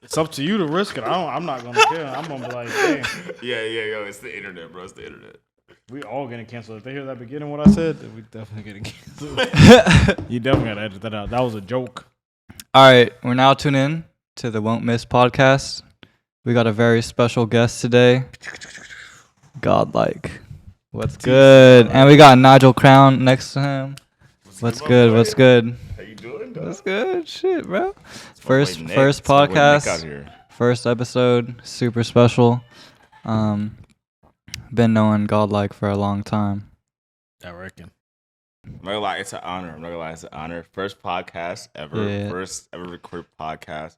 It's up to you to risk it. I'm not gonna care. I'm gonna be like, hey. Yeah, yo, it's the internet, bro. It's the internet. We all getting canceled. If they hear that beginning, what I said, then we definitely getting canceled. You definitely gotta edit that out. That was a joke. All right, we're now tuned in to the Won't Miss podcast. We got a very special guest today, Gxdlike. What's good? And we got Nigel Crown next to him. What's good? What's good? How you doing, dog? What's good? Shit, bro. It's First Nick out podcast, here. first episode, super special. Been knowing Gxdlike for a long time. I reckon. I'm not gonna lie, it's an honor. I'm not gonna lie, it's an honor. First podcast ever. Yeah. First ever recorded podcast.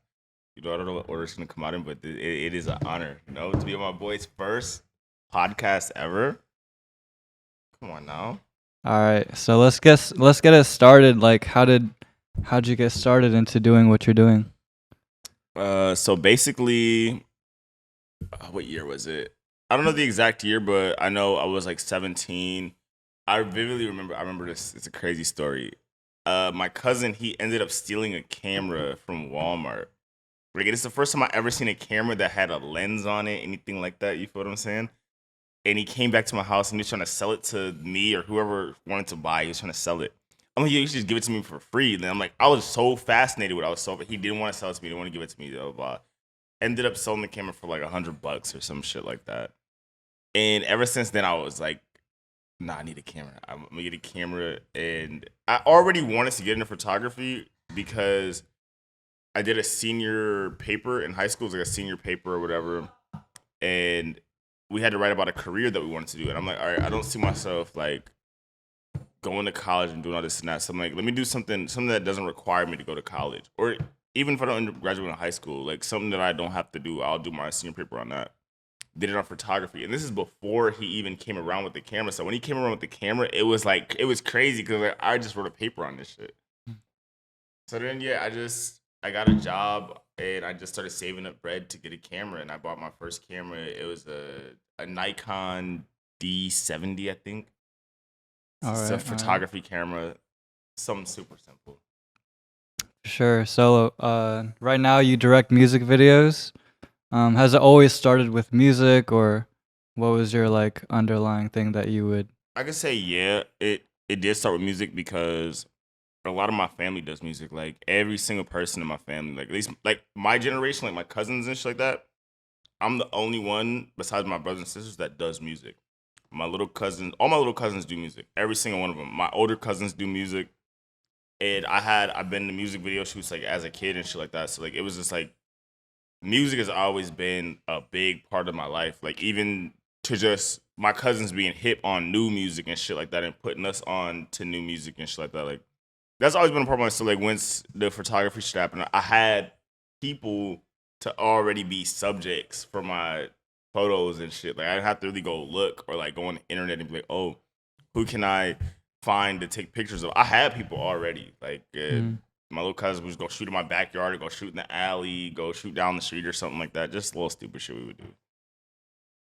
You know, I don't know what order it's gonna come out in, but it is an honor, you know, to be on my boy's first podcast ever. Come on now. All right, so let's get it started. Like, how'd you get started into doing what you're doing? So basically, what year was it? I don't know the exact year, but I know I was like 17. I vividly remember. I remember this. It's a crazy story. My cousin, he ended up stealing a camera from Walmart. Like, it's the first time I ever seen a camera that had a lens on it, anything like that. You feel what I'm saying? And he came back to my house and he was trying to sell it to me or whoever wanted to buy. He was trying to sell it. I'm like, yeah, you should just give it to me for free. And then I'm like, I was so fascinated with it. I was so, but he didn't want to sell it to me. He didn't want to give it to me. Blah, blah, blah. Ended up selling the camera for like $100 or some shit like that. And ever since then, I was like, nah, I need a camera. I'm gonna get a camera. And I already wanted to get into photography because I did a senior paper in high school. It was like a senior paper or whatever. And we had to write about a career that we wanted to do. And I'm like, all right, I don't see myself like going to college and doing all this and that. So I'm like, let me do something that doesn't require me to go to college. Or even if I don't graduate in high school, like something that I don't have to do, I'll do my senior paper on that. Did it on photography. And this is before he even came around with the camera. So when he came around with the camera, it was crazy because like, I just wrote a paper on this shit. So then, yeah, I got a job and I just started saving up bread to get a camera. And I bought my first camera. It was a Nikon D70, I think. It's a photography camera. Something super simple. Sure. So, right now you direct music videos. Has it always started with music, or what was your like underlying thing that you would? I could say yeah. It did start with music because a lot of my family does music. Like every single person in my family, like at least like my generation, like my cousins and shit like that. I'm the only one besides my brothers and sisters that does music. All my little cousins do music. Every single one of them. My older cousins do music. And I've been to music video shoots like as a kid and shit like that. So like it was just like music has always been a big part of my life. Like even to just my cousins being hip on new music and shit like that and putting us on to new music and shit like that. Like that's always been a part of my life. So like once the photography shit happened, I had people to already be subjects for my photos and shit. Like I didn't have to really go look or like go on the internet and be like, oh, who can I find to take pictures of? I had people already. Like my little cousin was go shoot in my backyard or go shoot in the alley, go shoot down the street or something like that. Just little stupid shit we would do.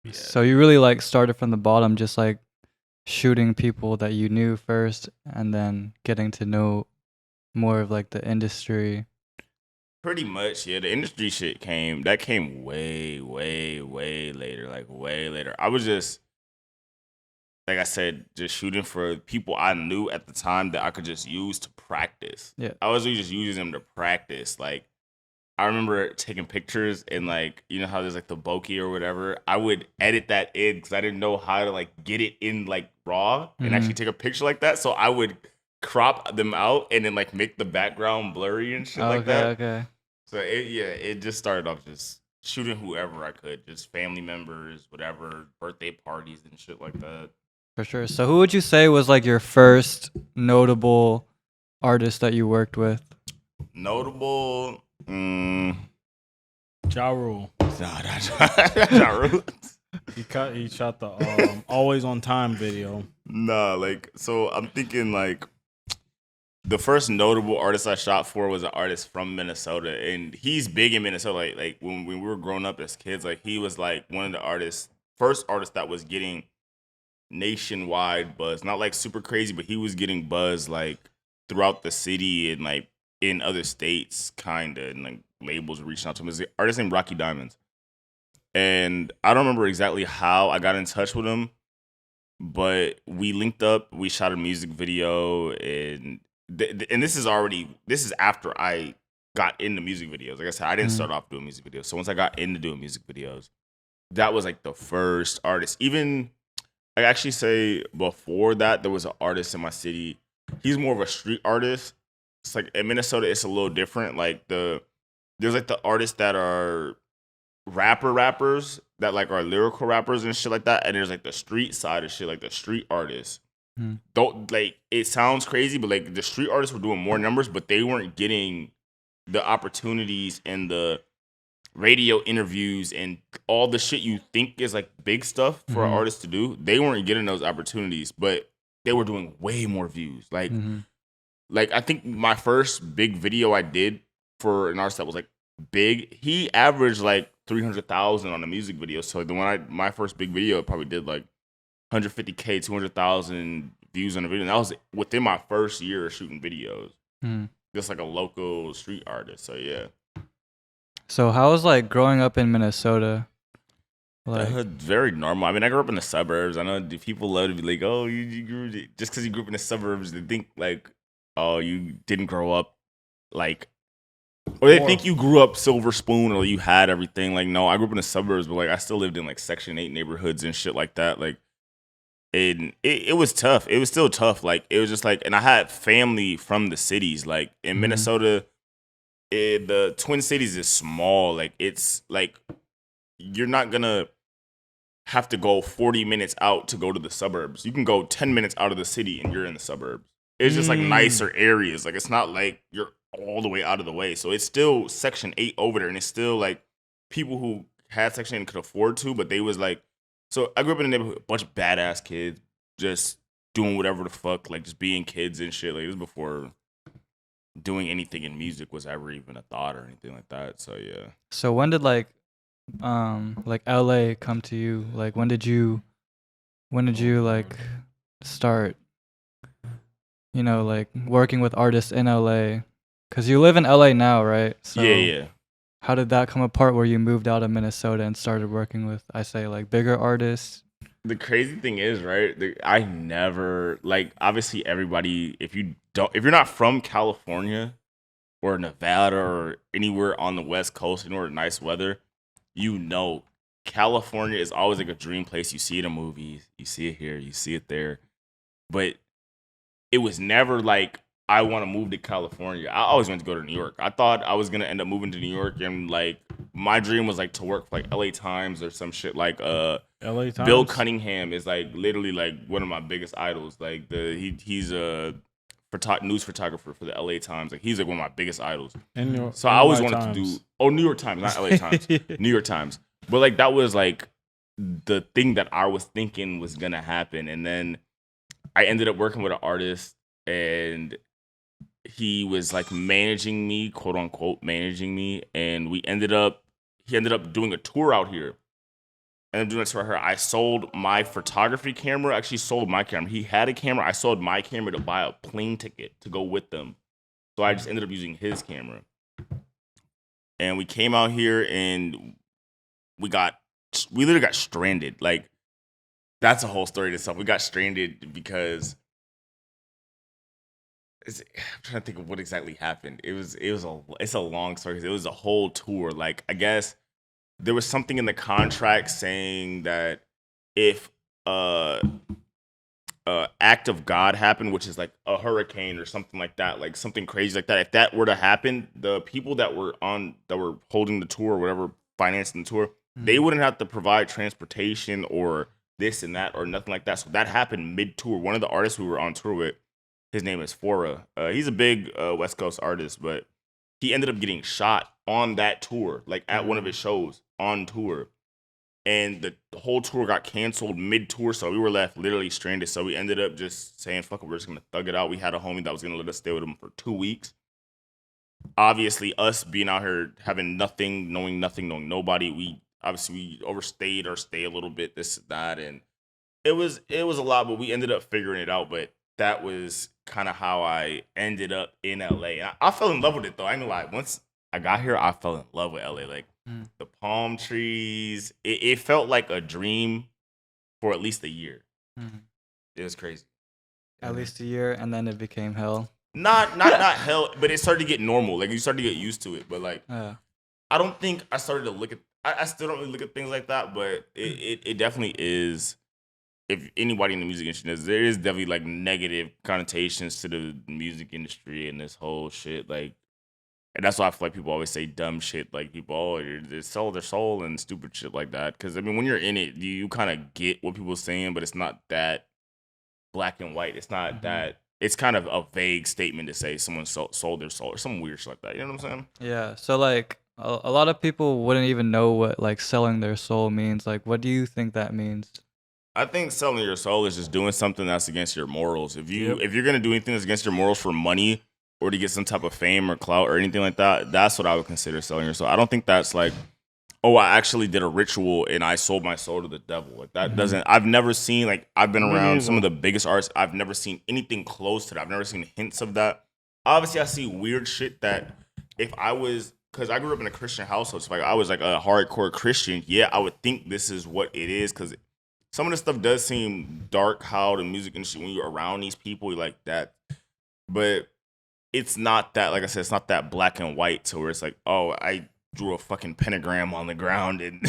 Yeah. So you really like started from the bottom, just like shooting people that you knew first and then getting to know more of like the industry. Pretty much, yeah. The industry shit came way, way, way later. Like way later. I was just, like I said, just shooting for people I knew at the time that I could just use to practice. Yeah. I was just using them to practice. Like I remember taking pictures and like, you know how there's like the bokeh or whatever. I would edit that in because I didn't know how to like get it in like raw and actually take a picture like that. So I would crop them out and then like make the background blurry and shit like that. Okay. So it just started off just shooting whoever I could, just family members, whatever, birthday parties and shit like that. For sure. So who would you say was like your first notable artist that you worked with? Notable? Ja Rule. Nah, not Ja Rule. He shot the Always on Time video. Nah, like, so I'm thinking like the first notable artist I shot for was an artist from Minnesota, and he's big in Minnesota. Like when we were growing up as kids, like he was like one of the first artists that was getting nationwide buzz. Not like super crazy, but he was getting buzz like throughout the city and like in other states, kinda, and like labels reaching out to him. It's an artist named Rocky Diamonds. And I don't remember exactly how I got in touch with him, but we linked up. We shot a music video, and this is after I got into music videos. Like I said, I didn't start off doing music videos. So once I got into doing music videos, that was like the first artist. Even I actually say before that, there was an artist in my city. He's more of a street artist. It's like in Minnesota, it's a little different. Like there's like the artists that are rappers that like are lyrical rappers and shit like that, and there's like the street side of shit, like the street artists. Don't like it sounds crazy, but like the street artists were doing more numbers, but they weren't getting the opportunities and the radio interviews and all the shit you think is like big stuff for an artist to do. They weren't getting those opportunities, but they were doing way more views. Like I think my first big video I did for an artist that was like big, he averaged like 300,000 on a music video. So like my first big video probably did like 150K, 200,000 views on a video. And that was within my first year of shooting videos. Just like a local street artist. So yeah. So how was like growing up in Minnesota? Like, very normal. I mean, I grew up in the suburbs. I know people love to be like, oh, you grew just because you grew up in the suburbs, they think like, oh, you didn't grow up like, or they think you grew up silver spoon or you had everything. Like, no, I grew up in the suburbs, but like I still lived in like Section 8 neighborhoods and shit like that. Like, and it was tough. It was still tough. Like, it was just like, and I had family from the cities. Like in Minnesota, the Twin Cities is small. Like it's like you're not gonna have to go 40 minutes out to go to the suburbs. You can go 10 minutes out of the city and you're in the suburbs. It's just like nicer areas. Like it's not like you're all the way out of the way. So it's still Section 8 over there, and it's still like people who had Section 8 and could afford to, but they was like, so I grew up in a neighborhood, a bunch of badass kids just doing whatever the fuck, like just being kids and shit. Like it was before doing anything in music was ever even a thought or anything like that. So yeah. So when did like LA come to you? Like when did you like start, you know, like working with artists in LA? Cause you live in LA now, right? So yeah. How did that come apart where you moved out of Minnesota and started working with, I say, like bigger artists? The crazy thing is, right? I never like obviously everybody. If you're not from California or Nevada or anywhere on the West Coast, anywhere nice weather, you know, California is always like a dream place. You see it in movies, you see it here, you see it there, but it was never like I want to move to California. I always wanted to go to New York. I thought I was gonna end up moving to New York, and like my dream was like to work for like LA Times or some shit. Like LA Times. Bill Cunningham is like literally like one of my biggest idols. Like he's a news photographer for the LA Times. Like he's like one of my biggest idols. So I always wanted to do New York Times, not LA Times, New York Times. But like that was like the thing that I was thinking was gonna happen, and then I ended up working with an artist, and he was like managing me, quote unquote, managing me, and he ended up doing a tour out here. And I'm doing a tour here. I sold my photography camera. Actually, sold my camera. He had a camera. I sold my camera to buy a plane ticket to go with them. So I just ended up using his camera. And we came out here, and we literally got stranded. Like that's a whole story to itself. We got stranded because. I'm trying to think of what exactly happened. It's a long story. It was a whole tour. Like I guess there was something in the contract saying that if act of God happened, which is like a hurricane or something like that, like something crazy like that, if that were to happen, the people that were holding the tour or whatever, financing the tour, they wouldn't have to provide transportation or this and that or nothing like that. So that happened mid-tour. One of the artists we were on tour with, his name is Fora. He's a big West Coast artist, but he ended up getting shot on that tour, like at one of his shows on tour. And the whole tour got canceled mid-tour, so we were left literally stranded. So we ended up just saying, fuck it, we're just going to thug it out. We had a homie that was going to let us stay with him for 2 weeks. Obviously, us being out here, having nothing, knowing nobody, we overstayed our stay a little bit, this, that, and it was a lot, but we ended up figuring it out. But that was kind of how I ended up in LA. I fell in love with it though. I ain't gonna lie. I got here, I fell in love with LA. Like the palm trees, it felt like a dream for at least a year. It was crazy. At least a year, and then it became hell. Not hell, but it started to get normal. Like you started to get used to it. But like, I don't think I started to look at. I still don't really look at things like that. But it definitely is. If anybody in the music industry knows, there is definitely like negative connotations to the music industry and this whole shit. Like, and that's why I feel like people always say dumb shit. Like people, they sell their soul and stupid shit like that. Because I mean, when you're in it, you kind of get what people are saying, but it's not that black and white. It's not that. It's kind of a vague statement to say someone sold their soul or some weird shit like that. You know what I'm saying? Yeah. So like a lot of people wouldn't even know what like selling their soul means. Like, what do you think that means? I think selling your soul is just doing something that's against your morals. If you're gonna do anything that's against your morals for money or to get some type of fame or clout or anything like that, that's what I would consider selling your soul. I don't think that's like, oh, I actually did a ritual and I sold my soul to the devil. Like that doesn't. I've never seen like I've been around some of the biggest artists. I've never seen anything close to that. I've never seen hints of that. Obviously, I see weird shit that if I was. Because I grew up in a Christian household, so like I was like a hardcore Christian. Yeah, I would think this is what it is because some of the stuff does seem dark. How the music industry, when you're around these people, you're like that. But it's not that. Like I said, it's not that black and white. To where it's like, oh, I drew a fucking pentagram on the ground and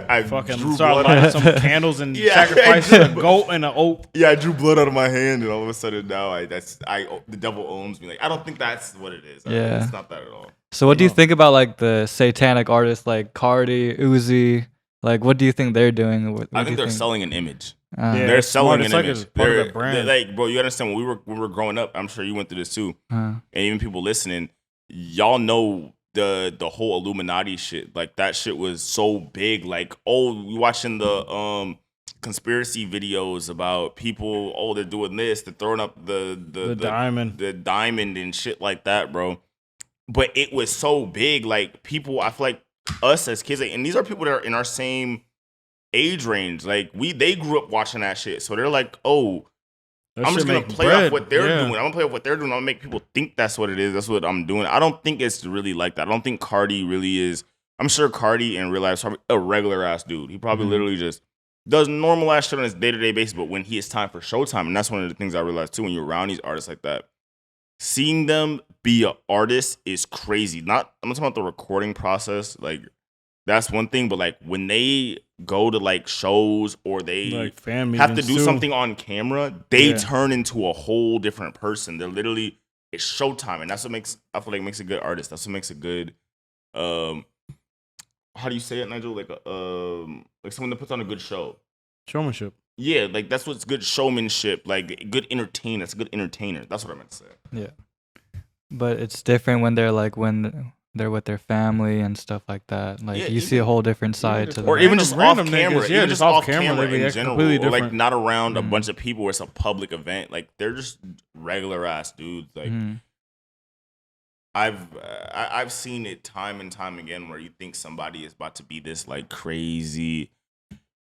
I fucking drew started blood. lighting some candles and sacrificing a goat and an oak. Yeah, I drew blood out of my hand, and all of a sudden now the devil owns me. Like I don't think that's what it is. It's not that at all. So what do you think about like the satanic artists like Cardi, Uzi? Like, what do you think they're doing? I think they're selling an image. Yeah, they're selling an like image. It's part of their brand. Like, bro, you understand when we were growing up. I'm sure you went through this too, and even people listening, y'all know the whole Illuminati shit. Like that shit was so big. Like, oh, you watching the conspiracy videos about people. Oh, they're doing this. They're throwing up the diamond and shit like that, bro. But it was so big. Like people, I feel like us as kids, like, and these are people that are in our same age range. Like they grew up watching that shit, so they're like, oh. I'm just gonna play off what they're doing. I'm gonna play off what they're doing. I'm gonna make people think that's what it is. That's what I'm doing. I don't think it's really like that. I don't think Cardi really is. I'm sure Cardi in real life is probably a regular ass dude. He probably literally just does normal ass shit on his day-to-day basis. But when he has time for showtime, and that's one of the things I realized too, when you're around these artists like that, seeing them be an artist is crazy. I'm not talking about the recording process. Like that's one thing, but like when they go to like shows or they like fan have to do something on camera, they turn into a whole different person. They're literally, it's showtime, and that's what I feel like makes a good artist. That's what makes a good how do you say it, Nigel? Like someone that puts on a good show. Showmanship. Yeah, like that's what's good showmanship. Like good entertainer. That's a good entertainer. That's what I meant to say. Yeah, but it's different when they're with their family and stuff like that. Like you see a whole different side to them. Or even just off camera. Niggas, even just off camera in general. Or like not around a bunch of people where it's a public event. Like they're just regular ass dudes. Like I've seen it time and time again where you think somebody is about to be this like crazy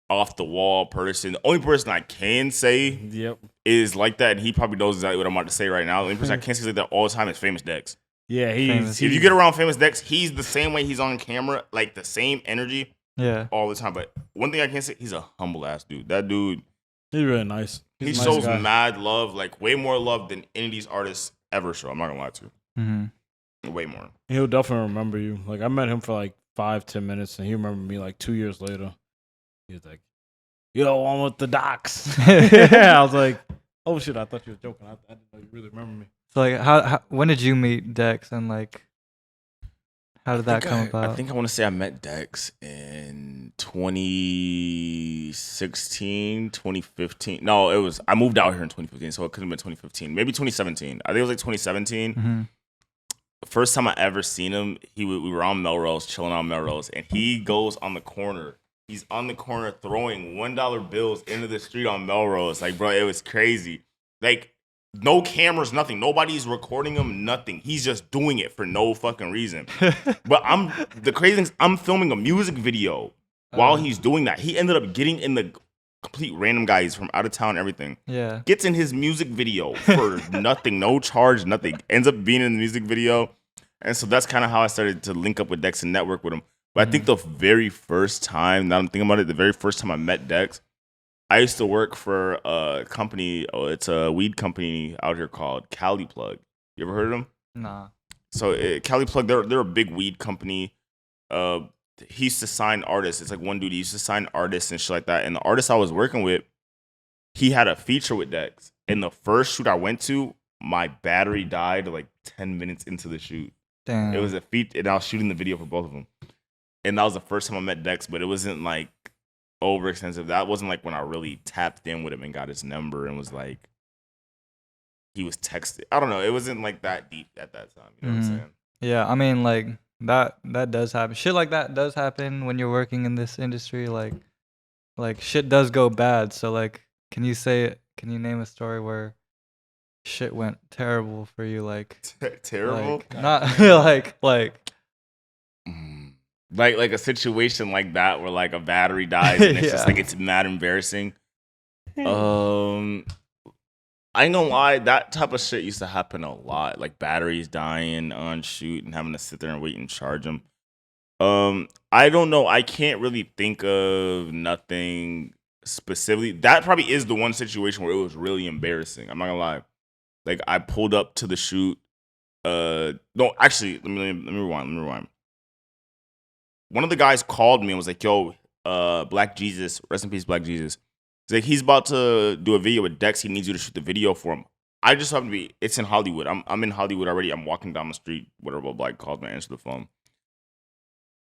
off the wall person. The only person I can say is like that, and he probably knows exactly what I'm about to say right now. The only person I can't say like that all the time is Famous Dex. Yeah, if you get around Famous Dex, he's the same way he's on camera, like the same energy all the time. But one thing I can say, he's a humble ass dude. That dude, he's really nice. He shows mad love, like way more love than any of these artists ever show. I'm not gonna lie to you. Way more. He'll definitely remember you. Like I met him for like 5-10 minutes, and he remembered me like 2 years later. He was like, "Yo, I'm with the docs." I was like, "Oh shit, I thought you were joking. I didn't know you really remember me." So like, how when did you meet Dex, and like, how did that come about? I think I want to say I met Dex in 2016, 2015. No, I moved out here in 2015, so it could have been 2015, maybe 2017. I think it was like 2017. The first time I ever seen him, we were on Melrose, chilling on Melrose, and he goes on the corner. He's on the corner throwing $1 bills into the street on Melrose. Like, bro, it was crazy. Like, no cameras, nothing. Nobody's recording him, nothing. He's just doing it for no fucking reason. But the crazy thing is, I'm filming a music video while he's doing that. He ended up getting in the complete random guy. He's from out of town, everything. Yeah. Gets in his music video for nothing, no charge, nothing. Ends up being in the music video. And so that's kind of how I started to link up with Dex and network with him. But I think the very first time, now I'm thinking about it, the very first time I met Dex, I used to work for a company. Oh, it's a weed company out here called Cali Plug. You ever heard of them? Nah. So Cali Plug, they're a big weed company. He used to sign artists. It's like one dude. He used to sign artists and shit like that. And the artist I was working with, he had a feature with Dex. And the first shoot I went to, my battery died like 10 minutes into the shoot. Damn. It was a feat, and I was shooting the video for both of them. And that was the first time I met Dex, but it wasn't like overextensive. That wasn't like when I really tapped in with him and got his number and was like, he was texting. I don't know. It wasn't like that deep at that time. You know what I'm saying? Yeah, I mean, like that does happen. Shit like that does happen when you're working in this industry. Like shit does go bad. So like, can you name a story where shit went terrible for you? Like terrible? Like, not like. Like a situation like that where like a battery dies and it's just like it's mad embarrassing. I ain't gonna lie, that type of shit used to happen a lot. Like batteries dying on shoot and having to sit there and wait and charge them. I don't know. I can't really think of nothing specifically. That probably is the one situation where it was really embarrassing. I'm not gonna lie. Like I pulled up to the shoot. No, actually, let me rewind. One of the guys called me and was like, "Yo, Black Jesus, rest in peace, Black Jesus." He's like, he's about to do a video with Dex. He needs you to shoot the video for him. I just happen to be. It's in Hollywood. I'm in Hollywood already. I'm walking down the street. Whatever Black calls me, I answer the phone.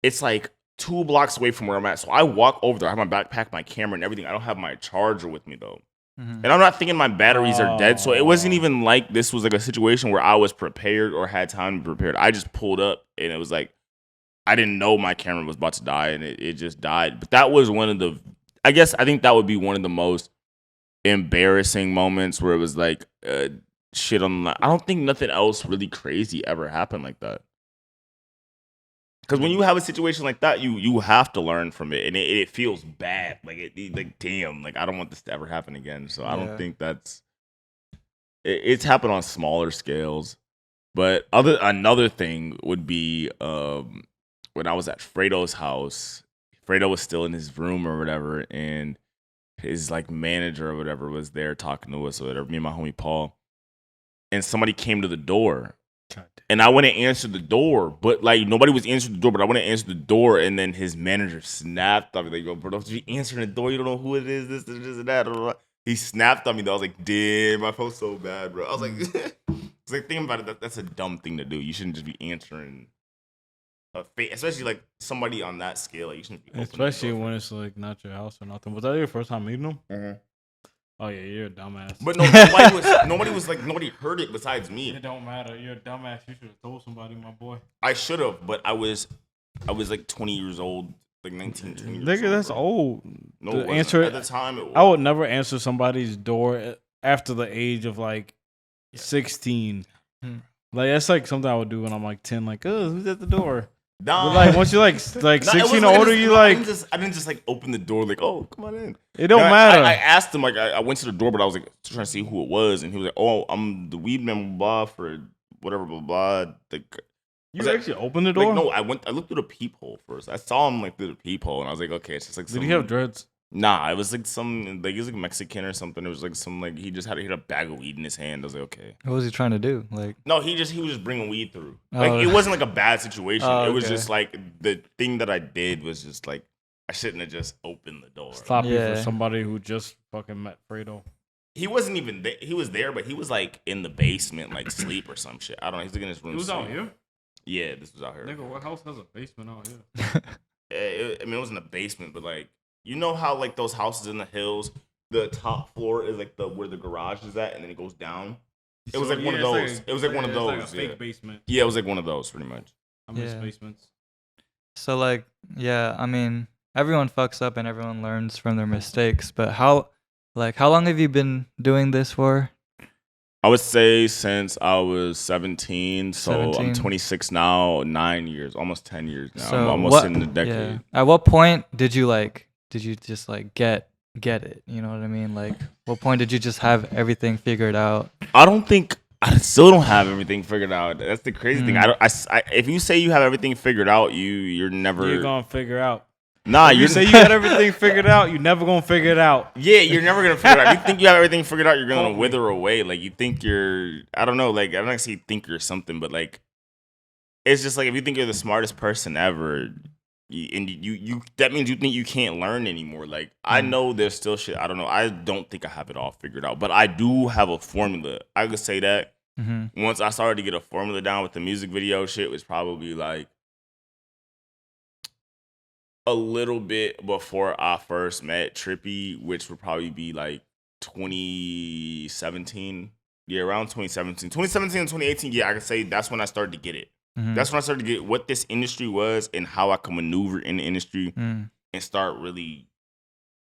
It's like 2 blocks away from where I'm at. So I walk over there. I have my backpack, my camera, and everything. I don't have my charger with me though. And I'm not thinking my batteries are dead. So it wasn't even like this was like a situation where I was prepared or had time to be prepared. I just pulled up and it was like, I didn't know my camera was about to die and it just died. But that was one of the, I think that would be one of the most embarrassing moments where it was like shit on the, I don't think nothing else really crazy ever happened like that. Because when you have a situation like that, you have to learn from it, and it feels bad. Like damn, like I don't want this to ever happen again. So I don't think that's. It's happened on smaller scales, but another thing would be when I was at Fredo's house. Fredo was still in his room or whatever, and his like manager or whatever was there talking to us or whatever. Me and my homie Paul, and somebody came to the door. And I went to answer the door, but like nobody was answering the door. But I went to answer the door, and then his manager snapped on me. Like, "Yo, bro, don't you be answering the door? You don't know who it is. This, and that." He snapped on me. Though. I was like, "Damn, I felt so bad, bro." I was like, "It's like thinking about it. That's a dumb thing to do. You shouldn't just be answering a face, especially like somebody on that scale. Like, you shouldn't be especially when it's like not your house or nothing." Was that your first time meeting him? Mm-hmm. Oh yeah, you're a dumbass. But nobody heard it besides me. It don't matter. You're a dumbass. You should have told somebody, my boy. I should have, but I was like 20 years old, like 19, 20 years old. Nigga, that's old. No, it wasn't. At the time, it was. I would never answer somebody's door after the age of like 16. Like that's like something I would do when I'm like 10. Like, oh, who's at the door? Nah. But like once you're like 16 or older, I didn't just like open the door like, oh, come on in. It don't matter. I asked him, like, I went to the door, but I was like trying to see who it was, and he was like, oh, I'm the weed man, blah, for whatever, blah, blah. You actually opened the door? Like, no, I looked through the peephole first. I saw him like through the peephole, and I was like, okay, it's just like. Did he have dreads? Nah, it was like he was like Mexican or something. It was like he just had a bag of weed in his hand. I was like, okay. What was he trying to do? Like, no, he was just bringing weed through. Like, it wasn't like a bad situation. It was just like the thing that I did was just like I shouldn't have just opened the door. Stop you for somebody who just fucking met Fredo. He wasn't even there. He was there, but he was like in the basement, like sleep or some shit. I don't know. He's like in his room. He was out here? Yeah, this was out here. Nigga, what house has a basement out here? It was in the basement, but like. You know how like those houses in the hills, the top floor is like where the garage is at, and then it goes down. It was like one of those. It was like one of those. Like a fake basement. Yeah, it was like one of those, pretty much. I miss basements. So like, yeah, I mean, everyone fucks up and everyone learns from their mistakes. But how long have you been doing this for? I would say since I was 17. So 17? I'm 26 now. 9 years, almost 10 years now. So I'm almost in the decade. Yeah. At what point did you just like get it? You know what I mean? Like, what point did you just have everything figured out? I don't think I still don't have everything figured out. That's the crazy thing. If you say you have everything figured out, you're never. You're gonna figure out. Nah, you say you got everything figured out. You never gonna figure it out. Yeah, you're never gonna figure it out. If you think you have everything figured out, you're gonna wither away. Like you think you're. I don't know. Like I don't actually think you're something, but like, it's just like if you think you're the smartest person ever, you that means you think you can't learn anymore. Like I know there's still shit. I don't know. I don't think I have it all figured out, but I do have a formula. I could say that. Once I started to get a formula down with the music video shit, was probably like a little bit before I first met Trippie, which would probably be like 2017. Yeah, around 2017. 2017 and 2018, yeah, I could say that's when I started to get it. That's when I started to get what this industry was and how I can maneuver in the industry and start really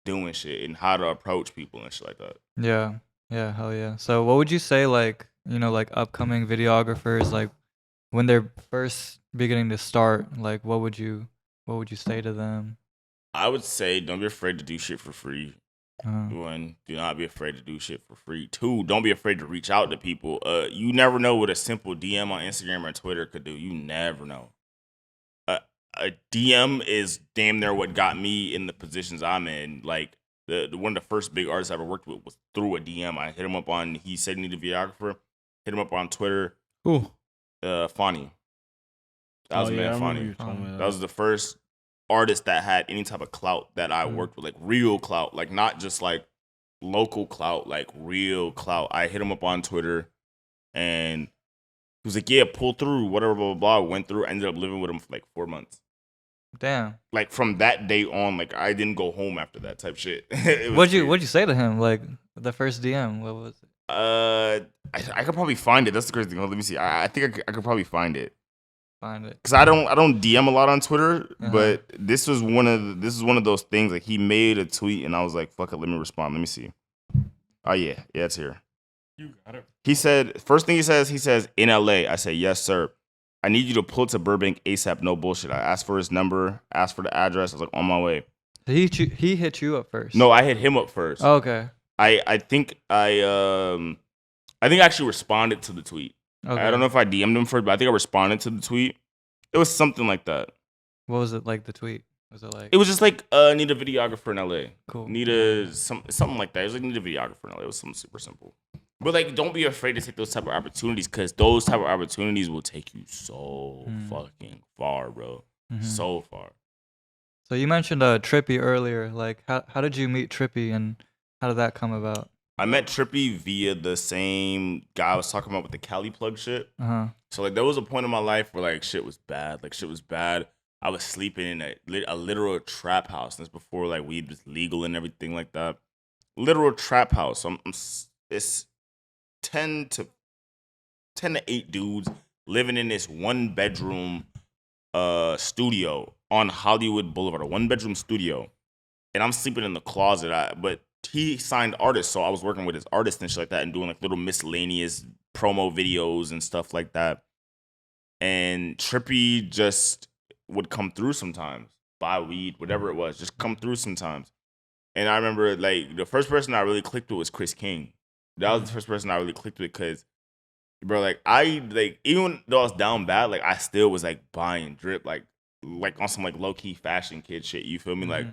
doing shit and how to approach people and shit like that. Yeah, hell yeah. So what would you say, like, you know, like upcoming videographers, like when they're first beginning to start, like what would you say to them? I would say don't be afraid to do shit for free. One, do not be afraid to do shit for free. Two, don't be afraid to reach out to people. You never know what a simple DM on Instagram or Twitter could do. You never know. A DM is damn near what got me in the positions I'm in. Like the one of the first big artists I ever worked with was through a DM. I hit him up on. He said he needed a videographer. Hit him up on Twitter. Who? Fauni. That was man Fauni. That was the first artist that had any type of clout that I worked with, like real clout, like not just like local clout, like real clout. I hit him up on Twitter and he was like, yeah, pull through, whatever, blah, blah, blah. Went through, ended up living with him for like 4 months. Damn. Like from that day on, like I didn't go home after that type shit. What'd you say to him? Like the first DM, what was it? I could probably find it. That's the crazy thing. Let me see. I think I could probably find it. Because I don't DM a lot on Twitter, but this was one of those things. Like he made a tweet, and I was like, "Fuck it, let me respond." Let me see. Oh yeah, it's here. You got it. He said first thing he says in LA. I say yes, sir. I need you to pull to Burbank ASAP. No bullshit. I asked for his number, asked for the address. I was like, on my way. He hit you up first. No, I hit him up first. Oh, okay. I think I actually responded to the tweet. Okay. I don't know if I DM'd him first, but I think I responded to the tweet. It was something like that. What was it like, the tweet? Was it like? It was just like, need a videographer in LA. Cool. Something like that. It was like, need a videographer in LA. It was something super simple. But like, don't be afraid to take those type of opportunities, because those type of opportunities will take you so fucking far, bro. So far. So you mentioned Trippie earlier. Like, how did you meet Trippie, and how did that come about? I met Trippie via the same guy I was talking about with the Cali plug shit. So like there was a point in my life where like shit was bad. I was sleeping in a literal trap house. That's before like weed was legal and everything like that. Literal trap house. It's 10 to 8 dudes living in this 1-bedroom studio on Hollywood Boulevard, a 1-bedroom studio, and I'm sleeping in the closet. But he signed artists, so I was working with his artists and shit like that, and doing like little miscellaneous promo videos and stuff like that. And Trippie just would come through sometimes, buy weed, whatever it was, just come through sometimes. And I remember like the first person I really clicked with was Chris King. That was the first person I really clicked with, because bro, like even though I was down bad, like I still was like buying drip, like on some like low key fashion kid shit. You feel me? Like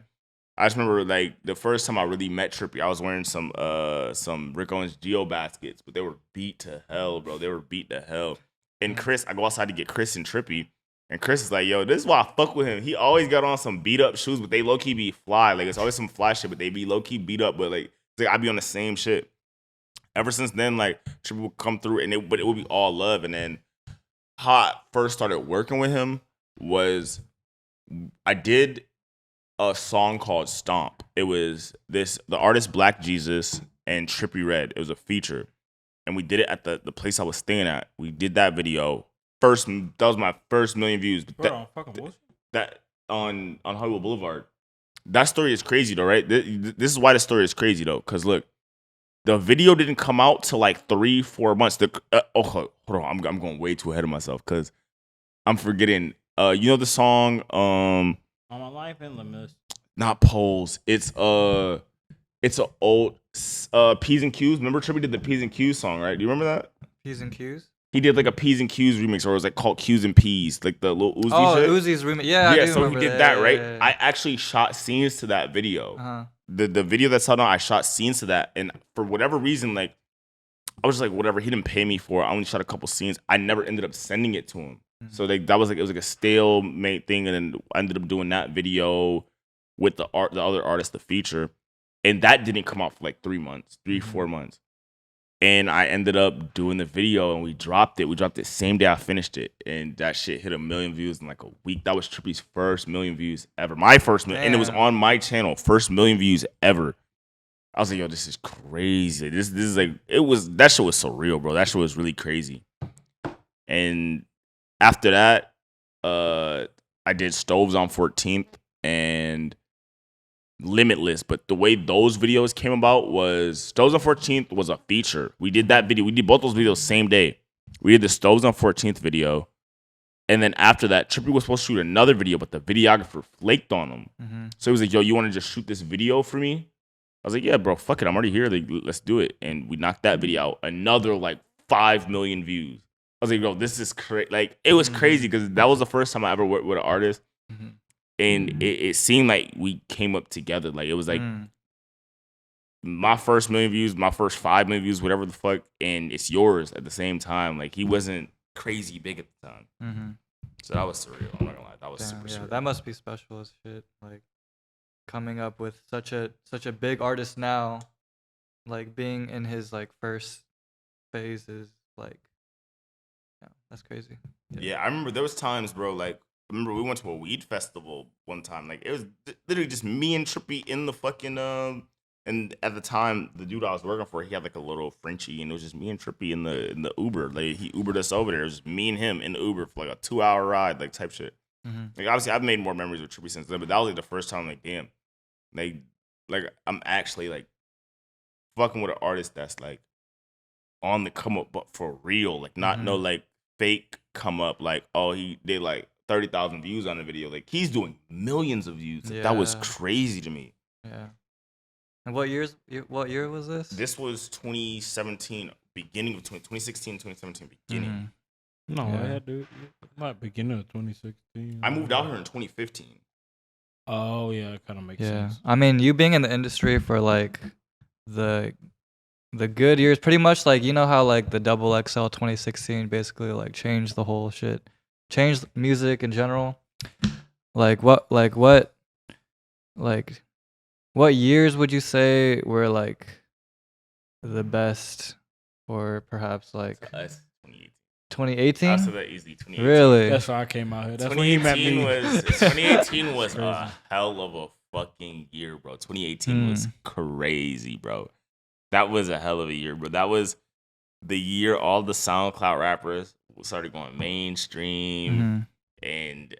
I just remember like the first time I really met Trippie, I was wearing some Rick Owens Geo baskets, but they were beat to hell, bro. They were beat to hell. And Chris, I go outside to get Chris and Trippie, and Chris is like, yo, this is why I fuck with him. He always got on some beat up shoes, but they low key be fly. Like it's always some fly shit, but they be low key beat up. But like I be on the same shit. Ever since then, like Trippie would come through, but it would be all love. And then how I first started working with him was I did a song called Stomp. It was the artist Black Jesus and Trippie Redd. It was a feature, and we did it at the place I was staying at. We did that video first. That was my first million views. That on Hollywood Boulevard. That story is crazy though, right? This is why the story is crazy though, because look, the video didn't come out till like 3-4 months. Hold on, I'm going way too ahead of myself because I'm forgetting. You know the song On My Life and Limits. Not Poles. It's an old P's and Q's. Remember Trippie did the P's and Q's song, right? Do you remember that? P's and Q's. He did like a P's and Q's remix, or it was like called Q's and P's, like the little Uzi shit. Uzi's remix. Yeah, yeah. I do So he remember did that, right? Yeah. I actually shot scenes to that video. Uh-huh. The video that's out now, I shot scenes to that, and for whatever reason, like I was just like, whatever. He didn't pay me for it. I only shot a couple scenes. I never ended up sending it to him. Mm-hmm. So like that was like it was like a stalemate thing, and then I ended up doing that video with the other artist, the feature, and that didn't come out for like 3 months, 4 months. And I ended up doing the video, and we dropped it. We dropped it same day I finished it, and that shit hit 1 million views in like a week. That was Trippie's first 1 million views ever. My first million, and it was on my channel, first 1 million views ever. I was like, yo, this is crazy. This is like, that shit was surreal, bro. That shit was really crazy. And after that, I did Stoves on 14th and Limitless, but the way those videos came about was Stoves on 14th was a feature. We did that video. We did both those videos same day. We did the Stoves on 14th video, and then after that, Trippie was supposed to shoot another video, but the videographer flaked on him. Mm-hmm. So he was like, "Yo, you want to just shoot this video for me?" I was like, "Yeah, bro, fuck it. I'm already here. Like, let's do it." And we knocked that video out. Another like 5 million views. I was like, "Bro, this is crazy." Like, it was crazy because that was the first time I ever worked with an artist. Mm-hmm. And it seemed like we came up together. Like, it was like my first 1 million views, my first 5 million views, whatever the fuck, and it's yours at the same time. Like, he wasn't crazy big at the time. Mm-hmm. So that was surreal. I'm not gonna lie. That was super surreal. That must be special as shit. Like, coming up with such a big artist now, like, being in his, like, first phase is, like, yeah, that's crazy. Yeah, I remember there was times, bro, like, I remember we went to a weed festival one time. Like, it was literally just me and Trippie in the fucking and at the time the dude I was working for, he had like a little Frenchie, and it was just me and Trippie in the Uber. Like, he Ubered us over there. It was just me and him in the Uber for like a 2-hour ride, like type shit. Mm-hmm. Like, obviously I've made more memories with Trippie since then, but that was like the first time, like, damn, like I'm actually like fucking with an artist that's like on the come up, but for real, like not no like fake come up, like, oh, he did like 30,000 views on the video. Like, he's doing millions of views. Like, that was crazy to me. Yeah. And what year was this? This was 2017, beginning of 2016, 2017, beginning. Mm-hmm. No, I had to. Not beginning of 2016. I moved out here in 2015. Oh yeah, it kind of makes sense. I mean, you being in the industry for like the good years, pretty much, like, you know how like the Gxdlike 2016 basically like changed the whole shit. Changed music in general. What years would you say were like the best, or perhaps like 2018? I said that easily. 2018. Really? That's why I came out here. That's when you met me. 2018 was a hell of a fucking year, bro. 2018 was crazy, bro. That was a hell of a year, bro. That was the year all the SoundCloud rappers started going mainstream. Mm-hmm. And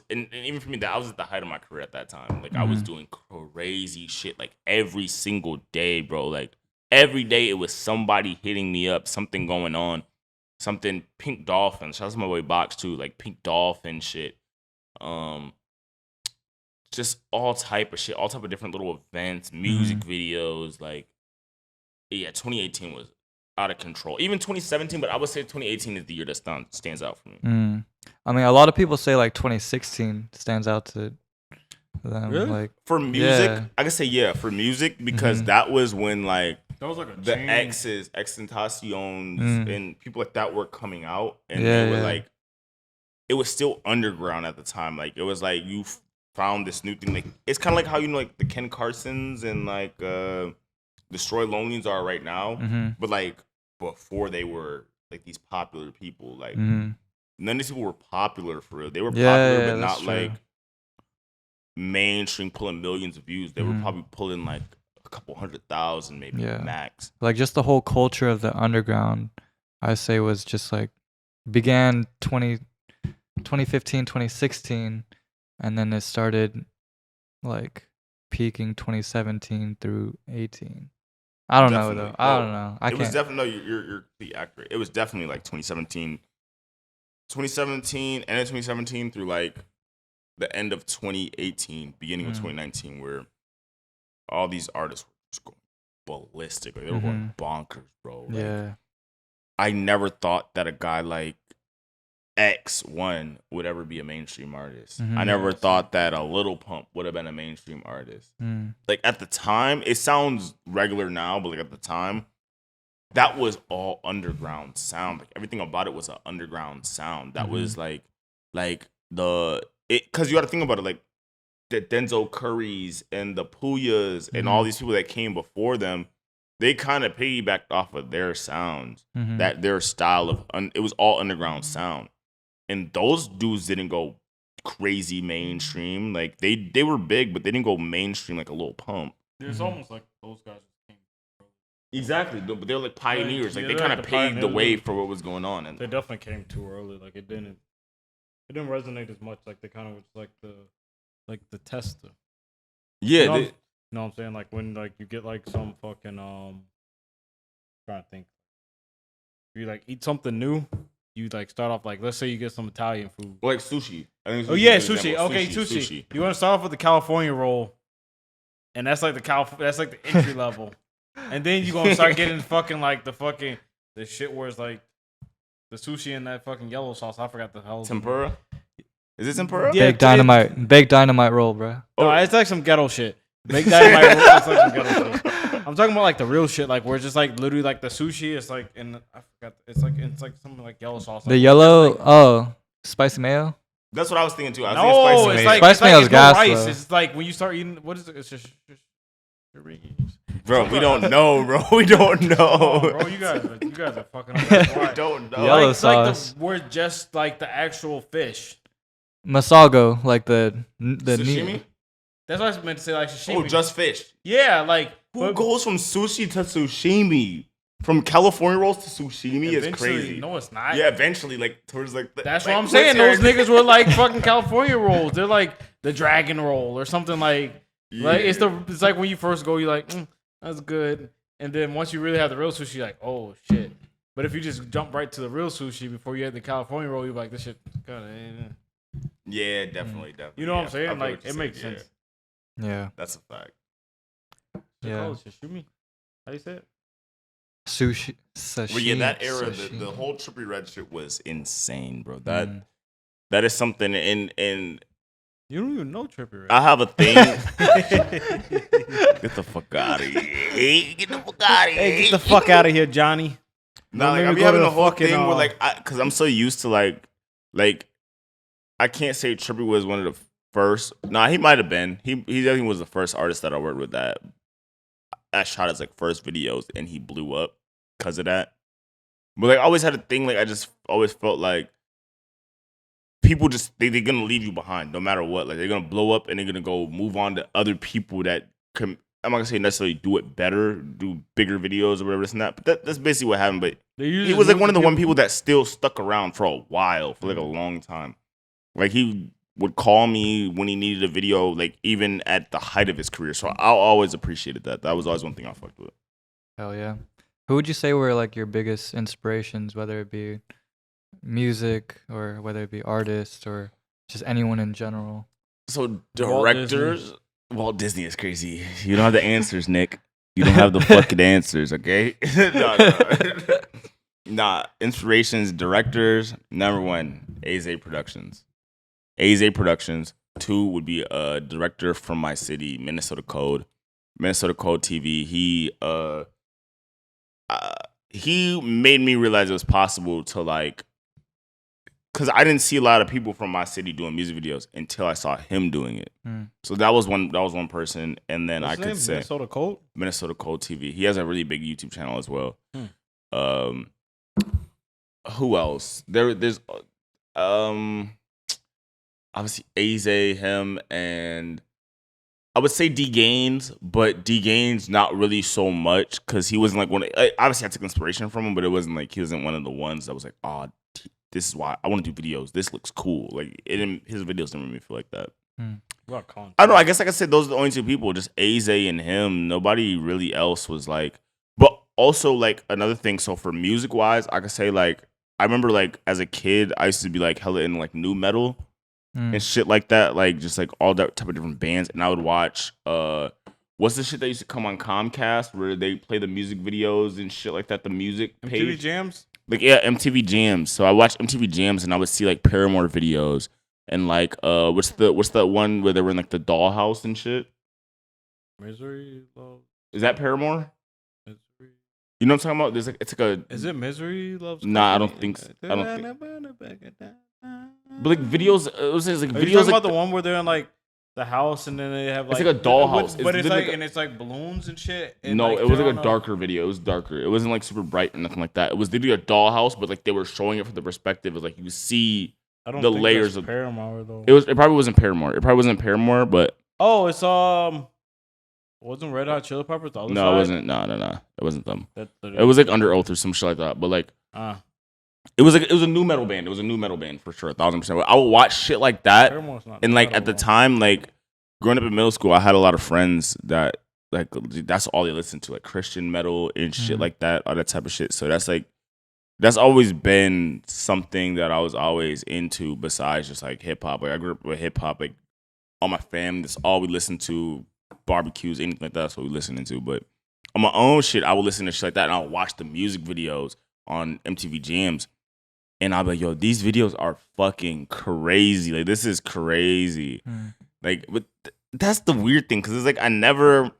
and even for me, that I was at the height of my career at that time. Like, I was doing crazy shit, like, every single day, bro. Like, every day it was somebody hitting me up, something going on, something. Pink Dolphin, shout out to my boy Box too, like Pink Dolphin shit. Just all type of shit, all type of different little events, music videos. Like, yeah, 2018 was out of control. Even 2017, but I would say 2018 is the year that stands out for me. I mean, a lot of people say like 2016 stands out to them. Really? Like, for music, I can say for music, because that was when like that was like the Xtentacions and people like that were coming out, and they were like, it was still underground at the time. Like, it was like you found this new thing. Like, it's kind of like how, you know, like the Ken Carsons and like Destroy Lonelies are right now, but like before they were like these popular people, like none of these people were popular for real. They were popular, but not like mainstream pulling millions of views. They were probably pulling like a couple 100,000 maybe max. Like, just the whole culture of the underground, I say, was just like began 2015, 2016, and then it started like peaking 2017 through 18. I don't know though. I don't know. It was definitely, no, you're pretty accurate. It was definitely like 2017 and then 2017 through like the end of 2018, beginning of 2019, where all these artists were just going ballistic. Like, they were going bonkers, bro. Like, I never thought that a guy like X1 would ever be a mainstream artist. Mhm. I never thought that a Little Pump would have been a mainstream artist. Like at the time, it sounds regular now, but like at the time, that was all underground sound. Like everything about it was an underground sound. That was like because you got to think about it, like the Denzel Currys and the Puyas and all these people that came before them, they kind of piggybacked off of their sounds, that their style of it was all underground sound, and those dudes didn't go crazy mainstream. Like they were big, but they didn't go mainstream like a Little Pump. It's almost like those guys came. Exactly, but they were like pioneers. Like they they're kind of like the paved the pioneers. way for what was going on. And They definitely came too early. Like it didn't resonate as much. Like they kind of was like the tester. yeah, You know what I'm saying? Like when like you get like some fucking trying to think. You like eat something new, you like start off like, let's say you get some Italian food. like sushi. I think Oh yeah, is a good sushi. example. Okay, sushi. You want to start off with the California roll, and that's like the entry level, and then you gonna start getting the shit where it's like the sushi and that fucking yellow sauce. I forgot the hell. Tempura. Is it tempura? Yeah. Big dynamite roll, bro. No, it's like some ghetto shit. Make that my roll. It's like some ghetto shit. I'm talking about like the real shit, like where it's just like literally like the sushi. It's like I forgot. It's like something like yellow sauce. The Like, yellow, spicy mayo. That's what I was thinking too. I was no, thinking it's spicy like mayo. Spicy mayo is no gas, rice. though. It's like when you start eating. What is it? It's just. Bro, we don't know, bro. We don't know. Oh, bro, you guys are fucking up. We don't know. Yellow It's like sauce. we're just like the actual fish. Masago, like the Sashimi? That's what I meant to say, like sashimi. Oh, just fish. Yeah, like Who goes from sushi to sushimi? From California rolls to sushimi is eventually- crazy. No, it's not. Yeah, eventually, like towards like. That's like, what I'm saying. Those Eric- niggas were like fucking California rolls. They're like the dragon roll or something like. Like it's like when you first go, you're like, that's good, and then once you really have the real sushi, you're like, oh shit. But if you just jump right to the real sushi before you had the California roll, you're like, this shit kind of. Yeah, definitely. You know what I'm I saying? feel Like what you're it makes saying, sense. Yeah. That's a fact. Yeah. Oh, sashimi. How you say it? Sushi. Sashimi. But yeah, that era, the sashimi. whole Trippie Redd shit was insane, bro. Mm. That is something. And You don't even know Trippie Redd. I have a thing. Get the fuck out of here! Get the fuck out of here! Hey, get the fuck out of here, Johnny. Nah, like Let I me be go having to the the whole fucking, thing where like, cause I'm so used to like I can't say Trippie was one of the first. Nah, he might have been. He definitely was the first artist that I worked with that shot his like first videos and he blew up because of that. But like I always had a thing like I just always felt like people just they're gonna leave you behind no matter what. Like they're gonna blow up and they're gonna go move on to other people that can. I'm not gonna say necessarily do it better, do bigger videos or whatever this and that. But that's basically what happened. But he was like one of the one people that still stuck around for a while, for like a long time. Like he would call me when he needed a video, like even at the height of his career. So I always appreciated that. That was always one thing I fucked with. Hell yeah. Who would you say were like your biggest inspirations, whether it be music or whether it be artists or just anyone in general? So Walt directors, Walt Disney is crazy. You don't have the answers, Nick. You don't have the fucking answers, okay? No. Nah, inspirations, directors. Number one, AZ Productions. AZ Productions. 2 would be a director from my city, Minnesota Code TV. He made me realize it was possible to like, because I didn't see a lot of people from my city doing music videos until I saw him doing it. So that was one person, and then What's I could say Minnesota Code TV. He has a really big YouTube channel as well. Who else? There's obviously AZ, him, and I would say D Gaines, but D Gaines not really so much because he wasn't like one. Obviously, I took inspiration from him, but it wasn't like he wasn't one of the ones that was like, oh, this is why I want to do videos. This looks cool. Like his videos didn't make me feel like that. I don't know. I guess like I said, those are the only 2 people, just AZ and him. Nobody really else was like. But also like another thing. So for music wise, I could say like I remember like as a kid, I used to be like hella in like new metal. And shit like that, like just like all that type of different bands, and I would watch what's the shit that used to come on Comcast where they play the music videos and shit like that, the music page. MTV Jams? Like MTV Jams. So I watched MTV Jams and I would see like Paramore videos and like what's that one where they were in like the dollhouse and shit? Misery Love. Is that Paramore? Misery. You know what I'm talking about? There's like it's like a. Is it Misery Loves? Nah, I don't think so. I don't think. But like videos, it was like Are you videos talking like about the one where they're in like the house and then they have like it's like a dollhouse. but it's like like and it's like balloons and shit. And no, like, it was they're like a on darker video. It was darker. It wasn't like super bright or nothing like that. It was literally a dollhouse, but like they were showing it from the perspective of like you see I don't the think layers that's of Paramore though. It probably wasn't Paramore. It probably wasn't Paramore, but Oh, it's wasn't Red Hot Chili Peppers the other no, side? it wasn't. No, it wasn't them. That's It was like Under Oath or some shit like that. But like it was a new metal band. It was a new metal band for sure, 1,000%. I would watch shit like that, Paramore's not and like metal, at the though. time, like growing up in middle school, I had a lot of friends that like that's all they listened to, like Christian metal and shit like that, all that type of shit. So that's always been something that I was always into. Besides just like hip hop, like I grew up with hip hop, like all my family, that's all we listened to. Barbecues, anything like that, that's what we listening to. But on my own shit, I would listen to shit like that, and I'll watch the music videos on MTV Jams. And I'll be like, yo, these videos are fucking crazy. Like, this is crazy. Like, but that's the weird thing, because it's like I never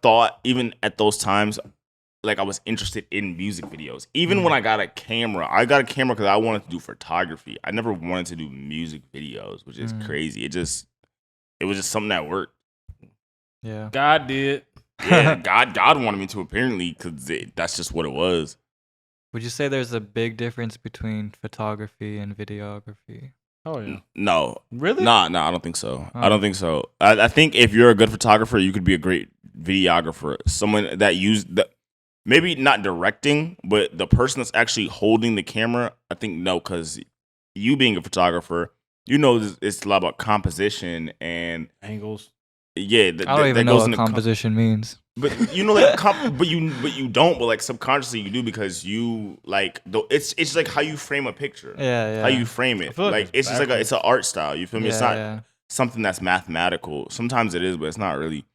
thought, even at those times, like I was interested in music videos. Even when I got a camera because I wanted to do photography. I never wanted to do music videos, which is crazy. It was just something that worked. Yeah. God did. Yeah, God wanted me to, apparently, because that's just what it was. Would you say there's a big difference between photography and videography? Oh yeah. No. Really? Nah, I don't think so. I don't think so. I think if you're a good photographer, you could be a great videographer. Someone that maybe not directing, but the person that's actually holding the camera, I think no, because you being a photographer, you know it's a lot about composition and Angles. yeah. I don't even know what composition means. But you know, like, but you don't. But like subconsciously, you do, because you like it's like how you frame a picture. Yeah. How you frame it. Like it's just like it's an art style. You feel me? It's not something that's mathematical. Sometimes it is, but it's not really.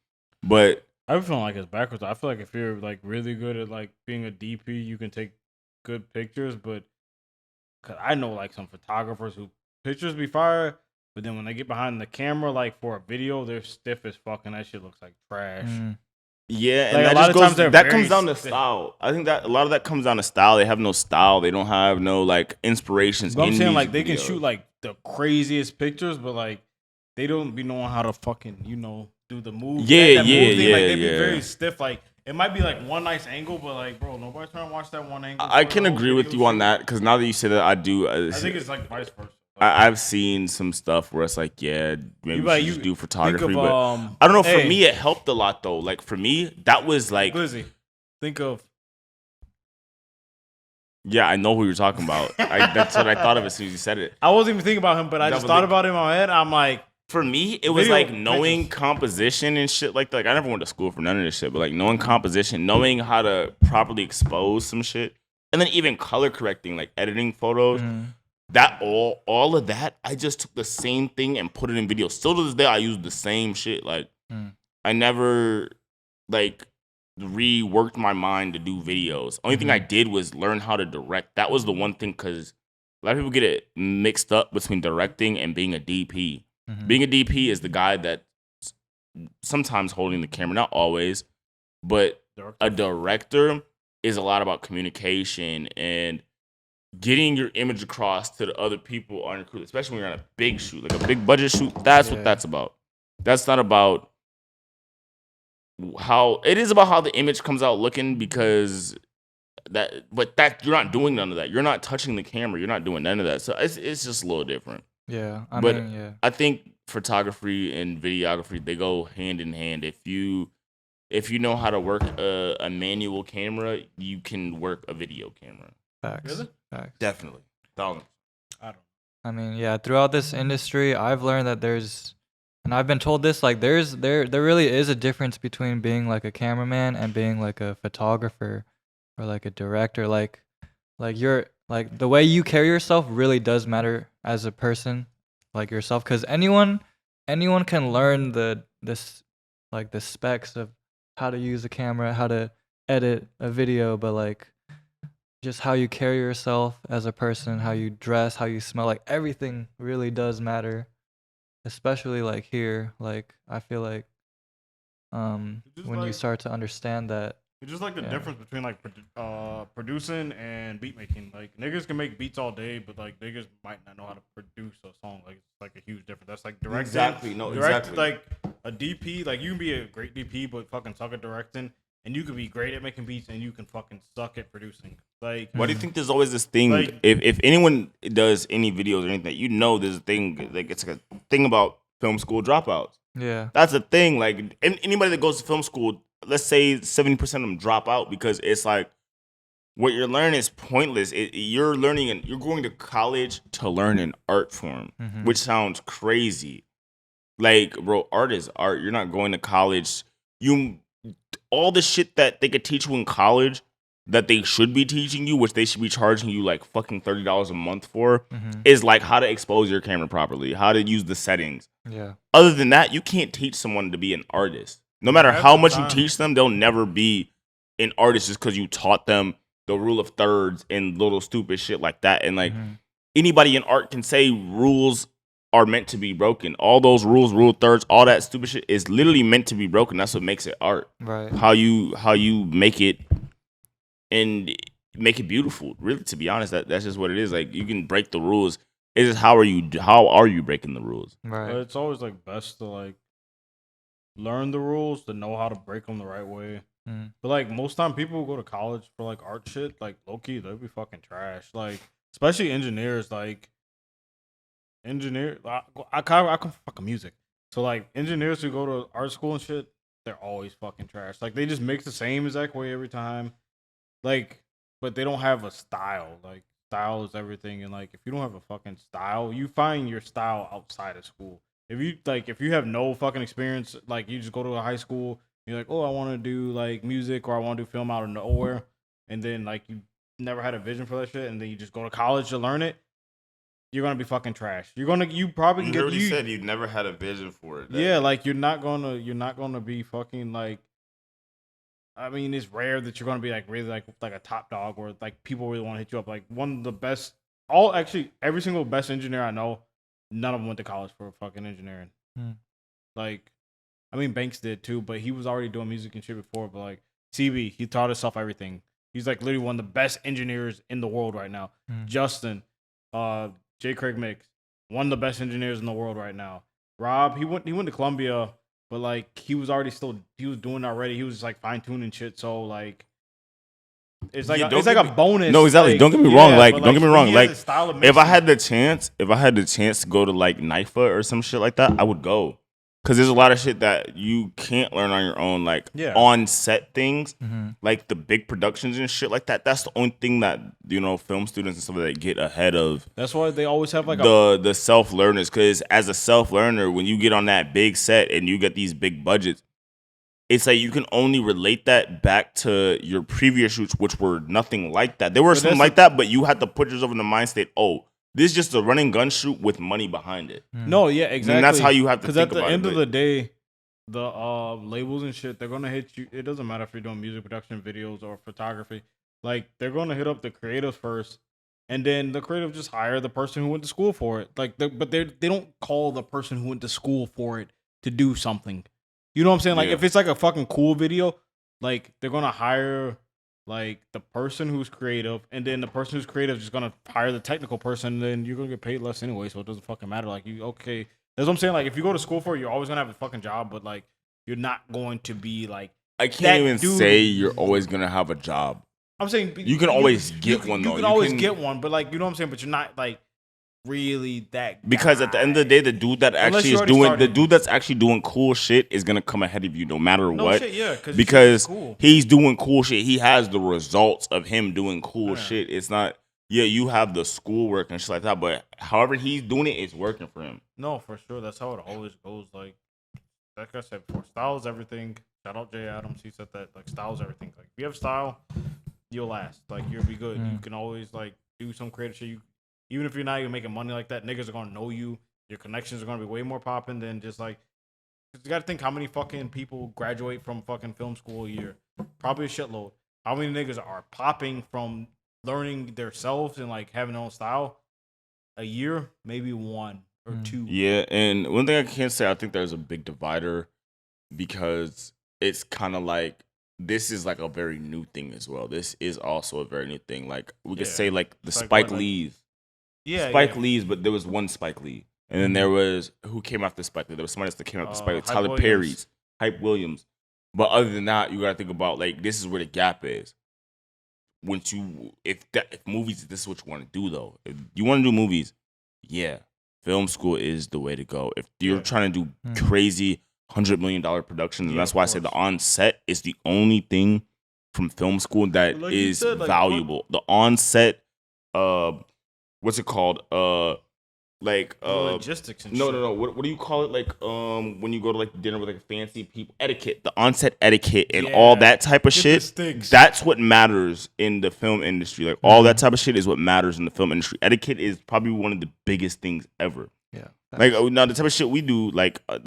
But I feel like it's backwards. I feel like if you're like really good at like being a DP, you can take good pictures. But cause I know like some photographers who pictures be fire, but then when they get behind the camera, like for a video, they're stiff as fuck, and that shit looks like trash. yeah, and Like, that a lot just of times goes. they're That very comes down to stiff. style. I think that a lot of that comes down to style. They have no style. They don't have no like inspirations. But I'm in saying music like they can videos. shoot like the craziest pictures, but like they don't be knowing how to fucking do the move. Yeah, Like, they be yeah. very stiff. Like it might be like one nice angle, but like bro, nobody's trying to watch that one angle. I for can the whole agree with video you on shoot. that, because now that you say that, I do. I think it's like vice versa. I've seen some stuff where it's like, yeah, maybe we should just do photography. Think of, but I don't know. For me, it helped a lot though. Like for me, that was like, Glizzy. Think of. yeah, I know who you're talking about. That's what I thought of as soon as you said it. I wasn't even thinking about him, but I That just was thought like- about it in my head. I'm like, For me, it was Video like knowing pictures. composition and shit like that. Like, I never went to school for none of this shit, but like knowing composition, knowing how to properly expose some shit, and then even color correcting, like editing photos. That all of that, I just took the same thing and put it in video. Still to this day, I use the same shit. Like I never like reworked my mind to do videos. Only thing I did was learn how to direct. That was the one thing, because a lot of people get it mixed up between directing and being a DP. Being a DP is the guy that's sometimes holding the camera, not always, but a director is a lot about communication and getting your image across to the other people on your crew, especially when you're on a big shoot, like a big budget shoot. That's what that's about. That's not about how it is about how the image comes out looking, because but you're not doing none of that. You're not touching the camera. You're not doing none of that. So it's just a little different. Yeah, I think photography and videography, they go hand in hand. If you know how to work a manual camera, you can work a video camera. Facts. Really? Facts. Definitely. I mean, yeah, throughout this industry, I've learned that and I've been told this, like there really is a difference between being like a cameraman and being like a photographer or like a director. Like you're like the way you carry yourself really does matter as a person, like yourself, because anyone can learn the specs of how to use a camera, how to edit a video, but like just how you carry yourself as a person, how you dress, how you smell, like everything really does matter. Especially like here, like I feel like Just when you like start to understand that, it's just like the yeah. difference between like producing and beat making. Like niggas can make beats all day, but like niggas might not know how to produce a song. Like it's like a huge difference. That's like directing. Exactly. No, Direct, exactly. like a DP. Like you can be a great DP, but fucking suck at directing, and you could be great at making beats, and you can fucking suck at producing. Like Why do you think there's always this thing? Like- if anyone does any videos or anything, you know, there's a thing like it's like a thing about film school dropouts. Yeah. That's a thing. Like anybody that goes to film school, let's say 70% of them drop out because it's like what you're learning is pointless. You're learning and you're going to college to learn an art form, which sounds crazy. Like, bro, art is art. You're not going to college. All the shit that they could teach you in college that they should be teaching you, which they should be charging you like fucking $30 a month for, is like how to expose your camera properly, how to use the settings. Yeah. Other than that, you can't teach someone to be an artist. No matter Half how the much you time- teach them, they'll never be an artist just because you taught them the rule of thirds and little stupid shit like that. And like anybody in art can say rules are meant to be broken. All those rules, rule of thirds, all that stupid shit is literally meant to be broken. That's what makes it art. Right. How you make it and make it beautiful. Really, to be honest, that's just what it is. Like you can break the rules. It's just how are you breaking the rules? Right. It's always like best to like learn the rules to know how to break them the right way. But like most time, people who go to college for like art shit, like low key, they'll be fucking trash. Like especially engineers, like I come fucking music, so like engineers who go to art school and shit, they're always fucking trash. Like they just mix the same exact way every time. Like, but they don't have a style. Like style is everything, and like if you don't have a fucking style, you find your style outside of school. If you have no fucking experience, like you just go to a high school, you're like, oh, I want to do like music or I want to do film out of nowhere, and then like you never had a vision for that shit, and then you just go to college to learn it. You're gonna be fucking trash. You probably can You get already said you never had a vision for it. yeah, like you're not gonna be fucking like. I mean, it's rare that you're gonna be like really like a top dog or like people really want to hit you up. Like one of the best, every single best engineer I know, none of them went to college for fucking engineering. Like, I mean, Banks did too, but he was already doing music and shit before. But like CB, he taught himself everything. He's like literally one of the best engineers in the world right now. Justin, J. Craig Mix, one of the best engineers in the world right now. Rob, he went to Columbia, but like he was doing it already. He was just like fine tuning shit. So like it's like a bonus. No, exactly. Like, don't get me wrong. yeah, Like but, don't get me wrong. he has Like a style of if I mixing. had the chance to go to like NIFA or some shit like that, I would go. Because there's a lot of shit that you can't learn on your own, like on set things, like the big productions and shit like that. That's the only thing that film students and stuff like that get ahead of. That's why they always have like the self learners. Because as a self learner, when you get on that big set and you get these big budgets, it's like you can only relate that back to your previous shoots, which were nothing like that. There were some like that, but you had to put yourself in the mind state. Oh, this is just a running gun shoot with money behind it. No, yeah, exactly. And that's how you have to think about it. Because at the end of the day, the labels and shit, they're gonna hit you. It doesn't matter if you're doing music production, videos, or photography. Like they're gonna hit up the creatives first, and then the creative just hire the person who went to school for it. Like, but they don't call the person who went to school for it to do something. You know what I'm saying? Like if it's like a fucking cool video, like they're gonna hire like the person who's creative, and then the person who's creative is just gonna hire the technical person, and then you're gonna get paid less anyway, so it doesn't fucking matter. Like okay. That's what I'm saying. Like if you go to school for it, you're always gonna have a fucking job, but like you're not going to be like I can't even say you're always gonna have a job. I'm saying you can always get one though. You can always get one, but like you know what I'm saying, but you're not like really that guy. Because at the end of the day, the dude that actually is doing the dude that's actually doing cool shit is gonna come ahead of you no matter what. Shit, yeah, because cool. He's doing cool shit. He has the results of him doing cool shit. It's not you have the schoolwork and shit like that, but however he's doing it, it's working for him. No, for sure. That's how it always goes. Like I said before, style is everything. Shout out Jay Adams. He said that like style is everything. Like if you have style, you'll last. Like you'll be good. You can always like do some creative shit. Even if you're not even making money like that, niggas are gonna know you. Your connections are gonna be way more popping than just like. You gotta think how many fucking people graduate from fucking film school a year. Probably a shitload. How many niggas are popping from learning themselves and like having their own style, a year, maybe 1 or 2. Yeah, and one thing I can say, I think there's a big divider because it's kind of like this is like a very new thing as well. This is also a very new thing. Like we could say like the Spike Lee's. Yeah, Spike Lee's, but there was one Spike Lee. And then there was who came after Spike Lee. There was somebody else that came after Spike Lee. Tyler Perry's, Hype Williams. But other than that, you gotta think about like this is where the gap is. If movies, this is what you want to do though. If you want to do movies, yeah, film school is the way to go. If you're trying to do crazy $100 million productions, and that's why I say the on-set is the only thing from film school that is valuable. The on-set, what's it called? Logistics and shit. No. What do you call it? Like when you go to like dinner with like fancy people, etiquette, the on-set etiquette and all that type of shit. That's what matters in the film industry. Like all that type of shit is what matters in the film industry. Etiquette is probably one of the biggest things ever. Yeah. Like now the type of shit we do, like I'm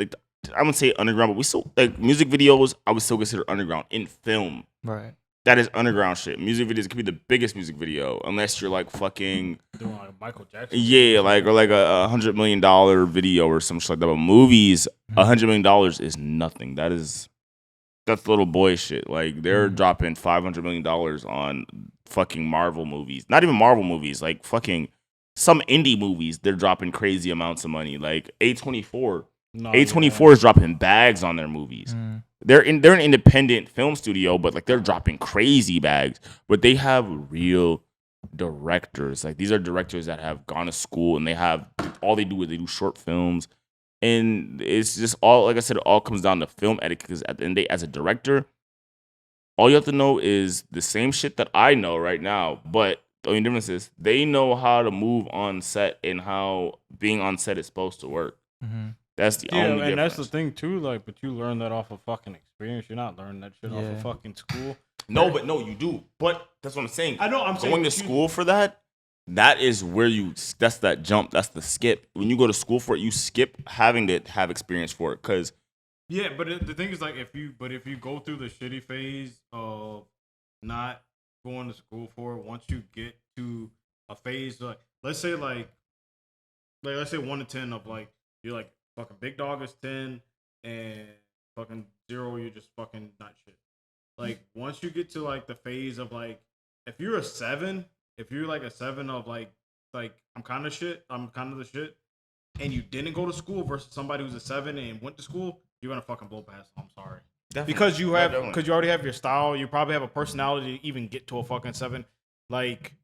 gonna say underground, but we still like music videos. I would still consider underground in film. Right. That is underground shit. Music videos could be the biggest music video unless you're like fucking doing like Michael Jackson. Yeah, like or like a $100 million video or some shit like that. But movies, $100 million is nothing. That's little boy shit. Like they're dropping $500 million on fucking Marvel movies. Not even Marvel movies. Like fucking some indie movies. They're dropping crazy amounts of money. Like A24. A24 is dropping bags on their movies. They're an independent film studio, but like they're dropping crazy bags. But they have real directors. Like these are directors that have gone to school and they do short films. And it's just all, like I said, it all comes down to film etiquette. Because at the end of the day, as a director, all you have to know is the same shit that I know right now. But the only difference is they know how to move on set and how being on set is supposed to work. That's the only difference. And that's the thing too, like, but you learn that off of fucking experience. You're not learning that shit off of fucking school. No, you do. But that's what I'm saying. I know. I'm going to school for that. That is where that's that jump. That's the skip. When you go to school for it, you skip having to have experience for it. Cause but the thing is like if you go through the shitty phase of not going to school for it, once you get to a phase like let's say 1 to 10 of like you're like fucking big dog is 10 and fucking 0 you're just fucking not shit. Like once you get to like the phase of like if you're like a 7 of like I'm kind of the shit and you didn't go to school versus somebody who's a 7 and went to school, you're gonna fucking blow past them. I'm sorry. Definitely. Because you already have your style, you probably have a personality to even get to a fucking 7. Like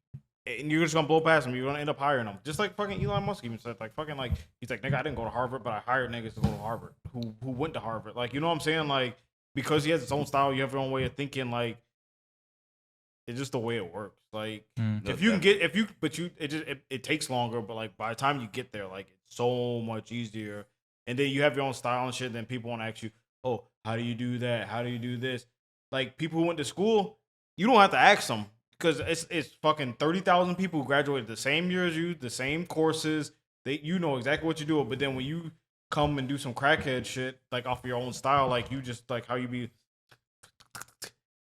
and you're just gonna blow past them. You're gonna end up hiring them, just like fucking Elon Musk even said. Like fucking like he's like, nigga, I didn't go to Harvard, but I hired niggas to go to Harvard who went to Harvard. Like you know what I'm saying? Like because he has his own style, you have your own way of thinking. Like it's just the way it works. Like it takes longer, but like by the time you get there, like it's so much easier. And then you have your own style and shit. Then people want to ask you, oh, how do you do that? How do you do this? Like people who went to school, you don't have to ask them. Because it's fucking 30,000 people who graduated the same year as you, the same courses. You know exactly what you do. But then when you come and do some crackhead shit, like off of your own style, like you just like how you be,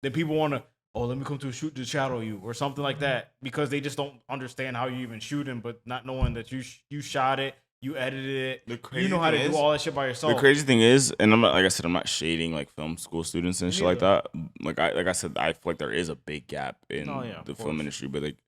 then people want to, let me come to a shoot to shadow you or something like that because they just don't understand how you even shooting, but not knowing that you shot it. You edited it. You know how to do all that shit by yourself. The crazy thing is, and I'm not, like I said, I'm not shading like film school students and shit like that. Like I said, I feel like there is a big gap in the film industry. But like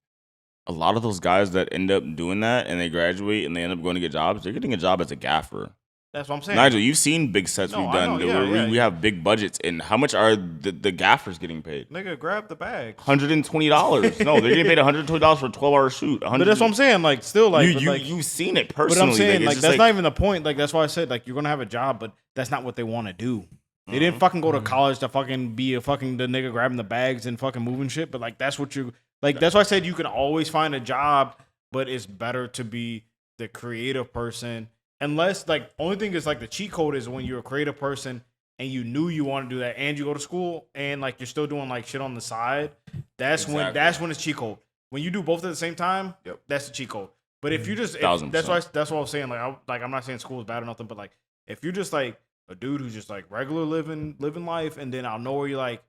a lot of those guys that end up doing that and they graduate and they end up going to get jobs, they're getting a job as a gaffer. That's what I'm saying. Nigel, you've seen big sets we've done where we have big budgets. And how much are the gaffers getting paid? Nigga, grab the bag. $120. No, they're getting paid $120 for a 12-hour shoot. But that's what I'm saying. Like, still, like... You've seen it personally. But I'm saying, like that's not even the point. Like, that's why I said, like, you're going to have a job, but that's not what they want to do. They didn't fucking go to college to fucking be the nigga grabbing the bags and fucking moving shit. But, like, that's what you... Like, that's why I said you can always find a job, but it's better to be the creative person. Unless, like, only thing is, like, the cheat code is when you're a creative person and you knew you want to do that and you go to school and, like, you're still doing, like, shit on the side. That's when it's cheat code. When you do both at the same time, that's the cheat code. But if you just... that's what I was saying. Like, I'm not saying school is bad or nothing, but, like, if you're just, like, a dude who's just, like, regular living life and then I'll know where you're like,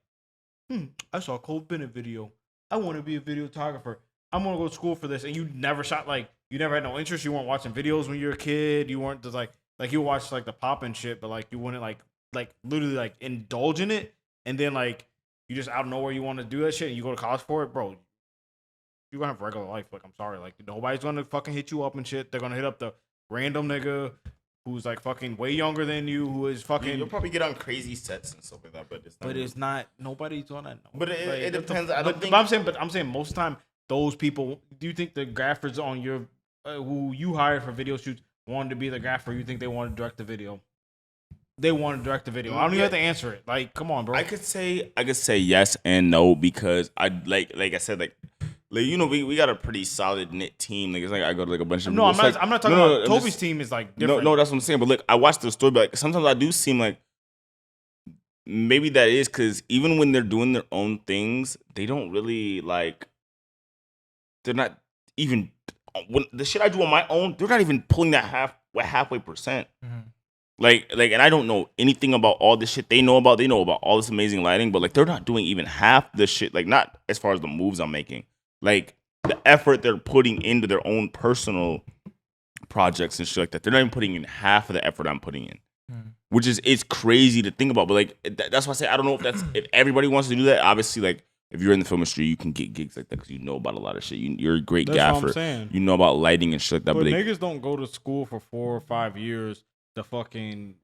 I saw a Cole Bennett video. I want to be a videographer. I'm gonna go to school for this, and you never shot like you never had no interest. You weren't watching videos when you were a kid. You weren't just like you watched like the pop and shit, but like you wouldn't like literally like indulge in it, and then like you just out of nowhere you want to do that shit, and you go to college for it, bro. You're gonna have a regular life. Like I'm sorry, like nobody's gonna fucking hit you up and shit. They're gonna hit up the random nigga who's like fucking way younger than you, who is fucking. You'll probably get on crazy sets and stuff like that, but it's not. Nobody's gonna know. But it depends. I'm saying most of the time, those people. Do you think the graphers on your who you hired for video shoots wanted to be the grapher? You think they wanted to direct the video? They want to direct the video. I don't even have to answer it. Like, come on, bro. I could say yes and no because I like I said like you know we got a pretty solid knit team. Like it's like I go to like a bunch of no. I'm not talking about Toby's team is like different. No, that's what I'm saying. But look, I watched the story. But like sometimes I do seem like maybe that is because even when they're doing their own things, they don't really like. They're not even when the shit I do on my own. They're not even pulling that halfway percent. Mm-hmm. Like, and I don't know anything about all this shit they know about all this amazing lighting, but like they're not doing even half the shit. Like not as far as the moves I'm making, like the effort they're putting into their own personal projects and shit like that. They're not even putting in half of the effort I'm putting in, which is it's crazy to think about. But like that's why I say I don't know if everybody wants to do that. Obviously, like if you're in the film industry, you can get gigs like that because you know about a lot of shit. You're a great gaffer. What I'm saying. You know about lighting and shit like that. But niggas don't go to school for 4 or 5 years to fucking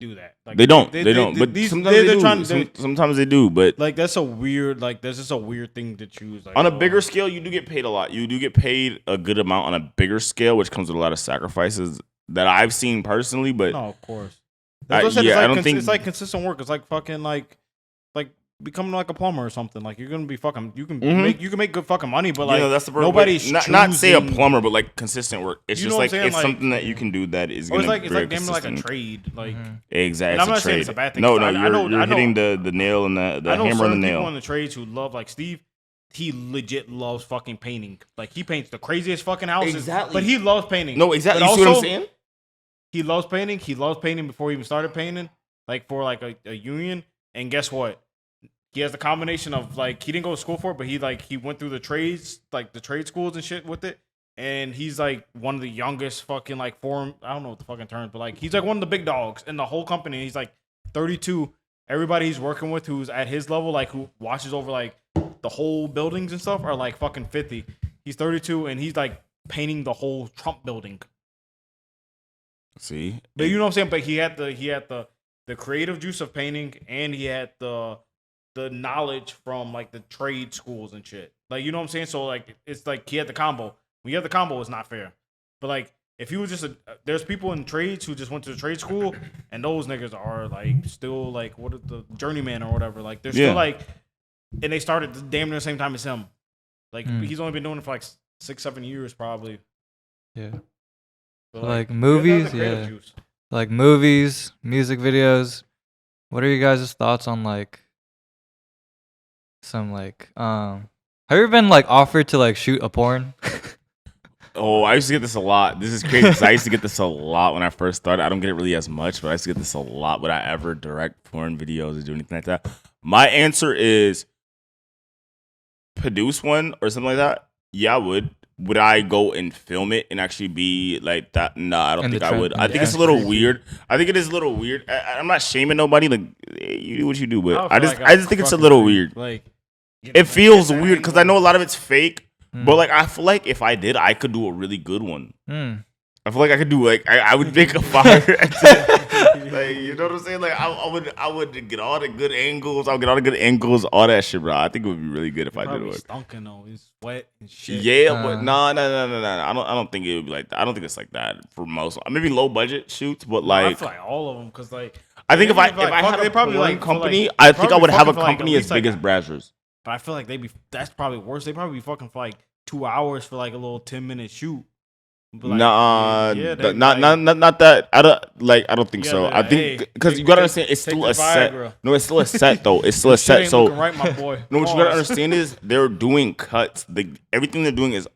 do that. Like they don't. But sometimes they do. But like that's a weird. Like that's just a weird thing to choose. Like, on a bigger scale, you do get paid a lot. You do get paid a good amount on a bigger scale, which comes with a lot of sacrifices that I've seen personally. But no, of course. I don't think it's like consistent work. It's like fucking like becoming like a plumber or something. Like you're gonna be fucking. You can make good fucking money, but like that's the nobody's not say a plumber, but like consistent work. It's just like it's like, something that you can do that is gonna it's like damn like a trade. Like exactly, I'm not saying it's a bad thing. No, you're hitting the nail and the hammer on the nail. People in the trades who love like Steve. He legit loves fucking painting. Like he paints the craziest fucking houses. Exactly. But he loves painting. No, exactly. You see what I'm saying? He loves painting. He loves painting before he even started painting. Like for like a union. And guess what? He has the combination of like he didn't go to school for it, but he went through the trades, like the trade schools and shit with it. And he's like one of the youngest fucking like foreign. I don't know what the fucking terms, but like he's like one of the big dogs in the whole company. He's like 32. Everybody he's working with who's at his level, like who watches over like the whole buildings and stuff, are like fucking 50. He's 32 and he's like painting the whole Trump building. See, but you know what I'm saying. But he had the creative juice of painting, and he had the knowledge from like the trade schools and shit. Like, you know what I'm saying? So like it's like he had the combo. When you have the combo, it's not fair. But like if he was just there's people in trades who just went to the trade school, and those niggas are like still like what is the journeyman or whatever. Like they're still like, and they started damn near the same time as him. Like he's only been doing it for like 6-7 years probably. Yeah. But like movies, yeah. Juice. Like movies, music videos. What are you guys' thoughts on like some like have you ever been like offered to like shoot a porn? Oh, I used to get this a lot. This is crazy because I used to get this a lot when I first started. I don't get it really as much, but I used to get this a lot. Would I ever direct porn videos or do anything like that? My answer is produce one or something like that. Yeah, I would. Would I go and film it and actually be like that? Nah, I don't think I would. I think it's a little weird. I think it is a little weird. I'm not shaming nobody. Like, you do what you do, but I just think it's a little weird. Like, it feels weird because I know a lot of it's fake. But like I feel like if I did, I could do a really good one. I feel like I could do like I would make a fire. Like, you know what I'm saying? Like I would get all the good angles. I'll get all the good angles, all that shit, bro. I think it would be really good if I did it. Stunking though, it's wet and shit. Yeah, but no. I don't think it would be like that. I don't think it's like that for most. Maybe low budget shoots, but like I feel like all of them because like I think if I had a porn company, I think I would have a company as big as Brazzers. But I feel like that's probably worse. They probably be fucking for like 2 hours for like a little 10-minute shoot. Like, not that. I don't think so. I think because you gotta understand, it's still a set. No, it's still a set though. It's still a set. So right, my boy. No, what you gotta understand is they're doing cuts. Everything they're doing is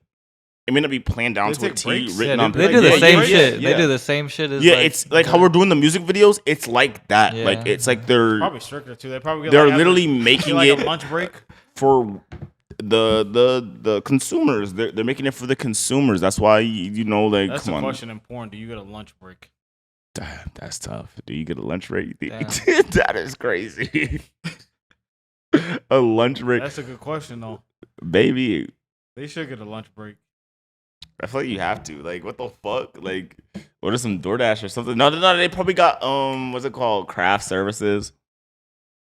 it may not be planned down to a T written on. They do the same shit. They do the same shit as it's like how we're doing the music videos. It's like that. Like it's like they're probably stricter too. They're literally making it a lunch break for the consumers. They're making it for the consumers. That's why you know, like, That's come the on. question in porn. Do you get a lunch break? Damn, that's tough. Do you get a lunch break? Damn. That is crazy. A lunch break, That's a good question though. baby. They should get a lunch break. I feel like you have to. Like, what the fuck? Like, order some DoorDash or something. No, they probably got what's it called? Craft services.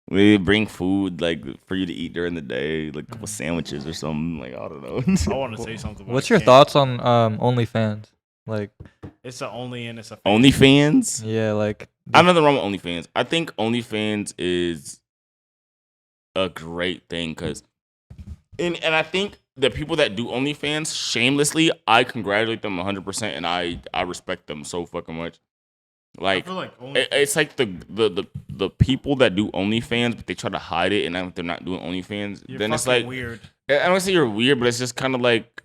We bring food like for you to eat during the day, like a couple sandwiches or something. Like, I don't know. I want to say something. But What's I your can't. thoughts on OnlyFans? Like, It's a only and it's a OnlyFans? yeah, like I have nothing wrong with OnlyFans. I think OnlyFans is a great thing because, and I think the people that do OnlyFans shamelessly, I congratulate them 100%, and I respect them so fucking much. I Like, feel like only. it's like the people that do OnlyFans, but they try to hide it, and they're not doing OnlyFans. You're Then it's fucking like weird. I don't say you're weird, but it's just kind of like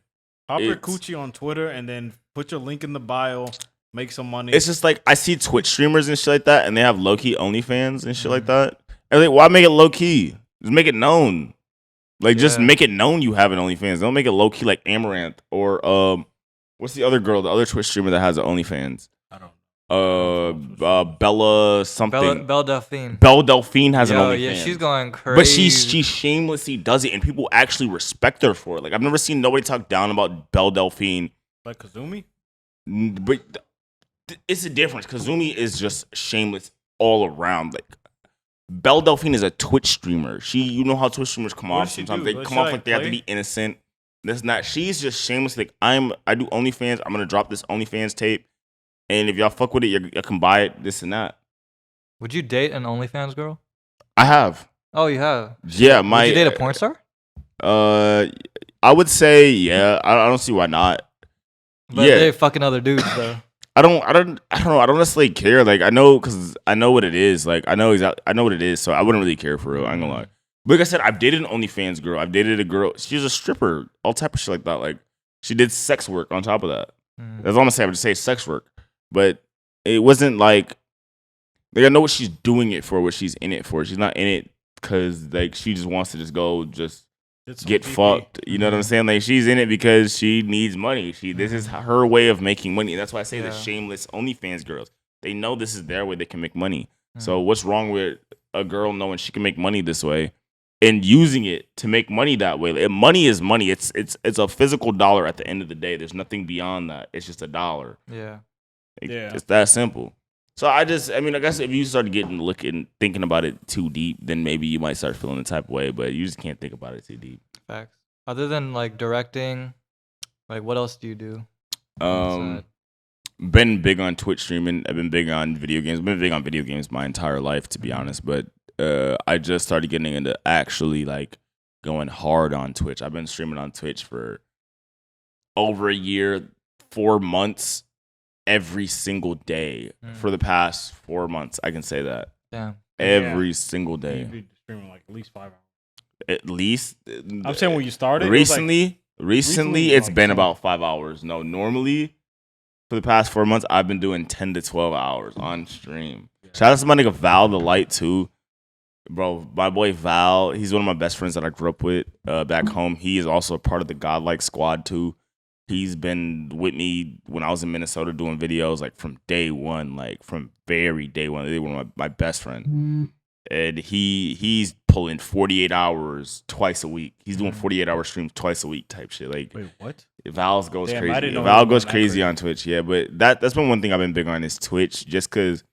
Pop your it's- coochie on Twitter and then put your link in the bio. Make some money. it's just like I see Twitch streamers and shit like that, and they have low key OnlyFans and shit like that. And like, why make it low key? Just make it known. Like, just Yeah. make it known you have an OnlyFans. Don't make it low key like Amaranth or what's the other girl, the other Twitch streamer that has an OnlyFans? I don't. Bella something. Belle Delphine. Belle Delphine has an Yo, OnlyFans. yeah, she's going crazy. But she shamelessly does it, and people actually respect her for it. Like, I've never seen nobody talk down about Belle Delphine. Like Kazumi? But it's a difference. Kazumi is just shameless all around. Like, Belle Delphine is a Twitch streamer. You know how Twitch streamers come What off does she sometimes. do? They Does come she, off like, like they have to play? be innocent. This and that. She's just shameless. Like, I do OnlyFans. I'm gonna drop this OnlyFans tape, and if y'all fuck with it, you can buy it. This and that. Would you date an OnlyFans girl? I have. Oh, you have. Yeah, Would you date a porn star? I would say yeah. I don't see why not. But yeah. they fucking other dudes though. I don't know. I don't necessarily care. Like, I know because I know what it is. Like, I know what it is. So I wouldn't really care for real. I ain't gonna lie. But like I said, I've dated an OnlyFans girl. I've dated a girl. She's a stripper. All type of shit like that. Like, she did sex work on top of that. Mm. That's all I'm gonna say. I would just say sex work. But it wasn't like I know what she's doing it for. What she's in it for. She's not in it because like she just wants to just go just It's some get PP. fucked. You know what I'm saying? Like, she's in it because she needs money. This is her way of making money. And that's why I say the Yeah. shameless OnlyFans girls. They know this is their way they can make money. So what's wrong with a girl knowing she can make money this way and using it to make money that way? Like, money is money. It's a physical dollar at the end of the day. There's nothing beyond that. It's just a dollar. Yeah. Yeah. It's that simple. So I guess if you start thinking about it too deep, then maybe you might start feeling the type of way, but you just can't think about it too deep. Facts. Other than like directing, like what else do you do? Been big on Twitch streaming. I've been big on video games. Been big on video games my entire life, to be honest. But I just started getting into actually like going hard on Twitch. I've been streaming on Twitch for over a year, 4 months, every single day for the past 4 months. I can say that. Yeah. Every single You'd day. be streaming like at least 5 hours. At least. I'm saying when you started. Recently, it's like been 10. about 5 hours. No, normally for the past 4 months, I've been doing 10 to 12 hours on stream. Shout out to my nigga Val the Light too. Bro, my boy Val, he's one of my best friends that I grew up with back home. He is also a part of the Gxdlike squad too. He's been with me when I was in Minnesota doing videos, like from day one, like from very day one. They were my best friend. And he's pulling 48 hours twice a week. He's doing 48-hour streams twice a week type shit. Like, Wait, what? Val goes Damn, I crazy. didn't know Val he was goes going that crazy crazy. on Twitch. Yeah, but that's been one thing I've been big on is Twitch. Just because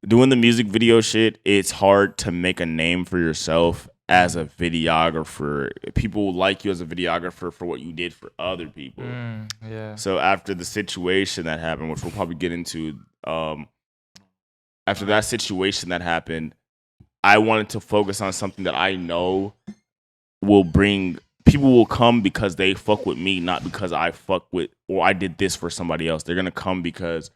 doing the music video shit, it's hard to make a name for yourself as a videographer. People like you as a videographer for what you did for other people. Yeah. So after the situation that happened, which we'll probably get into, after that situation that happened, I wanted to focus on something that I know will bring people will come because they fuck with me, not because I fuck with or I did this for somebody else. They're gonna come because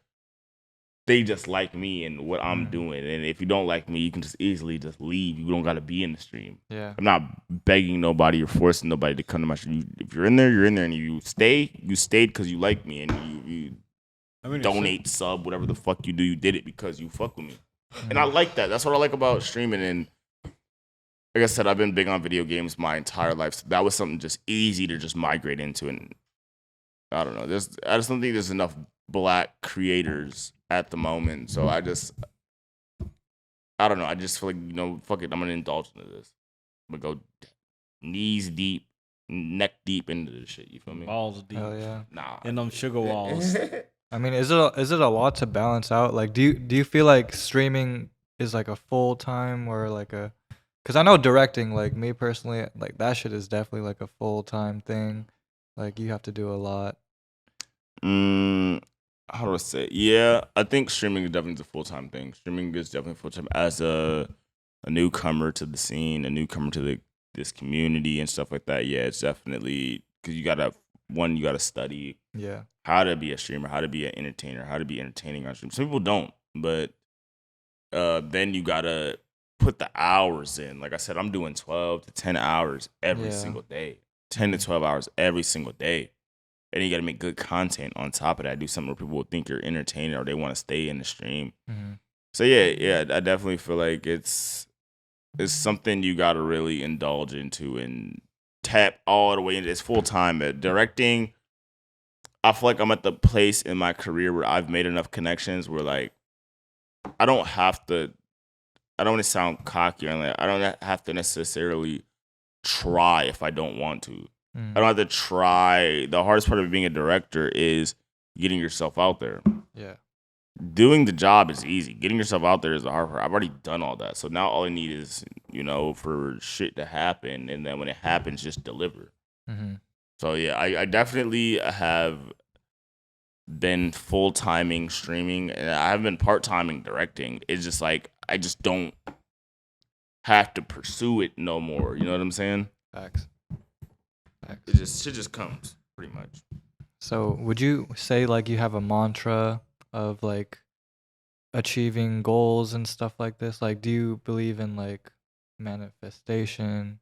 they just like me and what I'm doing. And if you don't like me, you can just easily just leave. You don't gotta be in the stream. Yeah. I'm not begging nobody or forcing nobody to come to my stream. If you're in there, you're in there, and you stayed because you like me, and you I mean, donate, sub, whatever the fuck you do, you did it because you fuck with me. And I like that. That's what I like about streaming. And like I said, I've been big on video games my entire life. So that was something just easy to just migrate into. And I don't know. I just don't think there's enough black creators at the moment. So I don't know. I just feel like, fuck it. I'm going to indulge into this. I'm going to go knees deep, neck deep into this shit. You feel me? Balls deep. Hell yeah. Nah. In them sugar walls. I mean, is it a lot to balance out? Like, do you feel like streaming is like a full time or like a? Because I know directing, like me personally, like that shit is definitely like a full time thing. Like you have to do a lot. How do I say it? Yeah, I think streaming is definitely a full time thing. Streaming is definitely full time as a newcomer to the scene, a newcomer to this community and stuff like that. Yeah, it's definitely because you gotta study. Yeah. How to be a streamer, how to be an entertainer, how to be entertaining on stream. Some people don't, but then you gotta put the hours in. Like I said, I'm doing 12 to 10 hours every single day, 10 to 12 hours every single day. And you got to make good content on top of that. Do something where people will think you're entertaining or they want to stay in the stream. Mm-hmm. So yeah, I definitely feel like it's something you got to really indulge into and tap all the way into. It's full time. Directing, I feel like I'm at the place in my career where I've made enough connections where like I don't want to sound cocky or anything. I don't have to necessarily try if I don't want to. I don't have to try. The hardest part of being a director is getting yourself out there. Yeah. Doing the job is easy. Getting yourself out there is the hard part. I've already done all that. So now all I need is, for shit to happen. And then when it happens, just deliver. Mm-hmm. So yeah, I definitely have been full-timing streaming. And I haven't been part-timing directing. It's just like, I just don't have to pursue it no more. You know what I'm saying? Facts. Shit just comes pretty much. So would you say like you have a mantra of like achieving goals and stuff like this? Like, do you believe in like manifestation?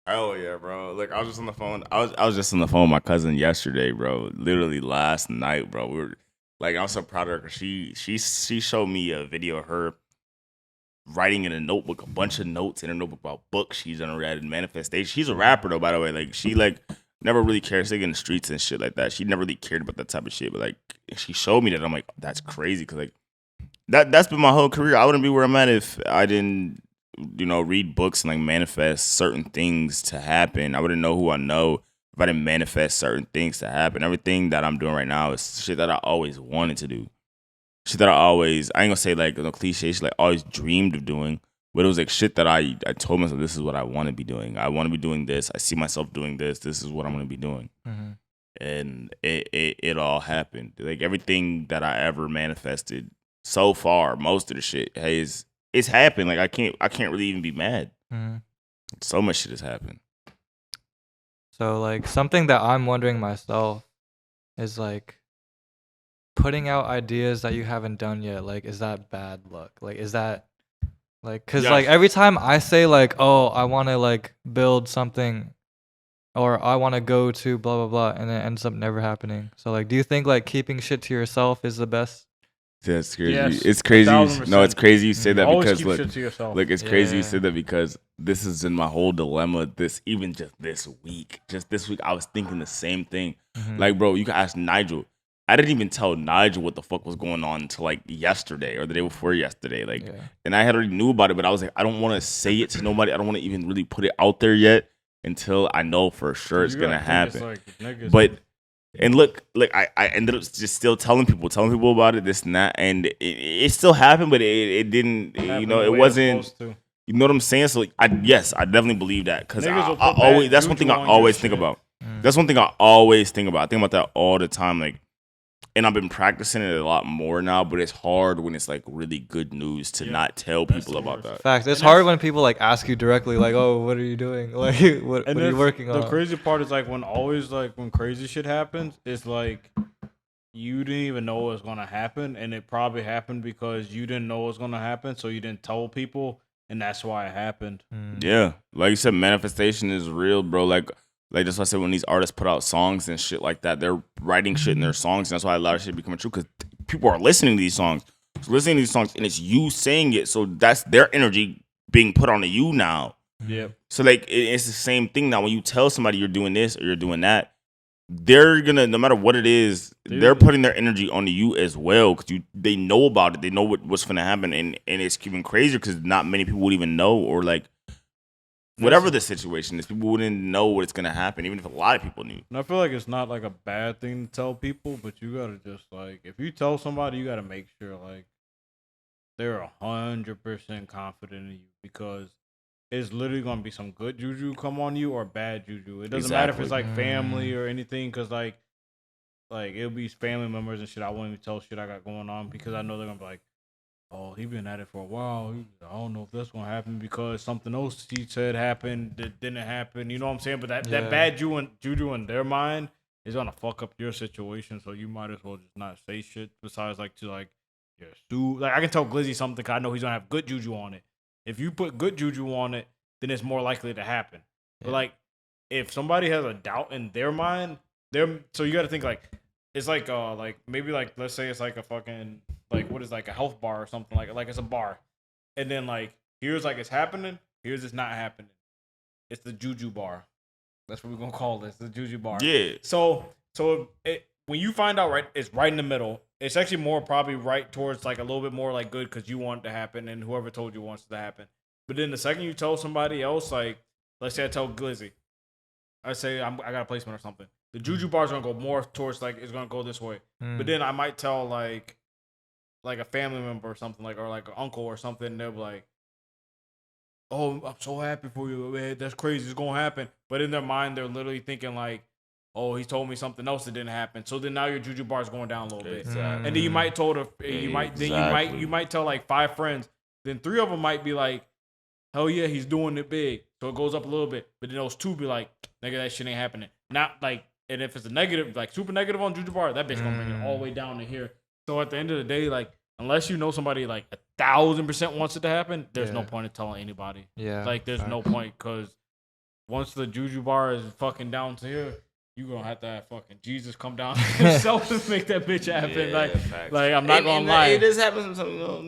Oh yeah, bro. Like I was just on the phone. I was just on the phone with my cousin yesterday, bro. Literally last night, bro. We were like, I'm so proud of her because she showed me a video of her writing in a notebook, a bunch of notes in a notebook about books she's done read and manifestation. She's a rapper though, by the way. Like she like never really cared. She's like in the streets and shit like that. She never really cared about that type of shit. But like she showed me that. I'm like, that's crazy because like that's been my whole career. I wouldn't be where I'm at if I didn't, read books and like manifest certain things to happen. I wouldn't know who I know if I didn't manifest certain things to happen. Everything that I'm doing right now is shit that I always wanted to do. Shit that I ain't gonna say like cliche shit, like always dreamed of doing, but it was like shit that I told myself, this is what I want to be doing. I want to be doing this. I see myself doing this. This is what I'm gonna be doing. Mm-hmm. And it all happened. Like everything that I ever manifested so far, most of the shit, hey, it's happened. Like I can't really even be mad. Mm-hmm. So much shit has happened. So like something that I'm wondering myself is like, putting out ideas that you haven't done yet, like, is that bad luck? Like, is that, like, because, like, every time I say, like, oh, I want to, like, build something, or I want to go to blah, blah, blah, and it ends up never happening. So, like, do you think, like, keeping shit to yourself is the best? That's crazy. Yes, it's crazy. 1000%. No, it's crazy you say that Always because, keep look, shit to yourself. it's crazy you say that because this is in my whole dilemma. Even just this week, I was thinking the same thing. Mm-hmm. Like, bro, you can ask Nigel. I didn't even tell Nigel what the fuck was going on until like yesterday or the day before yesterday. Like, and I had already knew about it, but I was like, I don't want to say it to nobody. I don't want to even really put it out there yet until I know for sure it's gonna happen. And look, I ended up just still telling people about it, this and that, and it still happened, but it didn't. It wasn't. You know what I'm saying? So I definitely believe that because I always. That's one thing I always think about. That's one thing I always think about. I think about that all the time, like. And I've been practicing it a lot more now, but it's hard when it's like really good news to not tell people about that. Fact. It's hard when people like ask you directly, like, "Oh, what are you doing? Like, what are you working on?" The crazy part is like when crazy shit happens, it's like you didn't even know it was gonna happen, and it probably happened because you didn't know it was gonna happen, so you didn't tell people, and that's why it happened. Yeah, like you said, manifestation is real, bro. Like that's why I said when these artists put out songs and shit like that, they're writing shit in their songs, and that's why a lot of shit becoming true because people are listening to these songs. So listening to these songs, and it's you saying it, so that's their energy being put onto you now. Yep. So like it's the same thing now. When you tell somebody you're doing this or you're doing that, they're gonna, no matter what it is, they're putting their energy onto you as well, because they know about it. They know what's gonna happen, and it's even crazier because not many people would even know, or like whatever the situation is, people wouldn't know what's gonna happen, even if a lot of people knew. And I feel like it's not like a bad thing to tell people, but you gotta just like, if you tell somebody, you gotta make sure like they're 100% confident in you, because it's literally gonna be some good juju come on you or bad juju. It doesn't matter if it's like family or anything, because like it'll be family members and shit. I won't even tell shit I got going on, because I know they're gonna be like, oh, he been at it for a while. I don't know if that's gonna happen because something else he said happened that didn't happen. You know what I'm saying? But that bad juju in their mind is gonna fuck up your situation. So you might as well just not say shit. Besides, like to like like I can tell Glizzy something, cause I know he's gonna have good juju on it. If you put good juju on it, then it's more likely to happen. But like if somebody has a doubt in their mind, so you got to think like it's like maybe like let's say it's like a fucking like what is like a health bar or something, like it's a bar, and then like here's like it's happening, here's it's not happening. It's the juju bar. That's what we're gonna call this, the juju bar. Yeah. So when you find out, right, it's right in the middle. It's actually more probably right towards like a little bit more like good because you want it to happen and whoever told you wants it to happen. But then the second you tell somebody else, like let's say I tell Glizzy, I say I got a placement or something. The juju bar is gonna go more towards like it's gonna go this way. But then I might tell like a family member or something, like, or like an uncle or something, and they'll be like, oh, I'm so happy for you, man. That's crazy. It's gonna happen. But in their mind, they're literally thinking like, oh, he told me something else that didn't happen. So then now your juju bar is going down a little bit. And then you might you might tell like 5 friends. Then 3 of them might be like, hell yeah, he's doing it big. So it goes up a little bit. But then those 2 be like, nigga, that shit ain't happening. Not like, and if it's a negative, like super negative on juju bar, that bitch gonna bring it all the way down to here. So at the end of the day, like, unless you know somebody like 1,000% wants it to happen, there's no point in telling anybody. Yeah. Like, there's no point, because once the juju bar is fucking down to here, you gonna have to have fucking Jesus come down himself to make that bitch happen. Yeah, like I'm not gonna lie. It does happen sometimes. You know,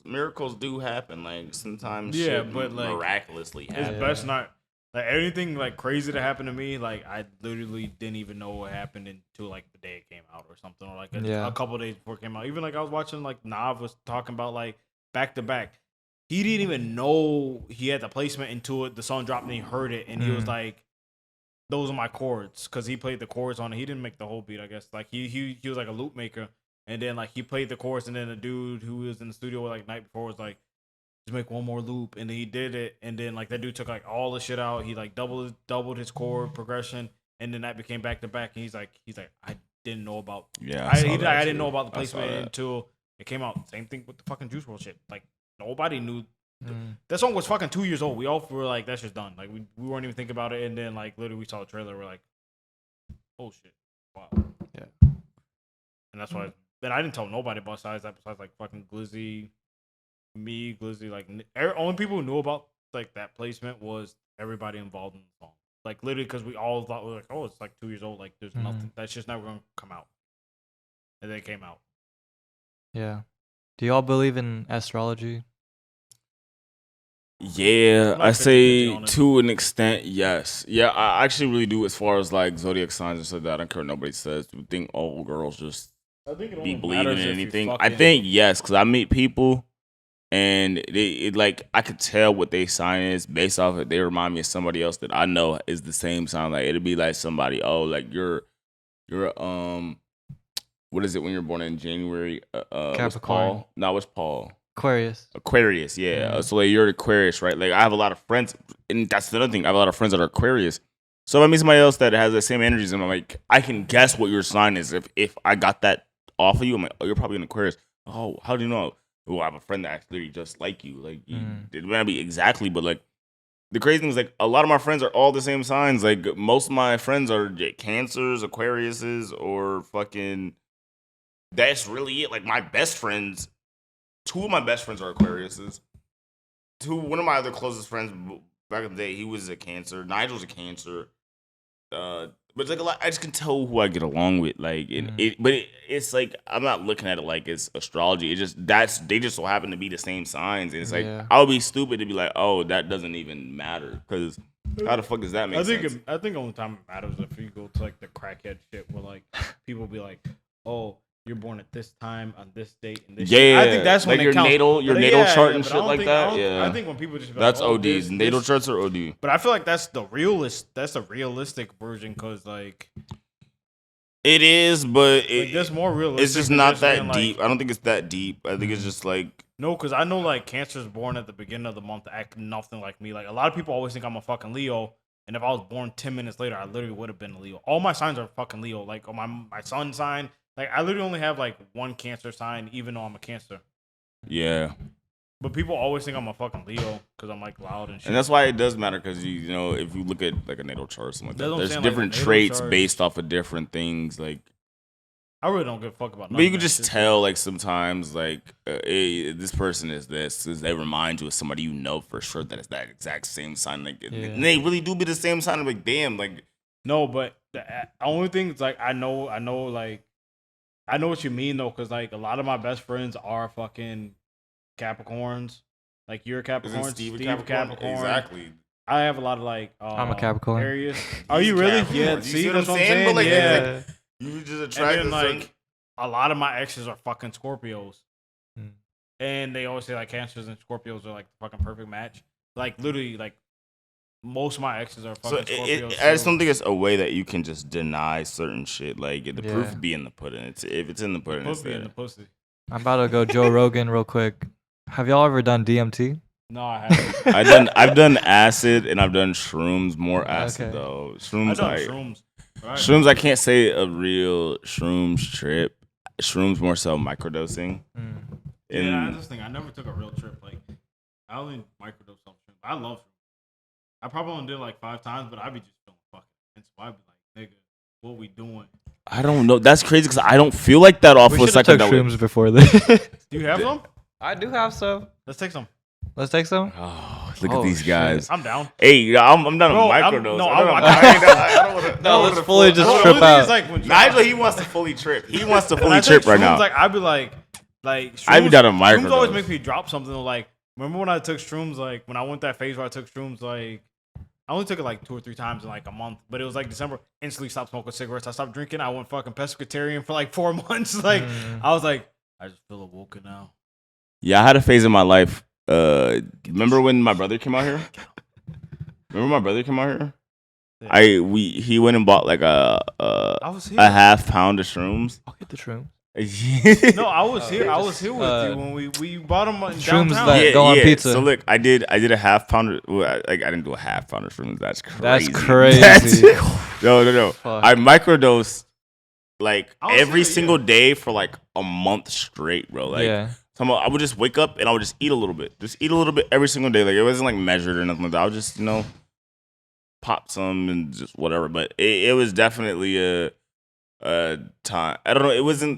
miracles do happen. Like sometimes, shit but like miraculously happen. It's best not like anything like crazy to happen to me. Like I literally didn't even know what happened until like the day it came out or something, or like a couple of days before it came out. Even like I was watching like Nav was talking about like back to back. He didn't even know he had the placement into it. The song dropped and he heard it, and he was like, those are my chords, because he played the chords on it. He didn't make the whole beat, I guess. Like he was like a loop maker, and then like he played the chords, and then the dude who was in the studio like night before was like, just make one more loop, and then he did it, and then like that dude took like all the shit out. He like doubled his chord progression, and then that became back to back. And he's like I didn't know about I didn't know about the placement until it came out. Same thing with the fucking Juice WRLD shit. Like nobody knew. That song was fucking 2 years old. We all were like, that's just done. Like we weren't even thinking about it, and then like literally we saw the trailer. We're like, oh shit, wow, yeah. And that's why. Then I didn't tell nobody besides like fucking Glizzy, me, Glizzy. Like only people who knew about like that placement was everybody involved in the song. Like literally, because we all thought we were like, oh, it's like 2 years old. Like there's nothing. That's just never gonna come out. And then it came out. Yeah. Do y'all believe in astrology? Yeah, I say to an extent, yes. Yeah, I actually really do, as far as like zodiac signs and stuff. That I don't care what nobody says. Do you think all girls just be believing in anything? I think yes, because I meet people and it like I could tell what they sign is based off it. They remind me of somebody else that I know is the same sign. Like it'd be like somebody, oh, like you're what is it when you're born in January? Capricorn. What's Paul? Aquarius, yeah. So like you're Aquarius, right? Like I have a lot of friends, and that's another thing. I have a lot of friends that are Aquarius. So if I meet somebody else that has the same energies, and I'm like, I can guess what your sign is. If I got that off of you, I'm like, oh, you're probably an Aquarius. Oh, how do you know? Well, I have a friend that actually just like you. Like it might not be exactly, but like the crazy thing is like a lot of my friends are all the same signs. Like most of my friends are Cancers, Aquariuses, or fucking. That's really it. Like my best friends. 2 of my best friends are Aquariuses. One of my other closest friends back in the day, he was a Cancer. Nigel's a Cancer. But it's like a lot. I just can tell who I get along with. Like it's like I'm not looking at it like it's astrology. It's just they just so happen to be the same signs. And it's like I would be stupid to be like, oh, that doesn't even matter because how the fuck does that make sense? I think only time it matters if you go to like the crackhead shit where like people be like, oh, you're born at this time on this date and this. Yeah, shit. I think that's when like it counts. your natal chart and shit like that. Yeah, I think when people just be that's like, oh, ODs. Natal charts are OD. But I feel like that's the realist. That's a realistic version because like it is, but there's more realistic. It's just not that deep. I don't think it's that deep. I think it's just like no, because I know like Cancer's born at the beginning of the month act nothing like me. Like a lot of people always think I'm a fucking Leo. And if I was born 10 minutes later, I literally would have been a Leo. All my signs are fucking Leo. Like on my sun sign, like I literally only have like one Cancer sign, even though I'm a Cancer. Yeah. But people always think I'm a fucking Leo because I'm like loud and shit. And that's why it does matter because you know if you look at like a natal chart or something like that, there's saying, different like, traits charts. based off of different things. Like I really don't give a fuck about. But you can just tell like sometimes like hey, this person is this because they remind you of somebody you know for sure that it's that exact same sign. Like and they really do be the same sign. I'm like damn, like no, but the only thing is like I know like I know what you mean though because like a lot of my best friends are fucking Capricorns. Like you're a Capricorn, Steve Capricorn. Exactly. I have a lot of like I'm a Capricorn. Areas. Are you really? Yeah. See that's what I'm saying. But, like, yeah. Like, you just attract and then, like a lot of my exes are fucking Scorpios, and they always say like Cancers and Scorpios are like the fucking perfect match. Like literally, like most of my exes are fucking Scorpios. I just don't think it's a way that you can just deny certain shit. Like the proof be in the pudding. If it's in the pudding, it's there. In the pussy. I'm about to go Joe Rogan real quick. Have y'all ever done DMT? No, I haven't. I've done acid and I've done shrooms. More acid though. Shrooms. I've done shrooms. Right. Shrooms, I can't say a real shrooms trip. Shrooms more so microdosing. Yeah, I just think I never took a real trip. Like I only microdose some shrooms. I love shrooms. I probably only did it like 5 times, but I'd be just feeling fucking. And so I'd be like, nigga, what we doing? I don't know. That's crazy because I don't feel like that off we of a second. We should have took shrooms before this. Do you have some? I do have some. Let's take some. Let's take some. Oh, look at these guys. I'm down. Hey, I'm down on microdose. I don't want to. No, let's fully just trip out. Like Nigel, he wants to fully trip. He wants to fully trip right now. Like I'd be like shrooms, I'd be down on microdose. Shrooms always make me drop something. Like remember when I took shrooms? Like when I went that phase where I took shrooms, like I only took it like 2 or 3 times in like a month. But it was like December. Instantly stopped smoking cigarettes. I stopped drinking. I went fucking pescatarian for like 4 months. Like I was like, I just feel awoken now. Yeah, I had a phase in my life. Remember when my brother came out here? Yeah. He went and bought like a half pound of shrooms. I'll get the shrooms. No, I was here. I was here with you when we bought them in shrooms downtown. that go on pizza. So look, I did a half pound. Like I didn't do a half pound of shrooms. That's crazy. That's crazy. No. Fuck. I microdosed like every single day for like a month straight, bro. Like I would just wake up and I would just eat a little bit. Just eat a little bit every single day. Like it wasn't like measured or nothing like that. I would just, pop some and just whatever. But it was definitely a time. I don't know.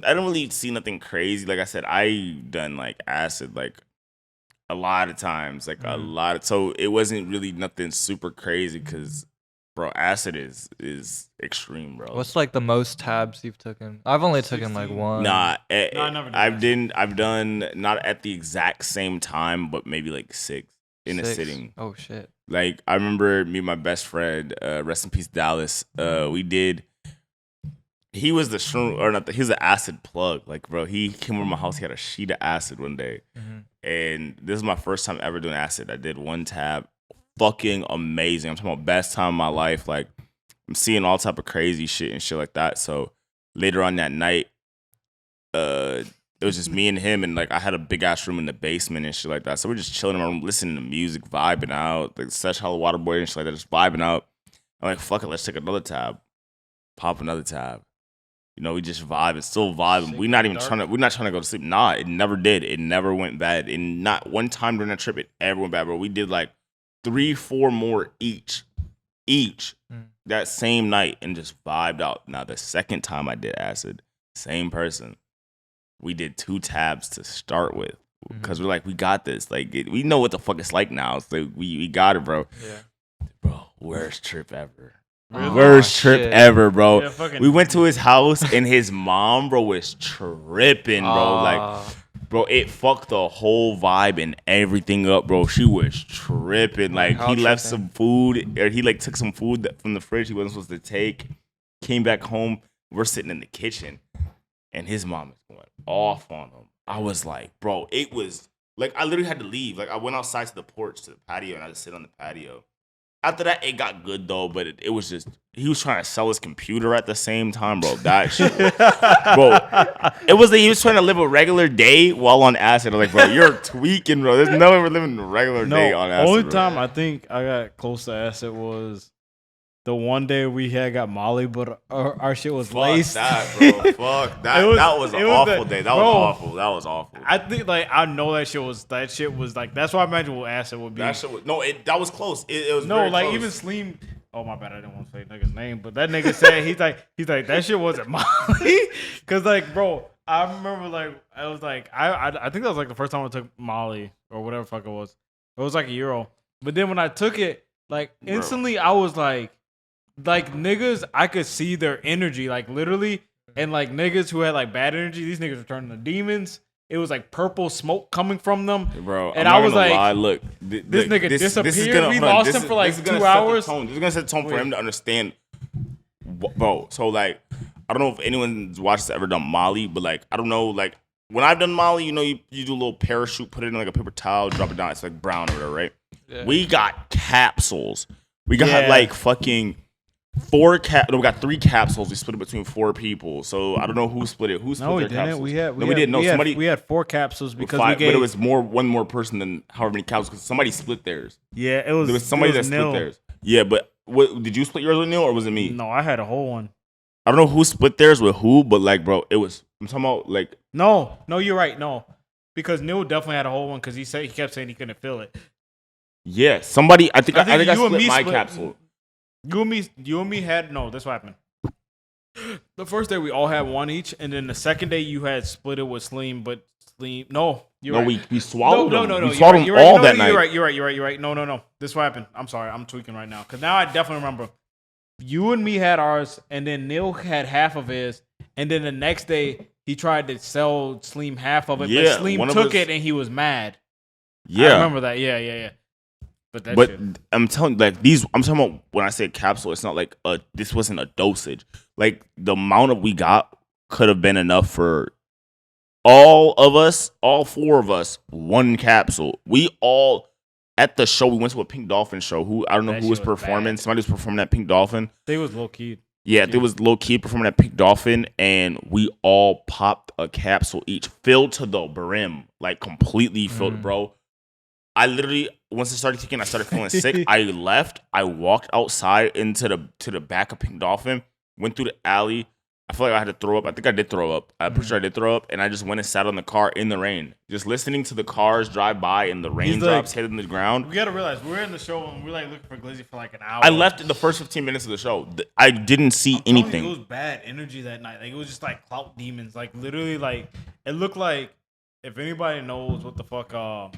I don't really see nothing crazy. Like I said, I done like acid like a lot of times. Like a lot of, so it wasn't really nothing super crazy because bro, acid is extreme, bro. What's like the most tabs you've taken? I've only taken like 1. Nah, I never did. I've done not at the exact same time, but maybe like 6 in a sitting. Oh shit! Like I remember me and my best friend, rest in peace, Dallas. He was the shroom or not? He was the acid plug. Like bro, he came over my house. He had a sheet of acid one day, and this is my first time ever doing acid. I did 1 tab. Fucking amazing. I'm talking about best time of my life. Like I'm seeing all type of crazy shit and shit like that. So later on that night, it was just me and him, and like I had a big ass room in the basement and shit like that. So we're just chilling in my room, listening to music, vibing out, like Sesh Hollow Waterboy and shit like that, just vibing out. I'm like, fuck it, let's take another tab. Pop another tab. We just vibe. It's still vibing. We're not trying to go to sleep. Nah, it never did. It never went bad. And not one time during that trip it ever went bad, bro. We did like 3-4 more each that same night and just vibed out. Now the second time I did acid, same person. We did 2 tabs to start with because we're like, we got this. Like we know what the fuck it's like now. So we got it, bro. Yeah, bro. Worst trip ever. Worst trip shit. ever, bro. Yeah, fucking- We went to his house and his mom, bro, was tripping, bro. Like, bro, it fucked the whole vibe and everything up, bro. She was tripping. Like, How he left tripping? some food, or he like took some food from the fridge he wasn't supposed to take. Came back home. We're sitting in the kitchen, and his mom is going off on him. I was like, bro, it was like I literally had to leave. Like, I went outside to the porch, to the patio, and I just sit on the patio. After that, it got good though, but it was just he was trying to sell his computer at the same time, bro. That shit, bro. It was that he was trying to live a regular day while on acid. I was like, bro, you're tweaking, bro. There's no way we're living a regular day on acid. Only bro. time I think I got close to acid was the one day we had got Molly, but our shit was Fuck laced. that, bro. Fuck that. That was an awful day. That was awful. That was awful. I think like I know that shit was like that's why I imagine what acid would be. That shit was that was close. It was no, very like close. even Sleem. Oh my bad, I didn't want to say nigga's name, but that nigga said he's like that shit wasn't Molly, cause like bro, I remember like I was like I think that was like the first time I took Molly or whatever the fuck it was. It was like a year old, but then when I took it, like instantly I was like niggas, I could see their energy, like literally, and like niggas who had like bad energy, these niggas were turning to demons. It was like purple smoke coming from them, bro. And I was like, lie. Look, this nigga disappeared. We lost him for like 2 hours. This is gonna set the tone for him to understand, bro. So like, I don't know if anyone's watched ever done Molly, but like, I don't know, like when I've done Molly, you know, you do a little parachute, put it in like a paper towel, drop it down. It's like brown or whatever, right? Yeah. We got capsules. We got like fucking. We got 3 capsules. We split it between 4 people. So I don't know who split it. Who split their capsules? We didn't. No, somebody. We had 4 capsules because 5, we gave. but it was one more person than however many capsules because somebody split theirs. Yeah, it was. There was somebody that split theirs. Yeah, but what did you split yours with Neil or was it me? No, I had a whole one. I don't know who split theirs with who, but like, bro, it was. I'm talking about like. No, you're right. No, because Neil definitely had a whole one because he kept saying he couldn't feel it. Yeah, somebody. I think I split my split, capsule. You and me had no. That's what happened. The first day we all had one each, and then the second day you had split it with Sleem, but Sleem. No, you're right. we swallowed them. No. We swallowed them all that night. You're right. No. This is what happened. I'm sorry. I'm tweaking right now because now I definitely remember. You and me had ours, and then Neil had half of his, and then the next day he tried to sell Sleem half of it, but Sleem took it and he was mad. Yeah, I remember that. Yeah. But shit. I'm telling you, like I'm talking about when I say capsule, it's not like this wasn't a dosage. Like the amount of we got could have been enough for all 4 of us, 1 capsule. We all at the show. We went to a Pink Dolphin show. Who I don't know who was performing. Somebody was performing at Pink Dolphin. They was low key. Yeah, they was low key performing at Pink Dolphin, and we all popped a capsule each, filled to the brim, like completely filled, bro. I literally, once I started taking, I started feeling sick. I left. I walked outside into the back of Pink Dolphin, went through the alley. I feel like I had to throw up. I think I did throw up. I'm pretty sure I did throw up. And I just went and sat on the car in the rain, just listening to the cars drive by and the raindrops hitting the ground. We got to realize we're in the show and we're like looking for Glizzy for like an hour. I left in the first 15 minutes of the show. I didn't see anything. It was bad energy that night. Like it was just like clout demons. Like literally, like it looked like. If anybody knows what the fuck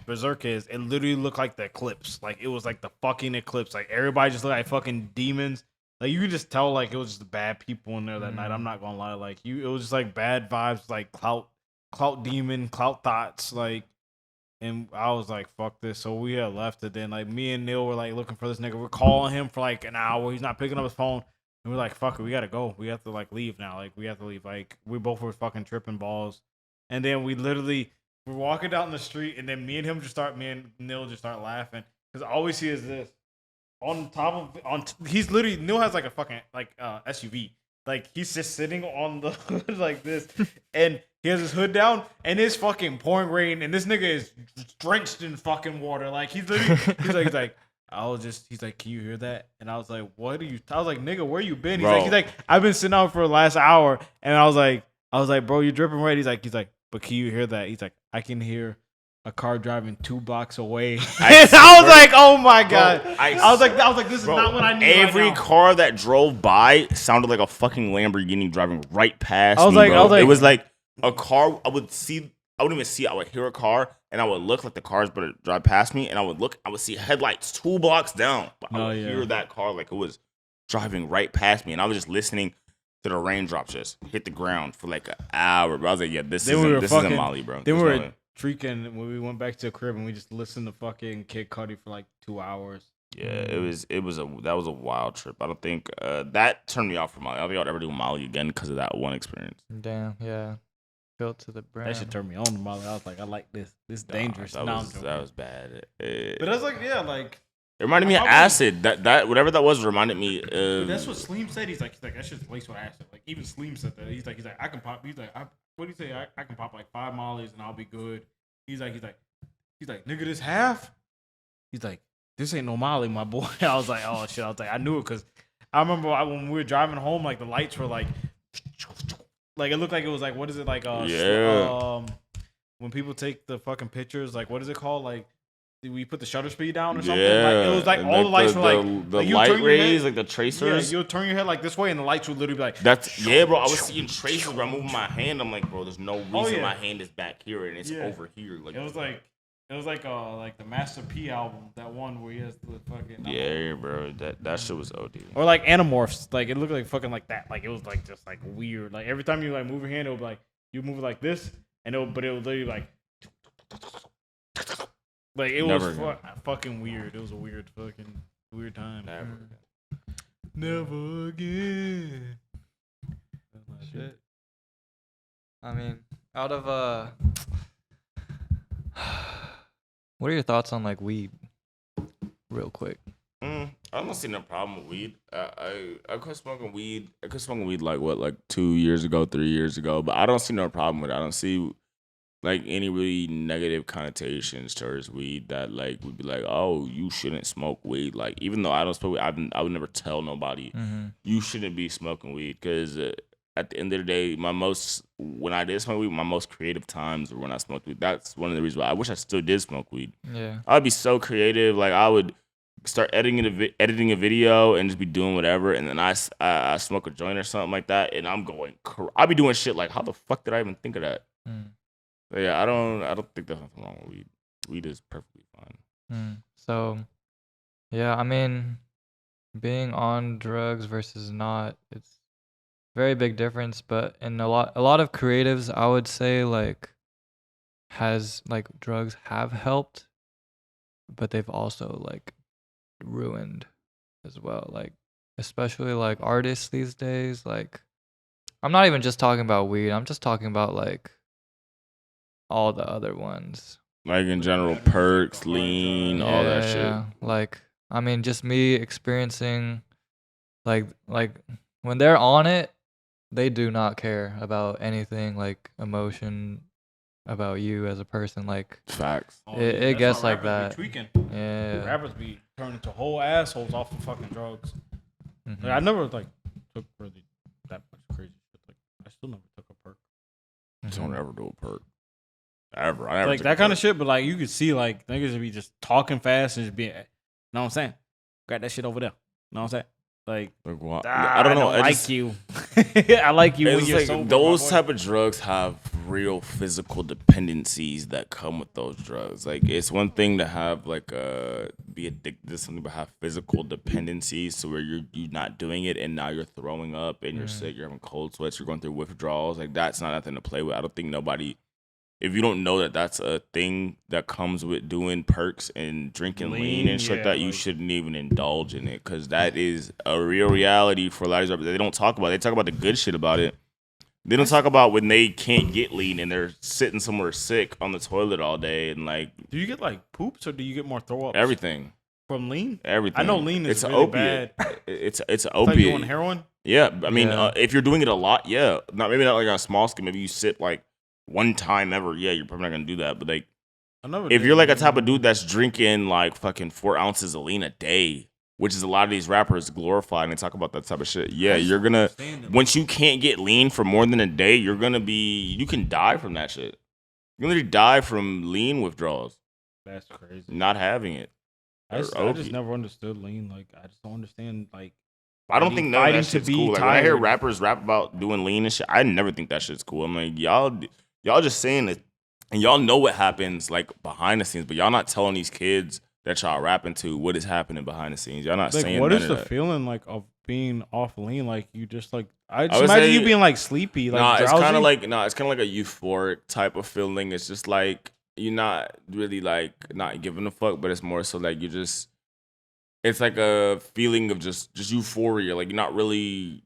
Berserk is, it literally looked like the eclipse. Like it was like the fucking eclipse. Like everybody just looked like fucking demons. Like you could just tell like it was just bad people in there that night. I'm not gonna lie. Like it was just like bad vibes, like clout demon, clout thoughts, like. And I was like, fuck this. So we had left it. Then like me and Neil were like looking for this nigga. We're calling him for like an hour. He's not picking up his phone. And we're like, fuck it, we gotta go. We have to like leave now. Like we have to leave. Like we both were fucking tripping balls. And then we're walking down the street, and then me and Neil just start laughing because all we see is this he's literally Neil has like a fucking like SUV, like he's just sitting on the hood like this, and he has his hood down, and it's fucking pouring rain, and this nigga is drenched in fucking water, like he's literally he's like. He's like, can you hear that? And I was like, what are you? I was like, nigga, where you been? He's like, I've been sitting out for the last hour, and I was like, bro, you're dripping red. He's like, but can you hear that? He's like, I can hear a car driving 2 blocks away. I was like, oh my god. I was like, this is not what I need. Every car that drove by sounded like a fucking Lamborghini driving right past me. It was like a car. I wouldn't even see it. I would hear a car, and I would look like the cars but drive past me, and I would see headlights 2 blocks down. But I would hear that car like it was driving right past me, and I was just listening to the raindrops just hit the ground for like an hour. Bro, I was like, yeah, this isn't Molly, bro. Then we were freaking when we went back to the crib and we just listened to fucking Kid Cudi for like 2 hours. Yeah, that was a wild trip. I don't think that turned me off from Molly. I don't think I'll ever do Molly again because of that one experience. Damn, yeah. Built to the brand. That should turn me on to Molly. I was like, I like this. This dangerous. That was bad. But that's like, yeah, like. It reminded me of acid. That whatever that was reminded me of. That's what Sleem said. He's like that shit's laced with acid. Like even Sleem said that. He's like I can pop. He's like what do you say? I can pop like 5 mollies and I'll be good. He's like nigga, this half. He's like, this ain't no molly, my boy. I was like, oh shit. I was like, I knew it because I remember when we were driving home, like the lights were like it looked like it was like, what is it like? When people take the fucking pictures, like what is it called? Like we put the shutter speed down or something. Yeah, like, it was like all the lights were like the light rays, like the tracers. Yeah, you'll turn your head like this way, and the lights would literally be like. Bro. I was seeing traces, bro. I'm moving my hand. I'm like, bro, there's no reason my hand is back here and it's over here. Like it was like the Master P album, that one where he has the fucking. Yeah, bro. That shit was OD. Or like Animorphs, like it looked like fucking like that. Like it was like just like weird. Like every time you like move your hand, it would be like you move it like this, and it would literally like. Like it was fucking weird. It was a weird time. Never again. Shit. I mean, out of what are your thoughts on like weed? Real quick. I don't see no problem with weed. I quit smoking weed. I quit smoking weed like 2 years ago, 3 years ago. But I don't see no problem with it. I don't see like any really negative connotations towards weed that like would be like, oh, you shouldn't smoke weed. Like even though I don't smoke weed, I would never tell nobody you shouldn't be smoking weed because at the end of the day, when I did smoke weed, my most creative times were when I smoked weed. That's one of the reasons why I wish I still did smoke weed. Yeah, I'd be so creative. Like I would start editing a video and just be doing whatever, and then I smoke a joint or something like that, and I'm going. I'll be doing shit like, how the fuck did I even think of that? But yeah, I don't think there's nothing wrong with weed. Weed is perfectly fine. So, yeah, I mean, being on drugs versus not, it's a very big difference. But in a lot of creatives, I would say drugs have helped, but they've also like ruined as well. Like especially like artists these days. Like I'm not even just talking about weed. I'm just talking about like all the other ones. Like in general, perks, lean, all that shit. Yeah. Like, I mean, just me experiencing, like when they're on it, they do not care about anything like emotion about you as a person. Like facts. It gets like that. Be tweaking. Yeah. Rappers be turning into whole assholes off of fucking drugs. Like, I never like took really that much crazy shit. Like I still never took a perk. Don't ever do a perk. Ever. I never like that kind of shit, but like you could see like niggas would be just talking fast and just being, you know what I'm saying? Got that shit over there. You know what I'm saying? Like what? I don't know. I like you. I like you when you're like sober. Those type of drugs have real physical dependencies that come with those drugs. Like it's one thing to have like be addicted to something, but have physical dependencies, so where you're not doing it and now you're throwing up and you're sick, you're having cold sweats, you're going through withdrawals. Like that's not nothing to play with. I don't think nobody. If you don't know that that's a thing that comes with doing perks and drinking lean and shit like that, you shouldn't even indulge in it because that is a real reality for a lot of these rappers. They don't talk about it. They talk about the good shit about it. They don't talk about when they can't get lean and they're sitting somewhere sick on the toilet all day and like. Do you get like poops or do you get more throw ups? Everything. From lean? Everything. I know lean is really an opiate. Bad. It's an opiate. Like you on heroin? Yeah. I mean, if you're doing it a lot, yeah. Maybe not like on a small scale. Maybe you sit like one time ever, yeah, you're probably not gonna do that. But like, if you're like a type of dude that's drinking like fucking 4 ounces of lean a day, which is a lot of these rappers glorify and they talk about that type of shit. Yeah, you're gonna once you can't get lean for more than a day, you can die from that shit. You're gonna die from lean withdrawals. That's crazy. Not having it. I just never understood lean. Like I just don't understand like. I don't think none of that shit's cool. Like when I hear rappers rap about doing lean and shit, I never think that shit's cool. I'm like, y'all just saying it, and y'all know what happens like behind the scenes, but y'all not telling these kids that y'all rapping to, what is happening behind the scenes? Y'all not Like, saying what none is of the that. feeling like of being off lean? Like, you just like, I just would imagine say- you being like sleepy, like it's drowsy. kind of like it's kind of like a euphoric type of feeling. It's just like you're not really like not giving a fuck, but it's more so like you just. It's like a feeling of just euphoria. Like you're not really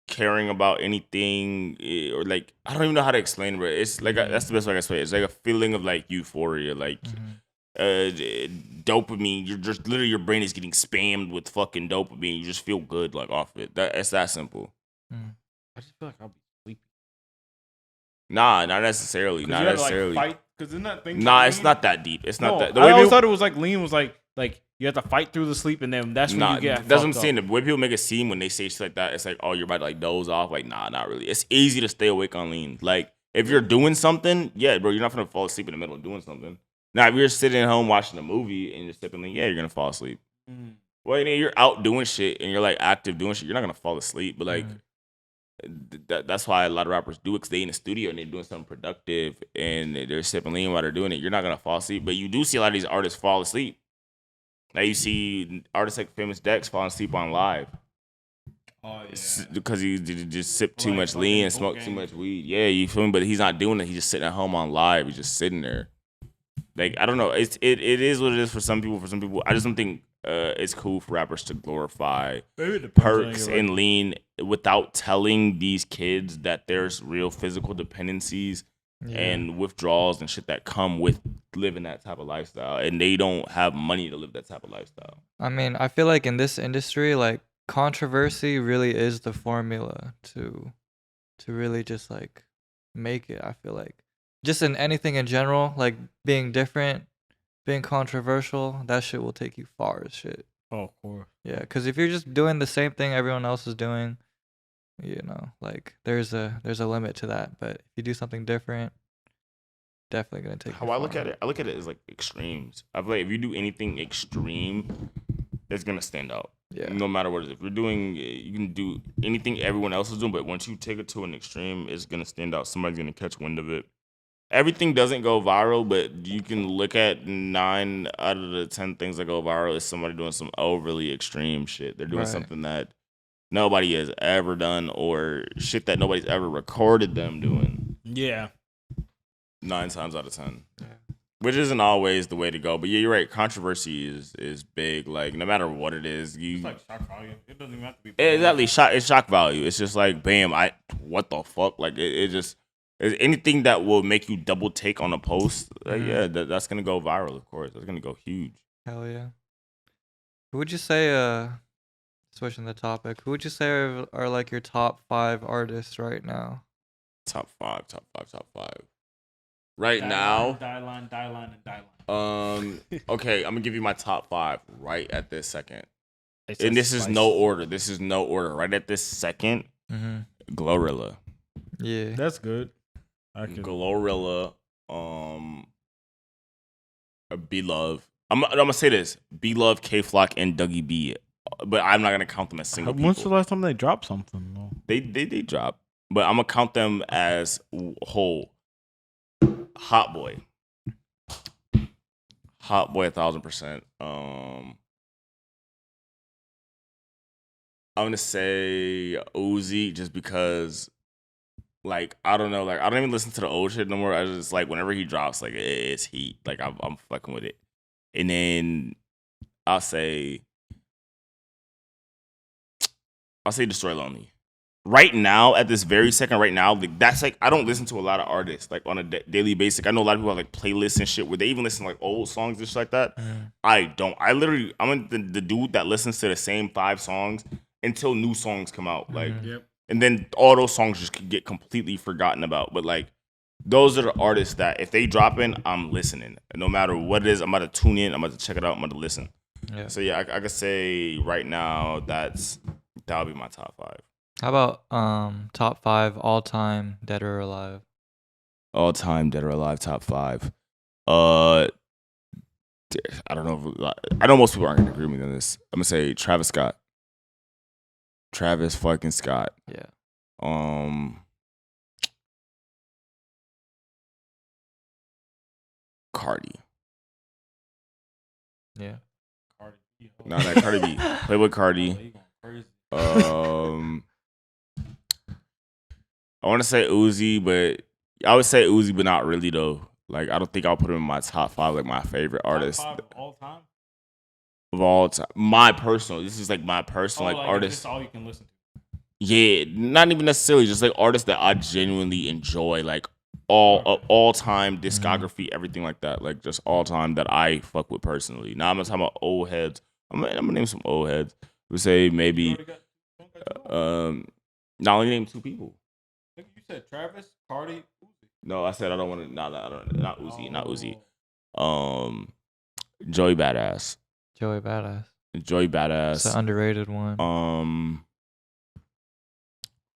caring about anything, or like I don't even know how to explain it. But it's like that's the best way I can explain it. It's like a feeling of like euphoria, like dopamine. You're just literally your brain is getting spammed with fucking dopamine. You just feel good like off it. It's that simple. I just feel like I'll be sleepy. Nah, not necessarily. Not necessarily. Like, fight, because isn't that thing? Nah, it's not that deep. It's not that. The I way always people, thought it was like lean was like you have to fight through the sleep, and then that's when you get. That's what I'm fucked saying. up. The way people make it seem when they say shit like that, it's like, oh, you're about to like doze off. Like, nah, not really. It's easy to stay awake on lean. Like, if you're doing something, yeah, bro, you're not gonna fall asleep in the middle of doing something. Now, if you're sitting at home watching a movie and you're sipping lean, yeah, you're gonna fall asleep. Well, you're out doing shit and you're like active doing shit, you're not gonna fall asleep. But like, that's why a lot of rappers do it, because they in the studio and they're doing something productive and they're sipping lean while they're doing it. You're not gonna fall asleep. But you do see a lot of these artists fall asleep. Now you see artists like Famous Dex falling asleep on live. Oh yeah. Because he just sipped too Like much fucking lean and boot smoked gang. too much weed. Yeah, you feel me? But he's not doing it. He's just sitting at home on live. He's just sitting there. Like, I don't know. It is what it is for some people. For some people, I just don't think it's cool for rappers to glorify perks and lean without telling these kids that there's real physical dependencies and withdrawals and shit that come with living that type of lifestyle, and they don't have money to live that type of lifestyle. I mean, I feel like in this industry, like controversy really is the formula to really just like make it. I feel like just in anything in general, like being different, being controversial, that shit will take you far as shit. Oh, of course. Yeah, because if you're just doing the same thing everyone else is doing, you know, like there's a limit to that. But if you do something different, definitely gonna take. How I look at it as like extremes. I feel like if you do anything extreme, it's gonna stand out. Yeah. No matter what it is. If you're doing, you can do anything everyone else is doing, but once you take it to an extreme, it's gonna stand out. Somebody's gonna catch wind of it. Everything doesn't go viral, but you can look at 9 out of the 10 things that go viral is somebody doing some overly extreme shit. They're doing something that nobody has ever done, or shit that nobody's ever recorded them doing. Yeah. 9 times out of 10. Yeah. Which isn't always the way to go. But yeah, you're right. Controversy is big. Like, no matter what it is, It's like shock value. It doesn't even have to be. Exactly. It's shock value. It's just like, bam, what the fuck? Like, it just... anything that will make you double take on a post, yeah, that's gonna go viral. Of course, that's gonna go huge. Hell yeah. Who would you say? Switching the topic. Who would you say are like your top 5 artists right now? Top five. Right now. Die line. Okay, I'm gonna give you my top 5 right at this second. And this is no order. Right at this second, Glorilla. Yeah, that's good. Glorilla, B-Love. I'm gonna say this: B-Love, K-Flock, and Dougie B. But I'm not gonna count them as single people. When's the last time they dropped something? Though? They drop, but I'm gonna count them as whole. Hot Boy, 1,000%. I'm gonna say Uzi just because. Like, I don't know, like I don't even listen to the old shit no more. I just like whenever he drops, like it's heat. Like I'm fucking with it. And then I'll say Destroy Lonely. Right now, at this very second, like that's like I don't listen to a lot of artists like on a daily basis. I know a lot of people have like playlists and shit where they even listen to like old songs and shit like that. I don't. I'm the dude that listens to the same 5 songs until new songs come out. Like. And then all those songs just get completely forgotten about. But, like, those are the artists that if they drop in, I'm listening. And no matter what it is, I'm about to tune in. I'm about to check it out. I'm about to listen. Yeah. So, yeah, I could say right now that'll be my top 5. How about top 5 all-time dead or alive? All-time dead or alive top 5. I don't know. I know most people aren't going to agree with me on this. I'm going to say Travis Scott. Travis fucking Scott. Yeah. Cardi. Yeah. Cardi B. No, that Cardi B. Playboy Cardi. I want to say Uzi, but I would say Uzi, but not really though. Like I don't think I'll put him in my top 5, like my favorite artist Top 5 of all time. of all time. My personal. This is like my personal like artist. This all you can listen to. Yeah, not even necessarily, just like artists that I genuinely enjoy, like all time discography, everything like that, like just all time that I fuck with personally. Now I'm not talking about old heads. I'm gonna name some old heads. We say maybe. Now only name 2 people. You said Travis, Cardi, Uzi. No, I said I don't want to. Not Uzi, not Uzi. Joey Badass. Joey Badass. Joey Badass. It's an underrated one.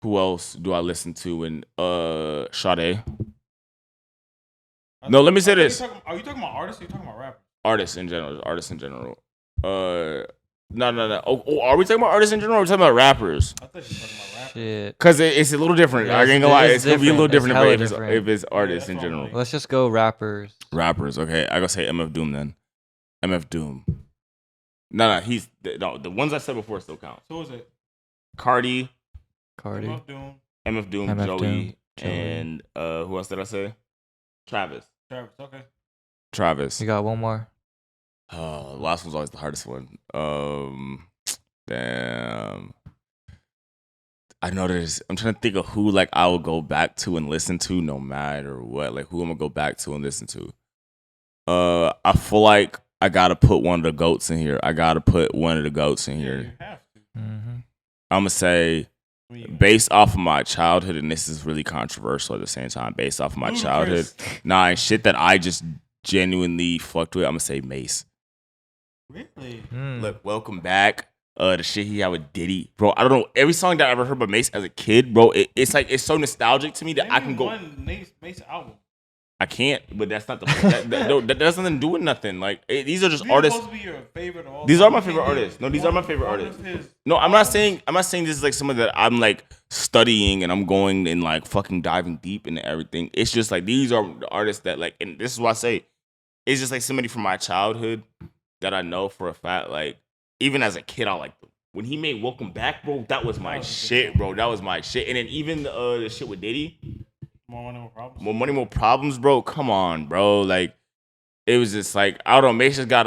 Who else do I listen to? And Sade. No, let me say this. Are you talking about artists or are you talking about rappers? Artists in general. No. Oh, are we talking about artists in general or are we talking about rappers? I thought you were talking about rappers. Shit. Because it's a little different. Yeah, I ain't gonna lie. It's gonna be a little different hella if it's artists in general. Let's just go rappers. Rappers, okay. I gotta say MF Doom then. MF Doom. No, the ones I said before still count. So who is it? Cardi. MF Doom, Joey, and who else did I say? Travis. Okay. You got one more? Last one's always the hardest one. Damn. I know I'm trying to think of who like I will go back to and listen to no matter what. Like who I'm gonna go back to and listen to. I feel like I gotta put one of the goats in here. You have to. Mm-hmm. I'm gonna say, based off of my childhood, and this is really controversial at the same time, based off of my childhood, and shit that I just genuinely fucked with, I'm gonna say Mace. Really? Look, Welcome Back. The shit he had with Diddy, bro. I don't know, every song that I ever heard by Mace as a kid, bro. It's like it's so nostalgic to me that I can go. One Mace album. I can't, but that's not that has nothing to do with nothing. Like these are just artists. Supposed to be your favorite of all these time. are my favorite artists. No, these are my favorite artists. No, I'm not saying this is like someone that I'm like studying and I'm going and like fucking diving deep into everything. It's just like these are the artists that like, and this is why I say it's just like somebody from my childhood that I know for a fact. Like even as a kid, I liked them. When he made Welcome Back, bro, that was my shit, bro. That was my shit. And then even the shit with Diddy. More Money, More Problems. More Money, More Problems, bro. Come on, bro. Like, it was just like, I don't know. Mace just got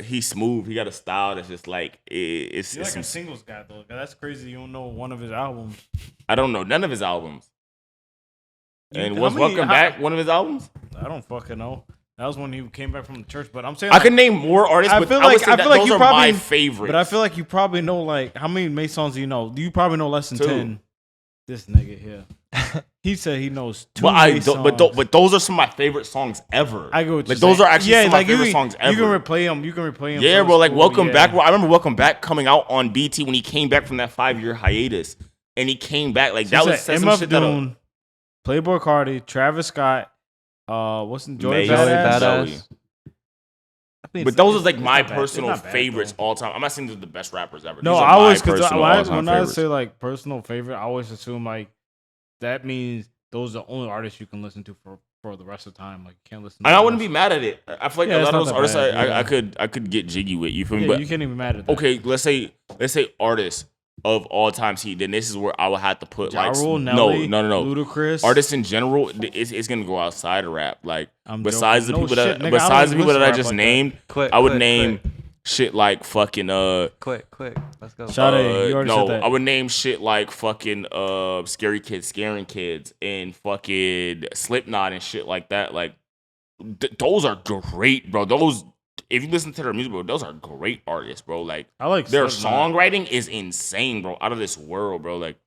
he's smooth. He got a style that's just like, it's You're like a singles guy, though. That's crazy. You don't know one of his albums. I don't know none of his albums. And was Welcome Back one of his albums? I don't fucking know. That was when he came back from the church. But I'm saying I could name more artists, but I would say those are my favorites. But I feel like you probably know, like, how many Mace songs do you know? You probably know less than 10. This nigga here. He said he knows 2 Mace songs. But those are some of my favorite songs ever. I go with like those are actually some of my favorite songs ever. You can replay them. Yeah, bro. Like Welcome Back, bro. I remember Welcome Back coming out on BT when he came back from that 5-year hiatus, and he came back like that was some MF shit Doom, Playboy Cardi, Travis Scott, what's in Joey Badass. But those are like my personal favorites all time. I'm not saying they're the best rappers ever. No, I always when I say like personal favorite, I always assume like that means those are the only artists you can listen to for the rest of the time. Like you can't listen to and I wouldn't be mad at it. I feel like a lot of those artists I could get jiggy with. You feel me? But you can't even be mad at that. Okay, let's say artists of all time. Then this is where I would have to put Ja like Rule, Nelly, no. Ludacris. Artists in general, it's gonna go outside of rap. Like besides joking. the people besides the people that I just named, I would name shit like fucking Quick, let's go. Sade, you already said that. I would name shit like fucking Scary Kids, Scaring Kids, and fucking Slipknot and shit like that. Like those are great, bro. Those. If you listen to their music, bro, those are great artists, bro. Like, I like their Slipknot. songwriting is insane, bro. Out of this world, bro. Like,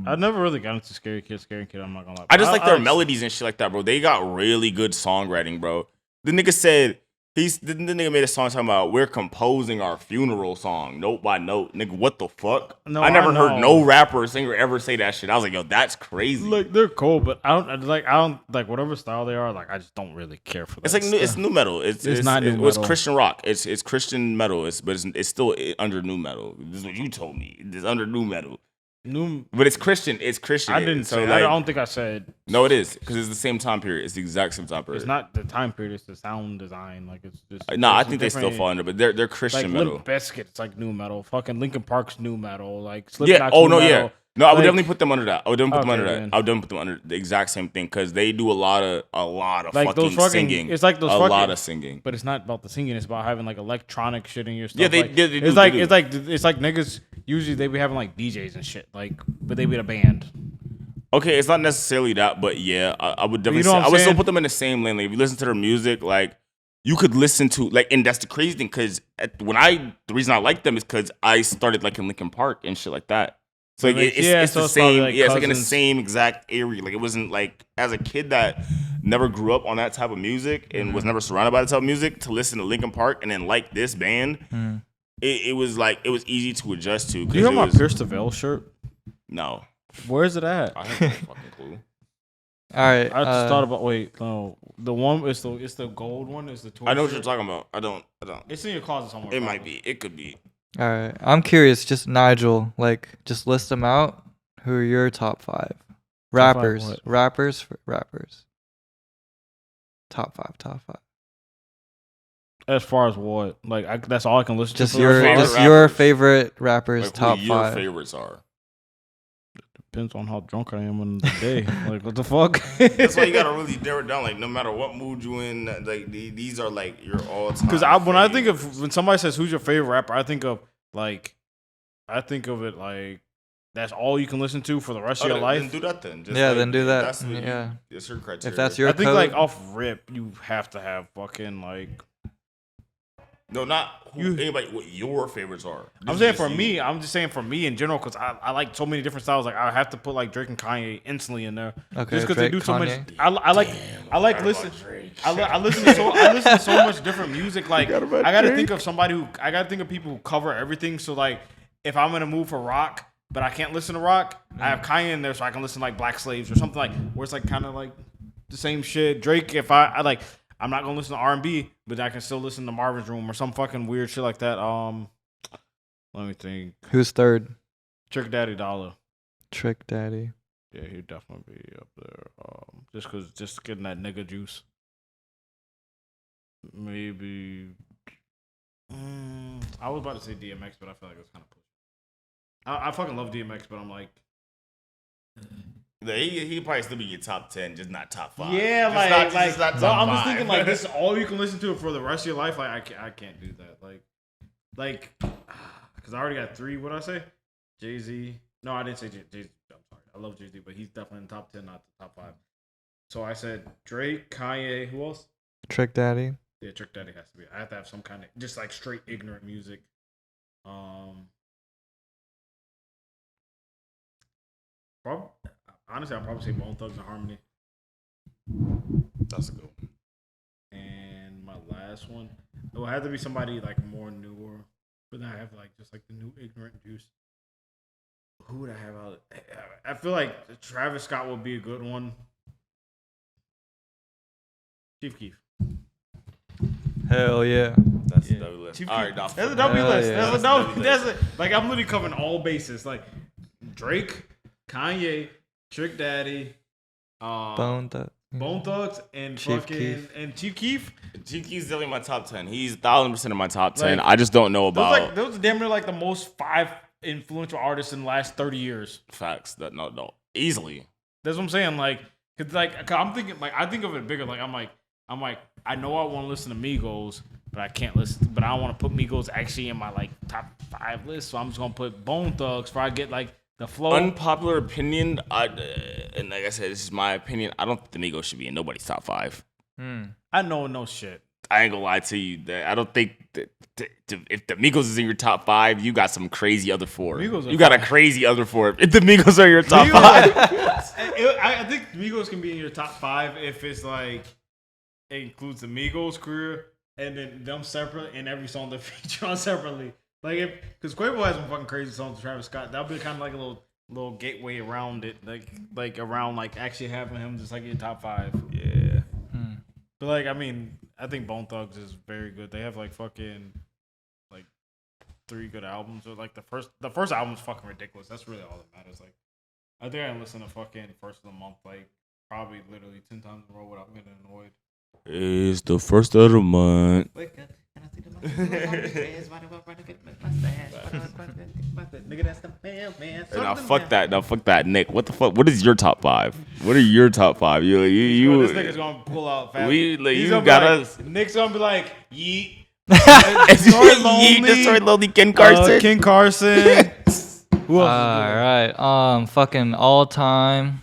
I never really got into Scary Kid. I'm not gonna lie. I just like their melodies and shit like that, bro. They got really good songwriting, bro. The nigga said the nigga made a song talking about we're composing our funeral song note by note. Nigga, what the fuck? No, I never heard no rapper or singer ever say that shit. I was like, yo, that's crazy. Like they're cool, but I don't like whatever style they are. Like I just don't really care for that. It's like it's new metal. It's not new metal. It's Christian rock. It's Christian metal. But it's still under new metal. This is what you told me. It's under new metal. But it's Christian. It's Christian. I didn't so say. like, I don't think I said. No, it is because it's the same time period. It's the exact same time period. It's not the time period. It's the sound design. Like it's just. No, I think they still fall under, but they're Christian like metal. Limp Bizkit, it's like new metal. Fucking Linkin Park's new metal. Like Yeah. Slipknot's Oh new no. metal. Yeah. No, I would Like- definitely put them under that. I would definitely put them under Okay, that. then. I would definitely put them under the exact same thing because they do a lot of Like those fucking singing. It's like those a fucking, lot of singing. But it's not about the singing. It's about having like electronic shit in your stuff. Yeah, they like, do, It's they like do. it's like niggas. Usually they be having like DJs and shit. Like, but they be in a band. Okay, it's not necessarily that, but yeah, I would definitely. You know say, what I'm I would still saying? put them in the same lane. Like if you listen to their music, like you could listen to like, and that's the crazy thing because the reason I like them is because I started like in Linkin Park and shit like that. So like, it's so the it's probably, same. like, Yeah, it's like in the cousins. same exact area. Like it wasn't like as a kid that never grew up on that type of music and was never surrounded by that type of music to listen to Linkin Park and then like this band. It was like it was easy to adjust to. Do you have it my was, Pierce the Veil shirt? No, Where is it at? I have no fucking clue. All right. I just thought about. Wait, no, the one it's the gold one. Is the tour I know what shirt? you're talking about. I don't. It's in your closet somewhere. It probably. might be. It could be. All right. I'm curious. Just Nigel, like, just list them out. Who are your top 5 rappers? what? Rappers. Top five. As far as what, like, that's all I can listen Just to. for the your rest of favorite my life? your rappers. favorite rappers. Like, top who your 5. favorites are. Depends on how drunk I am in the day. Like, what the fuck? That's why you gotta really narrow it down. Like, no matter what mood you in, like these are like your all time. Because when I think of when somebody says who's your favorite rapper, I think of it like that's all you can listen to for the rest of your Then life. do that then. Just Yeah, like, then do that. That's what Yeah. That's your criteria. If that's your I think code, like off rip, you have to have fucking like. no, not You- anybody. What your favorites are. I'm saying for me, I'm just saying for me in general because I like so many different styles. Like I have to put like Drake and Kanye instantly in there. Okay, Just because they Drake, do so much. Kanye. I like listen. I listen to so much different music. Like I gotta think of somebody who I gotta think of people who cover everything. So like if I'm in a mood for rock, but I can't listen to rock, I have Kanye in there so I can listen to like Black Slaves or something like where it's like kind of like the same shit. Drake, if I like. I'm not gonna listen to R&B, but I can still listen to Marvin's Room or some fucking weird shit like that. Let me think. who's third? Trick Daddy Dollar. Trick Daddy. Yeah, he'd definitely be up there. Just getting that nigga juice. Maybe. I was about to say DMX, but I feel like it's kind of push. I fucking love DMX, but I'm like. He probably still be your top 10, just not top 5. Yeah, Just not top well, I'm just 5. thinking like this is all you can listen to for the rest of your life. Like I can't do that. Like, because I already got 3. What did I say? Jay-Z. No, I didn't say Jay-Z. I'm sorry. I love Jay-Z, but he's definitely in the top 10, not the top 5. So I said Drake, Kanye. Who else? Trick Daddy. Yeah, Trick Daddy has to be. I have to have some kind of just like straight ignorant music. Honestly, I'll probably say Bone Thugs and Harmony. That's a good one. And my last one, it will have to be somebody like more newer. But then I have like just like the new ignorant juice. Who would I have out? I feel like Travis Scott would be a good one. Chief Keef. Hell yeah. That's Yeah. a W list. Chief All Keef. right, now That's a fuck W Hell list. yeah. That's a That's a W. W That's a, like I'm literally covering all bases. Like Drake, Kanye, Trick Daddy, Bone Thugs. Bone Thugs, and Chief fucking Keef. and Chief Keef. Chief Keef's definitely my top 10. He's 1,000% in my top 10. Like, I just don't know about Those are damn near like the most 5 influential artists in the last 30 years. facts. That no, easily. That's what I'm saying. Like, cause like I'm thinking, like I think of it bigger. Like I'm like, I know I want to listen to Migos, but I can't listen. But I don't want to put Migos actually in my like top 5 list. So I'm just gonna put Bone Thugs for I get like the flow. Unpopular opinion, and like I said, this is my opinion. I don't think the Migos should be in nobody's top 5. I know no shit. I ain't gonna lie to you. That I don't think that if the Migos is in your top 5, you got some crazy other 4. Migos are You got a fine. crazy other 4. If the Migos are your top Migos- 5, I think Migos can be in your top 5 if it's like it includes the Migos career and then them separate and every song they feature on separately. Like if because Quavo has some fucking crazy songs with Travis Scott, that'll be kind of like a little gateway around it, like around like actually having him just like in your top 5. yeah. But like I mean, I think Bone Thugs is very good. They have like fucking like 3 good albums, or like the first album's fucking ridiculous. That's really all that matters. Like, I think I listened to fucking first of the month like probably literally 10 times in a row without getting annoyed. It's the first of the month. Now fuck that. Now fuck that, Nick. What the fuck? What is your top 5? What are your top 5? This nigga's gonna pull out fast. You gonna got like, us. Nick's gonna be like, yeet. Destroy Lonely Ken Carson. Ken Carson. Who else? Alright. Fucking all time.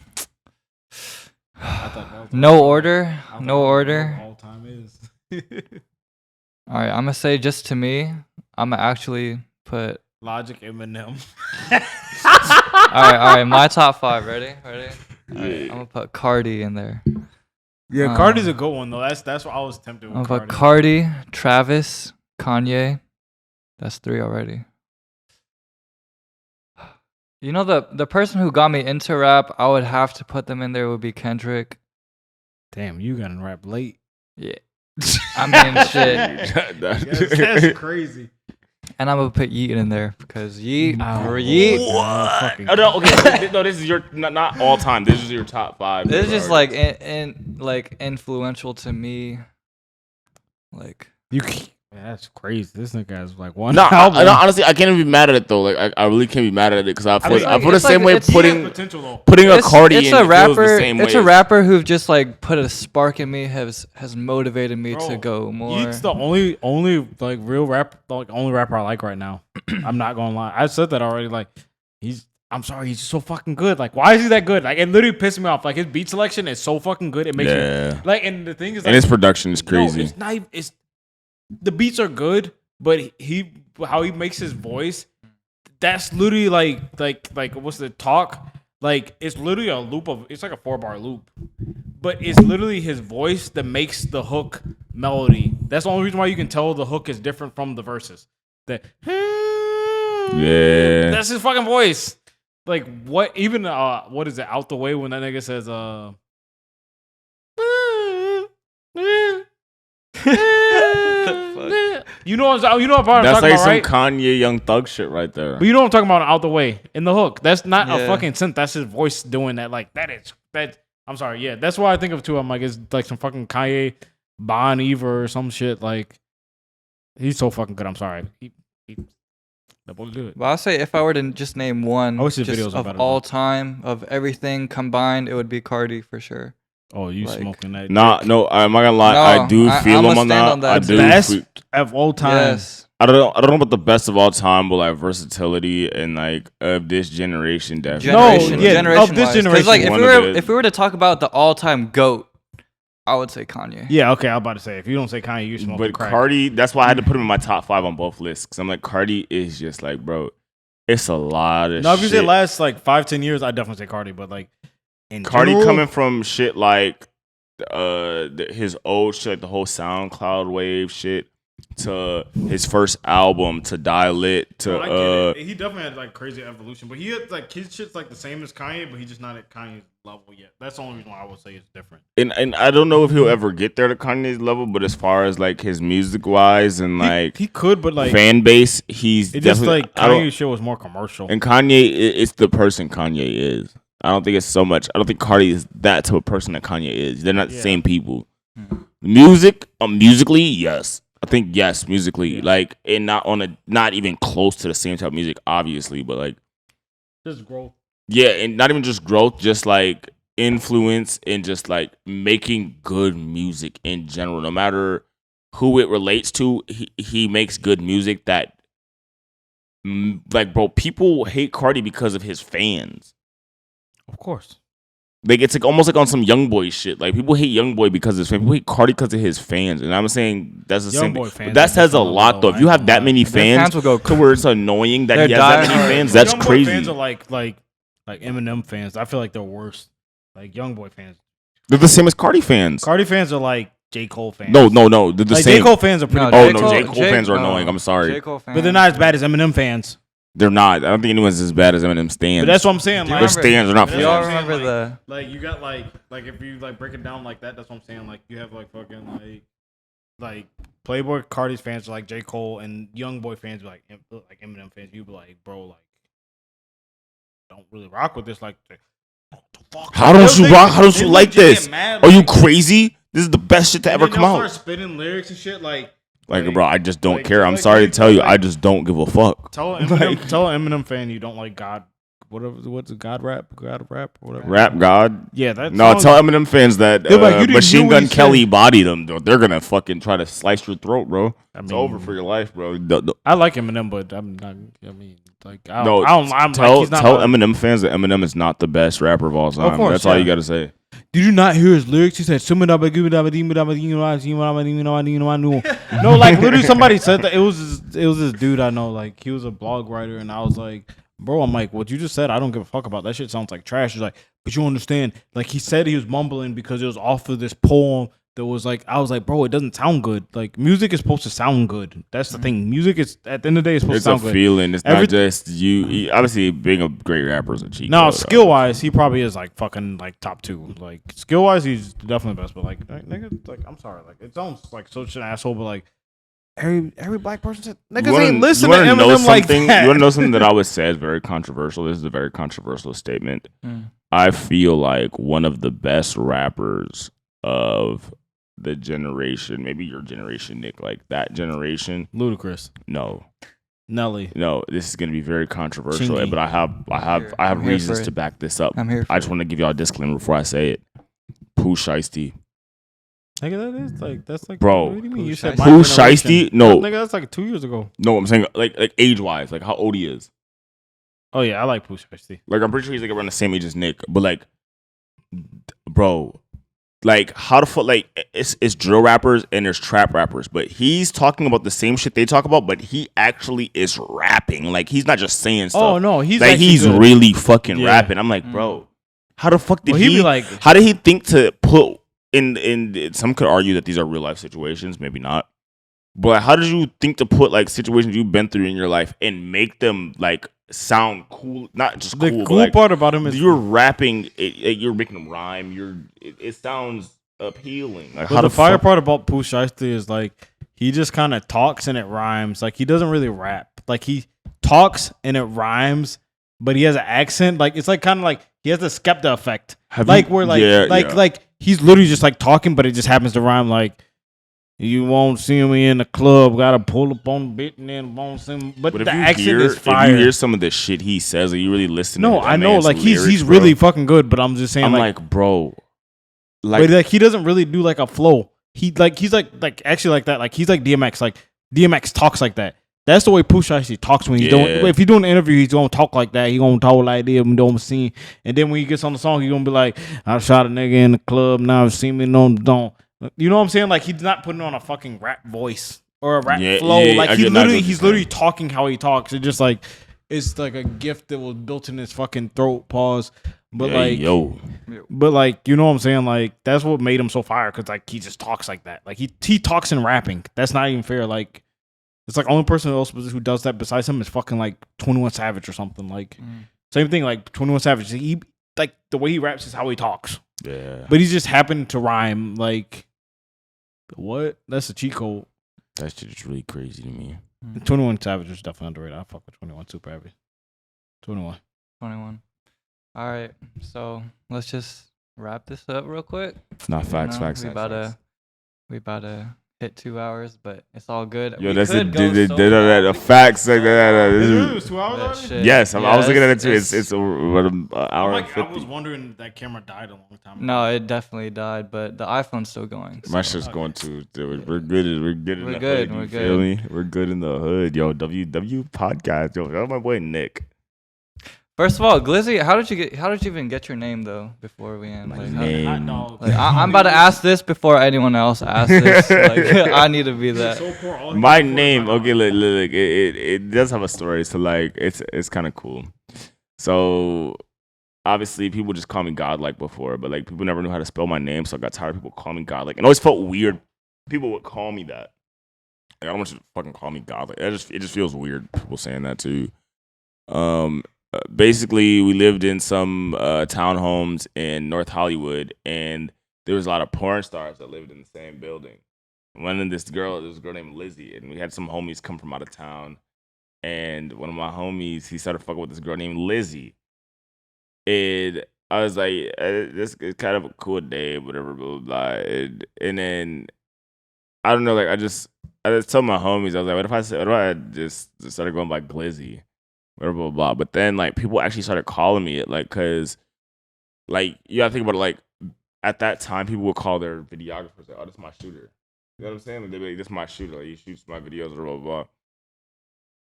I thought that was No order. No order. All time is. Alright, I'm gonna say just to me, I'm gonna actually put. Logic, Eminem. Alright. My top 5. Ready? Alright, I'm gonna put Cardi in there. Yeah, Cardi's a good one though. That's what I was tempted with. I'm gonna put Cardi, Travis, Kanye. That's 3 already. You know the person who got me into rap, I would have to put them in there would be Kendrick. Damn, you got in rap late. Yeah. I mean, shit. That's crazy. And I'm gonna put Yeet in there because Yeet. What? Oh, no, okay. No, this is your not all time. This is your top 5. This is just like like influential to me. Like that's crazy. This nigga has like one No, album. honestly, I can't even be mad at it though. Like, I really can't be mad at it because I feel the it's same like- way it's- putting potential though. a Cardi in. It's a Feels rapper. the same It's way a as- rapper who just like put a spark in me. Has motivated me to go more. Yeet's the only like real only rapper I like right now. I'm not gonna lie. I said that already. Like I'm sorry, he's so fucking good. Like, why is he that good? Like, it literally pissed me off. Like, his beat selection is so fucking good. It makes me like. And the thing is, like, and his production is crazy. No, it's not. It's the beats are good, but how he makes his voice. That's literally like what's the talk? Like, it's literally a loop of. It's like a 4-bar loop, but it's literally his voice that makes the hook melody. That's the only reason why you can tell the hook is different from the verses. That's his fucking voice. Like, what? Even what is it? Out the way when that nigga says you know what I'm That's talking like about, some right? Kanye Young Thug shit right there. But you know what I'm talking about? Out the way in the hook. That's not a Yeah. fucking synth. That's his voice doing that. Like, that. I'm sorry. Yeah, that's why I think of too. I'm like, it's like some fucking Kanye Bon Iver or some shit. Like, he's so fucking good. I'm sorry. He that boy good. But I'll say if I were to just name one I wish his just videos were of better, all time of everything combined, it would be Cardi for sure. Oh, you Like- smoking that? Nah, no, I'm not gonna lie. No, I do feel I'ma him on stand that. on that. I The do. best of all time. Yes. I don't know about the best of all time, but like versatility and like of this generation, definitely. Generation of this wise. 'Cause, generation. like One of it. if we were to talk about the all time GOAT, I would say Kanye. Yeah, okay. I'm about to say if you don't say Kanye, you smoking But crack. Cardi, that's why I had to put him in my top 5 on both lists. Cause I'm like, Cardi is just like, bro, it's a lot of No, if shit. you say last like 5-10 years, I'd definitely say Cardi. But like, in Cardi general, coming from shit like his old shit, like the whole SoundCloud wave shit, to his first album, to Die Lit, to I get it. He definitely had like crazy evolution, but he had like his shit's like the same as Kanye, but he's just not at Kanye's level yet. That's the only reason why I would say it's different. and I don't know if he'll ever get there to Kanye's level, but as far as like his music wise and like He could, but like fan base, he's it just definitely like I don't- Kanye's shit was more commercial. And Kanye, it's the person Kanye is. I don't think it's so much. I don't think Cardi is that type of person that Kanye is. They're not the same people. Musically, yes. I think yes, musically, like, and not even close to the same type of music, obviously, but like, Just growth. yeah, and not even just growth, just like influence and just like making good music in general. No matter who it relates to, he makes good music that, like, bro, people hate Cardi because of his fans. Of course. Like, it's like almost like on some YoungBoy shit. Like, people hate YoungBoy because of his fans. People hate Cardi because of his fans. And I'm saying that's the same. YoungBoy fans That are says a different lot, level, though. If you have that many Their fans will go to where it's annoying that They're he has that many diehard. fans, that's YoungBoy crazy. Fans are like Eminem fans. I feel like they're worse. Like YoungBoy fans. They're the same as Cardi fans. Cardi fans are like J. Cole fans. No. They're the Like same. J. Cole fans are pretty No, good. Oh, no, J. Cole fans are annoying. I'm sorry. J. Cole fans. But they're not as bad as Eminem fans. They're not. I don't think anyone's as bad as Eminem stands. But that's what I'm saying. Do you Like, Their stands are not Do That's you what all I'm saying, remember the? like you got like if you like break it down like that, that's what I'm saying. Like you have like fucking like Playboy Cardi's fans are like J. Cole, and Young Boy fans are like Eminem fans. You be like, bro, like don't really rock with this. Like, what the fuck? How don't you rock? How don't you like legit this? get mad, Are you like- crazy? This is the best shit to ever come out. Start spitting lyrics and shit like, Bro, I just don't like, care. I'm like, sorry to like, tell you, like- I just don't give a fuck. tell an Eminem fan you don't like God. What's it? God rap or whatever. Rap God. Yeah, that's No, tell Eminem fans that They're like, you didn't Machine hear what Gun he Kelly said. bodied him. They're gonna fucking try to slice your throat, bro. It's mean- over for your life, bro. I like Eminem, but I'm not. I mean, like, I No, don't. I'm tell like, he's not tell like- Eminem fans that Eminem is not the best rapper of all time. course, That's all yeah. you gotta say. Did you not hear his lyrics? He said, no, like literally somebody said that. It was this dude I know, like he was a blog writer, and I was like, bro, I'm like, what you just said, I don't give a fuck about. That shit sounds like trash. He's like, but you understand, like he said he was mumbling because it was off of this poem that was like, I was like, bro, it doesn't sound good. Like music is supposed to sound good. That's the thing. Music is at the end of the day, it's supposed It's to a sound good. feeling. It's not just you. Obviously, being a great rapper is a cheat. No, code, skill wise, he probably is like fucking like top 2. Like skill wise, he's definitely the best. But like nigga, like I'm sorry, like it sounds like such an asshole. But like every black person said niggas ain't listen to Eminem like that. You want to know something that I would say is very controversial? This is a very controversial statement. I feel like one of the best rappers of the generation, maybe your generation, Nick, like that generation. Ludacris, No, Nelly. no, this is gonna be very controversial, Chingy. but I have I'm here reasons for to it. back this up. I'm here. I just want to give y'all a disclaimer before I say it. Pooh Shiesty. Nigga, that is like that's like Bro, What do you mean? You Pooh said Shiesty. my Pooh generation. Shiesty? No. nigga, that's like 2 years ago. No, I'm saying like age wise, like how old he is. Oh yeah, I like Pooh Shiesty. Like I'm pretty sure he's like around the same age as Nick, but like, bro, like how the fuck? Like it's drill rappers and there's trap rappers, but he's talking about the same shit they talk about, but he actually is rapping. Like he's not just saying stuff. Oh no, he's like actually he's good. really fucking Yeah. rapping. I'm like, bro, how the fuck did Well, he'd he? be like- how did he think to put in? Some could argue that these are real life situations, maybe not. But how did you think to put like situations you've been through in your life and make them like sound cool? Not just The cool, cool but like, part about him is you're rapping. You're making them rhyme. It sounds appealing. Like, But how the fire fuck- part about Pooh Shiesty is like he just kind of talks and it rhymes. Like he doesn't really rap. Like he talks and it rhymes, but he has an accent. Like it's like kind of like he has the Skepta effect. Have Like you- where like yeah, like yeah. like he's literally just like talking, but it just happens to rhyme. Like you won't see me in the club. Gotta pull up on bit and then won't see me. But But the accent is if fire. you hear some of the shit he says, are you really listening? No, to that I know. man's Like he's lyrics, bro? really fucking good. But I'm just saying. I'm like like, bro, but like he doesn't really do like a flow. He's like actually like that. Like he's like DMX. Like DMX talks like that. That's the way Pooh Shiesty talks when he's doing. Yeah. If he's doing an interview, he's gonna talk like that. He gonna talk like this and don't see. And then when he gets on the song, he's gonna be like, "I shot a nigga in the club. Now see me, no, don't." You know what I'm saying? Like he's not putting on a fucking rap voice or a rap Yeah, flow. yeah, Like I he's get literally what you're he's literally saying. talking how he talks. It's just like it's like a gift that was built in his fucking throat. Pause. But Yeah, like yo, but like, you know what I'm saying? Like that's what made him so fire because like he just talks like that. Like he talks in rapping. That's not even fair. Like it's like only person else who does that besides him is fucking like 21 Savage or something. Like same thing. Like 21 Savage. He like the way he raps is how he talks. yeah, But he just happened to rhyme. Like what? That's a cheat code. that shit is really crazy to me. 21 Savage is definitely underrated. I fuck with 21 super heavy. 21. 21. All right, so let's just wrap this up real quick. Not facts, You know, facts, we facts, about facts. to we about to hit 2 hours, but it's all good. Yo, We that's could it. go Did so that long. a We could facts go like so that. long. This is- It was 2 hours That already? shit. Yes, I was looking at it too. it's- It's an hour and I 50. was wondering that camera died a long time ago. No, it definitely died, but the iPhone's still going. My so- shit's going to. Dude, we're good. We're good in We're the good, hood. You we're feel good. me? We're good in the hood. Yo, WW podcast. Yo, shout out my boy Nick. First of all, Glizzy, how did you even get your name though? Before we end, My like, name. I know. I'm about to ask this before anyone else asks this. Like, I need to be that. My name. Okay, look. It does have a story. So like, it's kind of cool. So obviously, people just call me Gxdlike before, but like people never knew how to spell my name, so I got tired of people calling me Gxdlike. And it always felt weird. People would call me that. Like, I don't want you to fucking call me Gxdlike. It just feels weird. People saying that too. Basically, we lived in some townhomes in North Hollywood, and there was a lot of porn stars that lived in the same building. One of this girl named Lizzie, and we had some homies come from out of town. And one of my homies, he started fucking with this girl named Lizzie. And I was like, this is kind of a cool day, whatever, blah, blah, blah. And then, I don't know, like, I just told my homies, I was like, what if I just started going by Glizzy? Whatever, blah, blah, blah. But then, like, people actually started calling me it, like, because, like, you gotta think about it, like, at that time, people would call their videographers, like, oh, this is my shooter. You know what I'm saying? Like, they'd be like, this is my shooter. Like, he shoots my videos, blah, blah, blah.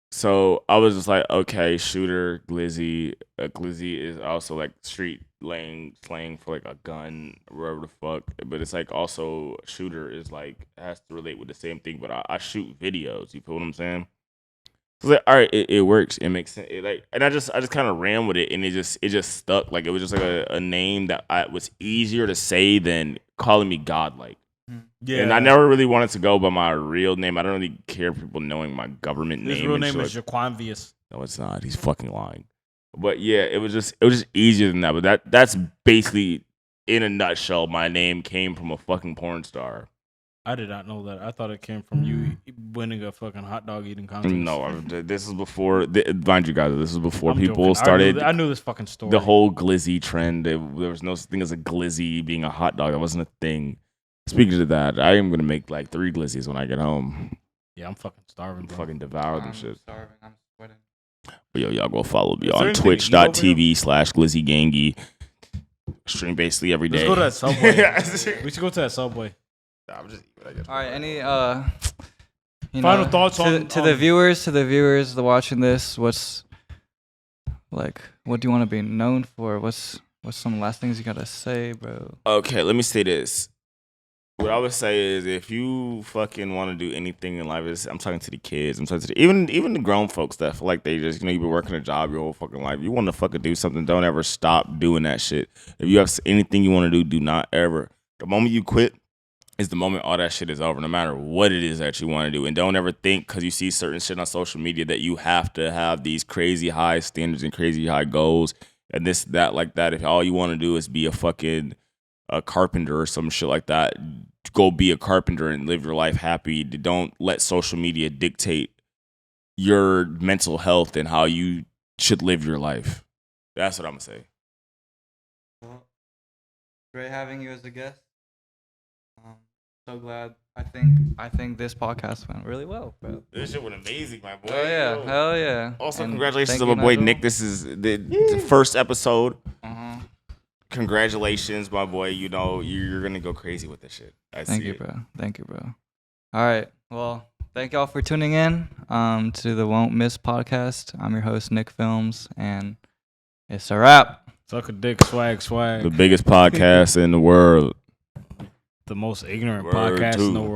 So I was just like, okay, shooter, glizzy. Glizzy is also like street slang for like a gun, or whatever the fuck. But it's like also shooter is like has to relate with the same thing. But I shoot videos. You feel what I'm saying? So like, all right, it works. It makes sense. And I just kind of ran with it, and it just stuck. Like it was just like a name that was easier to say than calling me Godlike. Yeah, and I never really wanted to go by my real name. I don't really care people knowing my government name. His real name is Jaquanvius. No, it's not. He's fucking lying. But yeah, it was just easier than that. But that's basically, in a nutshell, my name came from a fucking porn star. I did not know that. I thought it came from you winning a fucking hot dog eating contest. No, this is before. Mind you guys, this is before people started. I knew this fucking story. The whole glizzy trend. There was no such thing as a glizzy being a hot dog. That wasn't a thing. Speaking of that, I am gonna make like 3 glizzies when I get home. Yeah, I'm fucking starving. Bro. Fucking devour them shit. Starving. I'm sweating. But yo, y'all go follow me on twitch.tv/glizzygangy. Stream basically every day. Let's go to that Subway. We should go to that Subway. I'm just eating, I guess. All right. Any final thoughts to the viewers watching this? What's like? What do you want to be known for? What's some last things you gotta say, bro? Okay, let me say this. What I would say is, if you fucking want to do anything in life, I'm talking to the kids. I'm talking to even the grown folks that feel like they just, you've been working a job your whole fucking life. You want to fucking do something, don't ever stop doing that shit. If you have anything you want to do not ever. The moment you quit is the moment all that shit is over, no matter what it is that you want to do. And don't ever think because you see certain shit on social media that you have to have these crazy high standards and crazy high goals and this, that, like that. If all you want to do is be a carpenter or some shit like that, go be a carpenter and live your life happy. Don't let social media dictate your mental health and how you should live your life. That's what I'm gonna say. Well, great having you as a guest. So glad. I think this podcast went really well, bro. This shit went amazing, my boy. Oh yeah, hell yeah. Also, And congratulations to thank my you, boy Nigel. Nick. This is the first episode. Uh-huh. Congratulations, my boy. You know you're gonna go crazy with this shit. Thank you, bro. Thank you, bro. All right. Well, thank y'all for tuning in to the Won't Miss podcast. I'm your host, Nick Films, and it's a wrap. Suck a dick, swag. The biggest podcast in the world. The most ignorant Word podcast too. in the world.